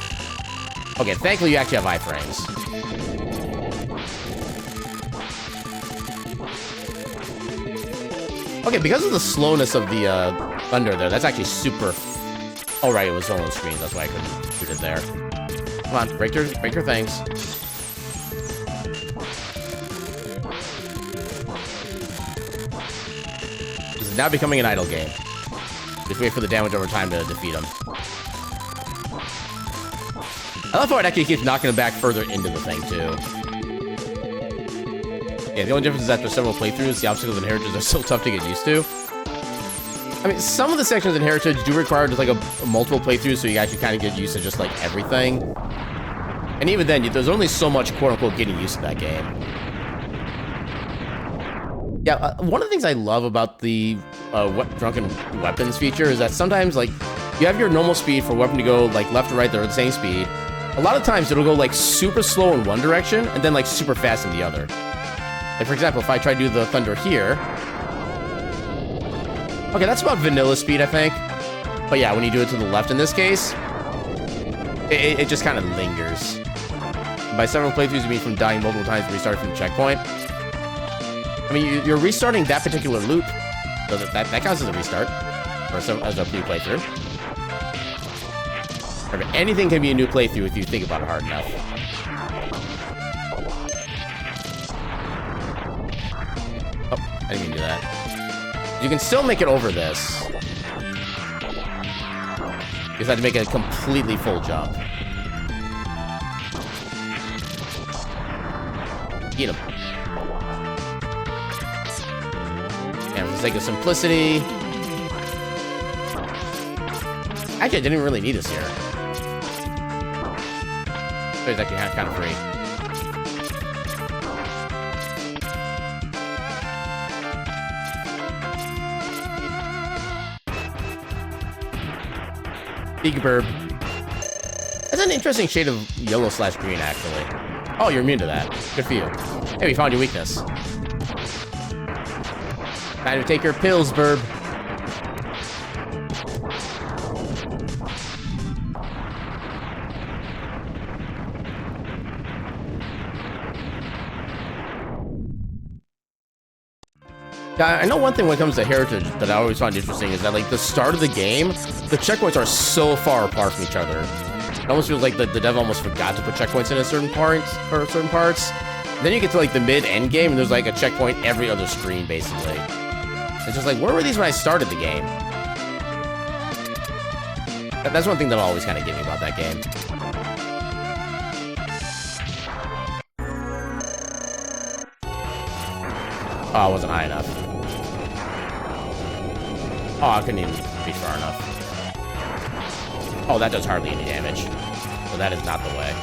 Okay, thankfully you actually have iframes. Okay, because of the slowness of the thunder there, that's actually super... Oh right, it was on the screen, that's why I couldn't shoot it there. Come on, break your things. This is now becoming an idle game. Just wait for the damage over time to defeat him. I love how it actually keeps knocking him back further into the thing, too. Yeah, the only difference is after several playthroughs, the obstacles in Heritage are so tough to get used to. I mean, some of the sections in Heritage do require just, like, a multiple playthroughs, so you actually kind of get used to just, like, everything. And even then, there's only so much, quote-unquote, getting used to that game. Yeah, one of the things I love about the Drunken Weapons feature is that sometimes, like, you have your normal speed for a weapon to go, like, left or right, they're the same speed. A lot of times, it'll go, like, super slow in one direction, and then, like, super fast in the other. Like, for example, if I try to do the thunder here... Okay, that's about vanilla speed, I think. But yeah, when you do it to the left in this case, it just kind of lingers. By several playthroughs, you mean from dying multiple times and restarting from the checkpoint. I mean, you're restarting that particular loop, so that counts as a restart, or as a new playthrough. Anything can be a new playthrough if you think about it hard enough. Oh, I didn't mean to do that. You can still make it over this. You just have to make a completely full jump. Eat him. And for the sake of simplicity... Actually, I didn't even really need this here. So it's actually kind of free. Big burb. That's an interesting shade of yellow/green, actually. Oh, you're immune to that. Good for you. Hey, we found your weakness. Time to take your pills, burb. I know one thing when it comes to Heritage that I always find interesting is that, like, the start of the game, the checkpoints are so far apart from each other. It almost feels like the dev almost forgot to put checkpoints in a certain parts. Then you get to, like, the mid-end game, and there's, like, a checkpoint every other screen, basically. It's just like, where were these when I started the game? That's one thing that'll always kind of get me about that game. Oh, I wasn't high enough. Oh, I couldn't even reach far enough. Oh, that does hardly any damage. So that is not the way.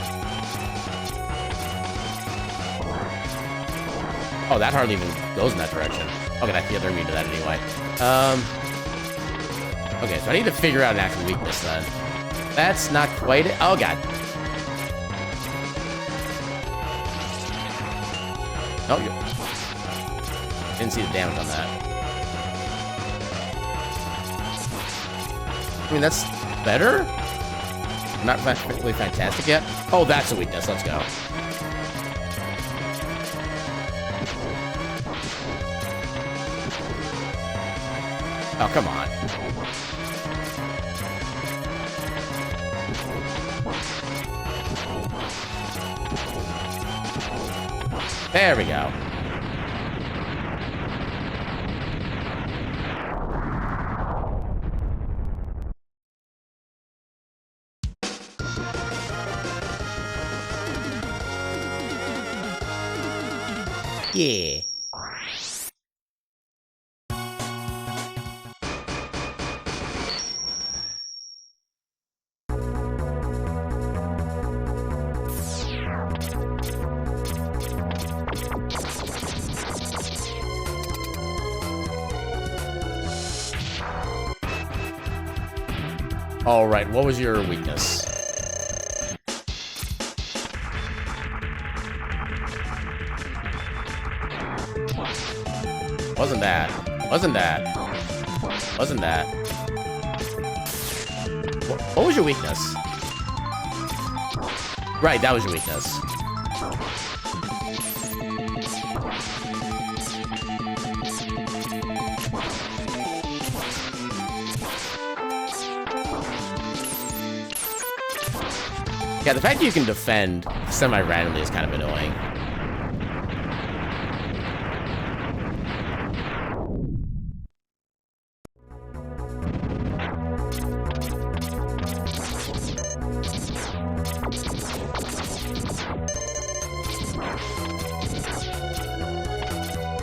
Oh, that hardly even goes in that direction. Okay, yeah, they're immune to that anyway. Okay, so I need to figure out an actual weakness then. That's not quite it. Oh, God. Oh, you didn't see the damage on that. I mean, that's better? Not particularly fantastic yet. Oh, that's a weakness. Let's go. Oh, come on. There we go. Yeah. All right, what was your weakness? Wasn't that. Wasn't that. Wasn't that. What was your weakness? Right, that was your weakness. Yeah, the fact that you can defend semi-randomly is kind of annoying.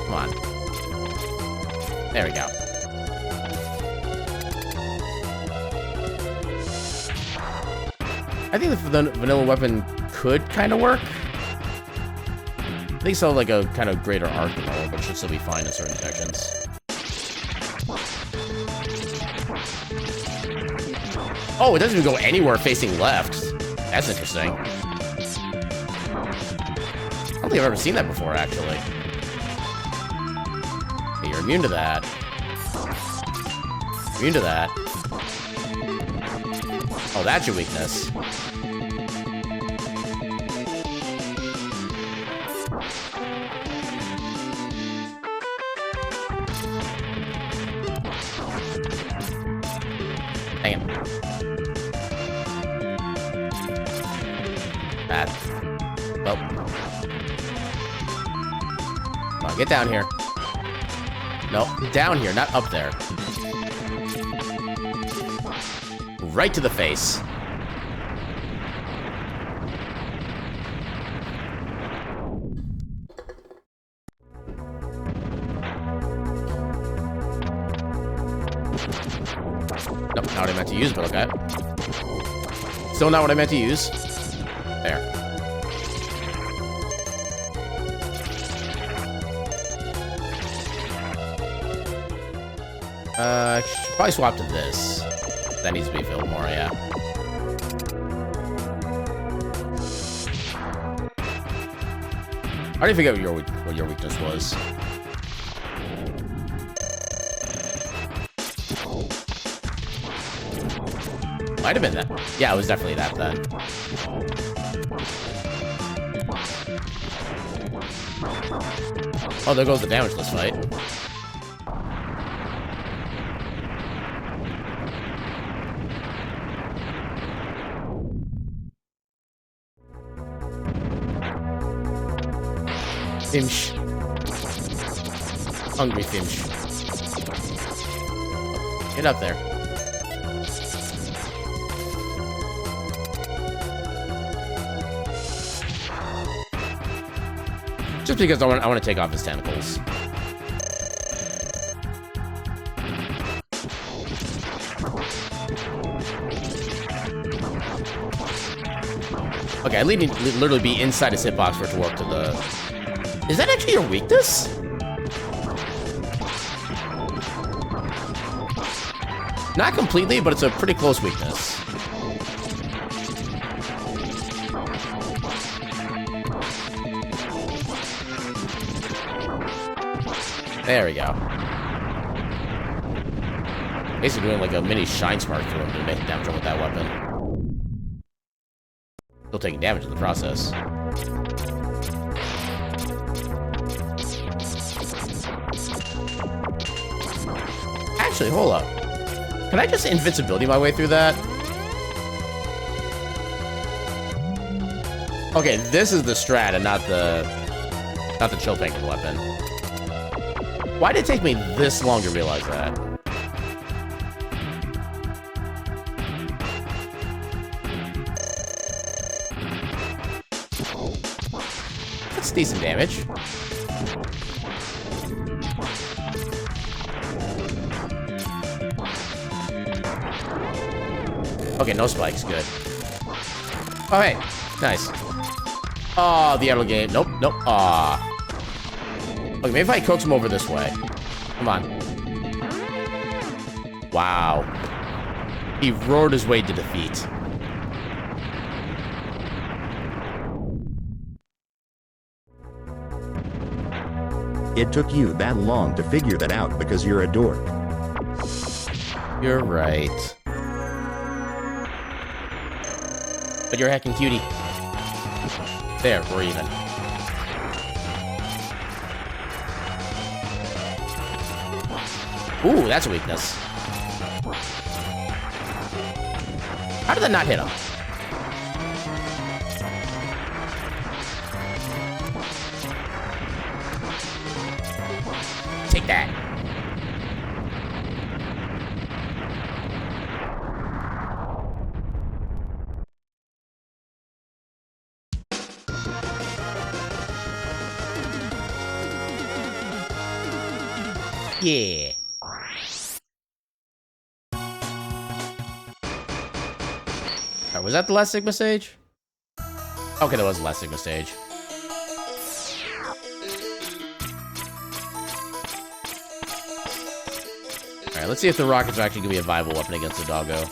Come on. There we go. I think the vanilla weapon could kind of work. I think so, like a kind of greater arc than normal, but should still be fine in certain sections. Oh, it doesn't even go anywhere facing left. That's interesting. I don't think I've ever seen that before, actually. Okay, you're immune to that. Immune to that. Oh, that's your weakness. Dang it. Bad. Well. Come on, get down here. No, down here, not up there. Right to the face. Nope, not what I meant to use, but okay. Still not what I meant to use. There. Should probably swap to this. That needs to be filled more, yeah. I already forget what your weakness was. Might have been that. Yeah, it was definitely that then. Oh, there goes the damageless fight. Finch. Hungry Finch. Get up there. Just because I want to take off his tentacles. Okay, I need to literally be inside his hitbox for it to work to the... Is that actually your weakness? Not completely, but it's a pretty close weakness. There we go. Basically doing like a mini shine spark to him to make damage with that weapon. Still taking damage in the process. Actually, hold up. Can I just invincibility my way through that? Okay, this is the strat and not the chill tank weapon. Why did it take me this long to realize that? That's decent damage. Okay, no spikes, good. Oh, hey, nice. Oh, the other game. Nope, nope. Aw. Okay, maybe if I coax him over this way. Come on. Wow. He roared his way to defeat. It took you that long to figure that out because you're a dork. You're right. But you're a heckin' cutie. There, we're even. Ooh, that's a weakness. How did that not hit him? Take that. Yeah. Alright, was that the last Sigma stage? Okay, that was the last Sigma stage. Alright, let's see if the rockets are actually gonna be a viable weapon against the doggo.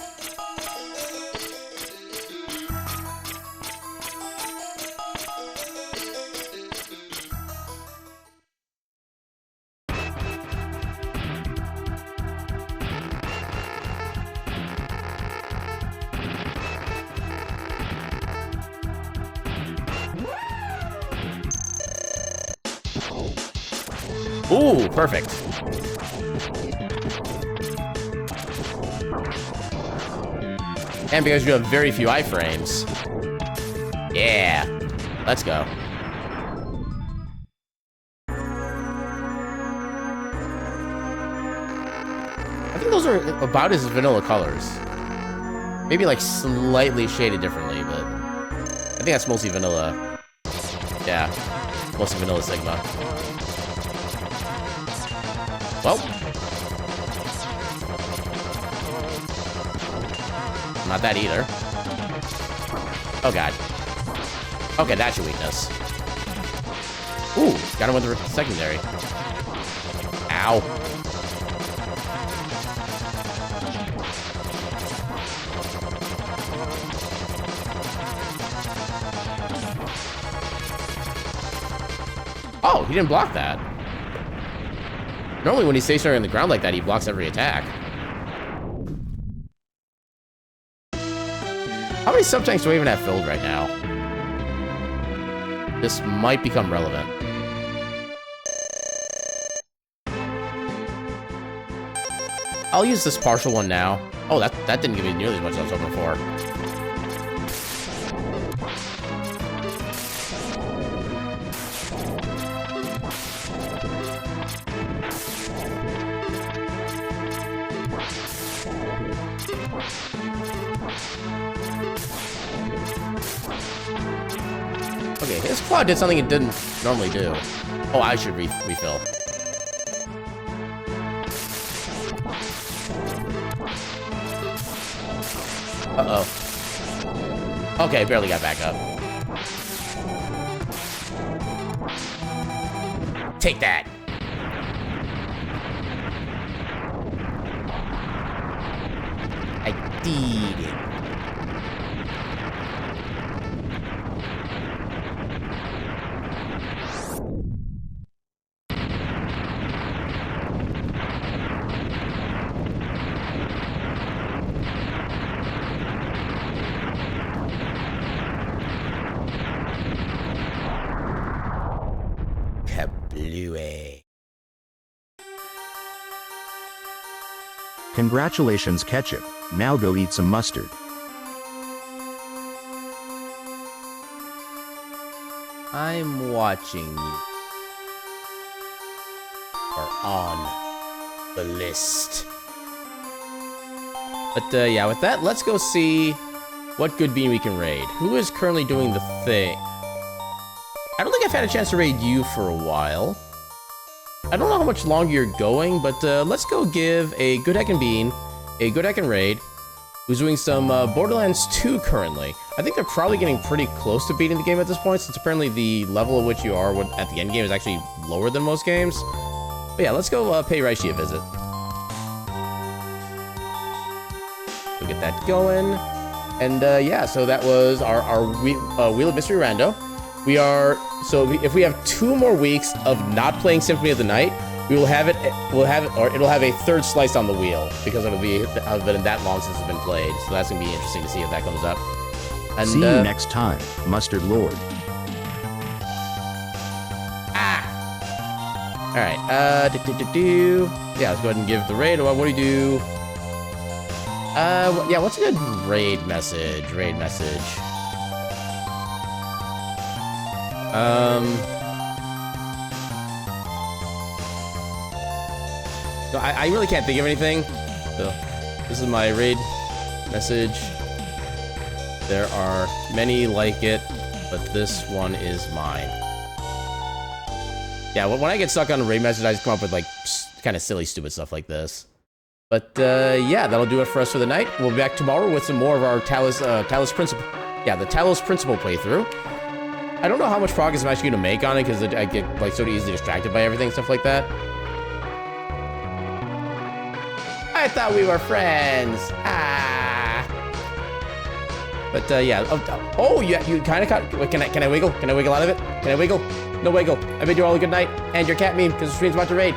Ooh, perfect. And because you have very few iframes. Yeah. Let's go. I think those are about as vanilla colors. Maybe like slightly shaded differently, but I think that's mostly vanilla. Yeah. Mostly vanilla Sigma. Well. Not that either. Oh, God. Okay, that's your weakness. Ooh, got him with the secondary. Ow. Oh, he didn't block that. Normally when he's stationary on the ground like that, he blocks every attack. How many sub-tanks do I even have filled right now? This might become relevant. I'll use this partial one now. Oh, that didn't give me nearly as much as I was hoping for. Okay, his quad did something it didn't normally do. Oh, I should refill. Uh-oh. Okay, barely got back up. Take that. I did it. Congratulations, Ketchup. Now go eat some mustard. I'm watching you. Are on the list. But yeah, with that, let's go see what good bean we can raid. Who is currently doing the thing? I don't think I've had a chance to raid you for a while. I don't know how much longer you're going, but let's go give a good heckin' bean, a good heckin' raid, who's doing some Borderlands 2 currently. I think they're probably getting pretty close to beating the game at this point, since apparently the level at which you are at the end game is actually lower than most games. But yeah, let's go pay Raishi a visit. We'll get that going. And yeah, so that was our Wheel of Mystery Rando. We are, so if we have 2 more weeks of not playing Symphony of the Night, we will have it, or it'll have a third slice on the wheel, because it'll have been that long since it's been played. So that's gonna be interesting to see if that comes up. And, see you next time, Mustard Lord. All right, yeah, let's go ahead and give the raid. What do you do? Yeah, what's a good raid message? So I really can't think of anything. So this is my raid message. There are many like it, but this one is mine. Yeah, when I get stuck on a raid message, I just come up with like kind of silly, stupid stuff like this. But yeah, that'll do it for us for the night. We'll be back tomorrow with some more of our Talos Principle. Yeah, the Talos Principle playthrough. I don't know how much progress I'm actually going to make on it because I get like so easily distracted by everything, stuff like that. I thought we were friends. But yeah. Oh, yeah. You kind of cut. Wait, can I wiggle? Can I wiggle out of it? Can I wiggle? No wiggle. I bid you all a good night and your cat meme because the stream's about to raid.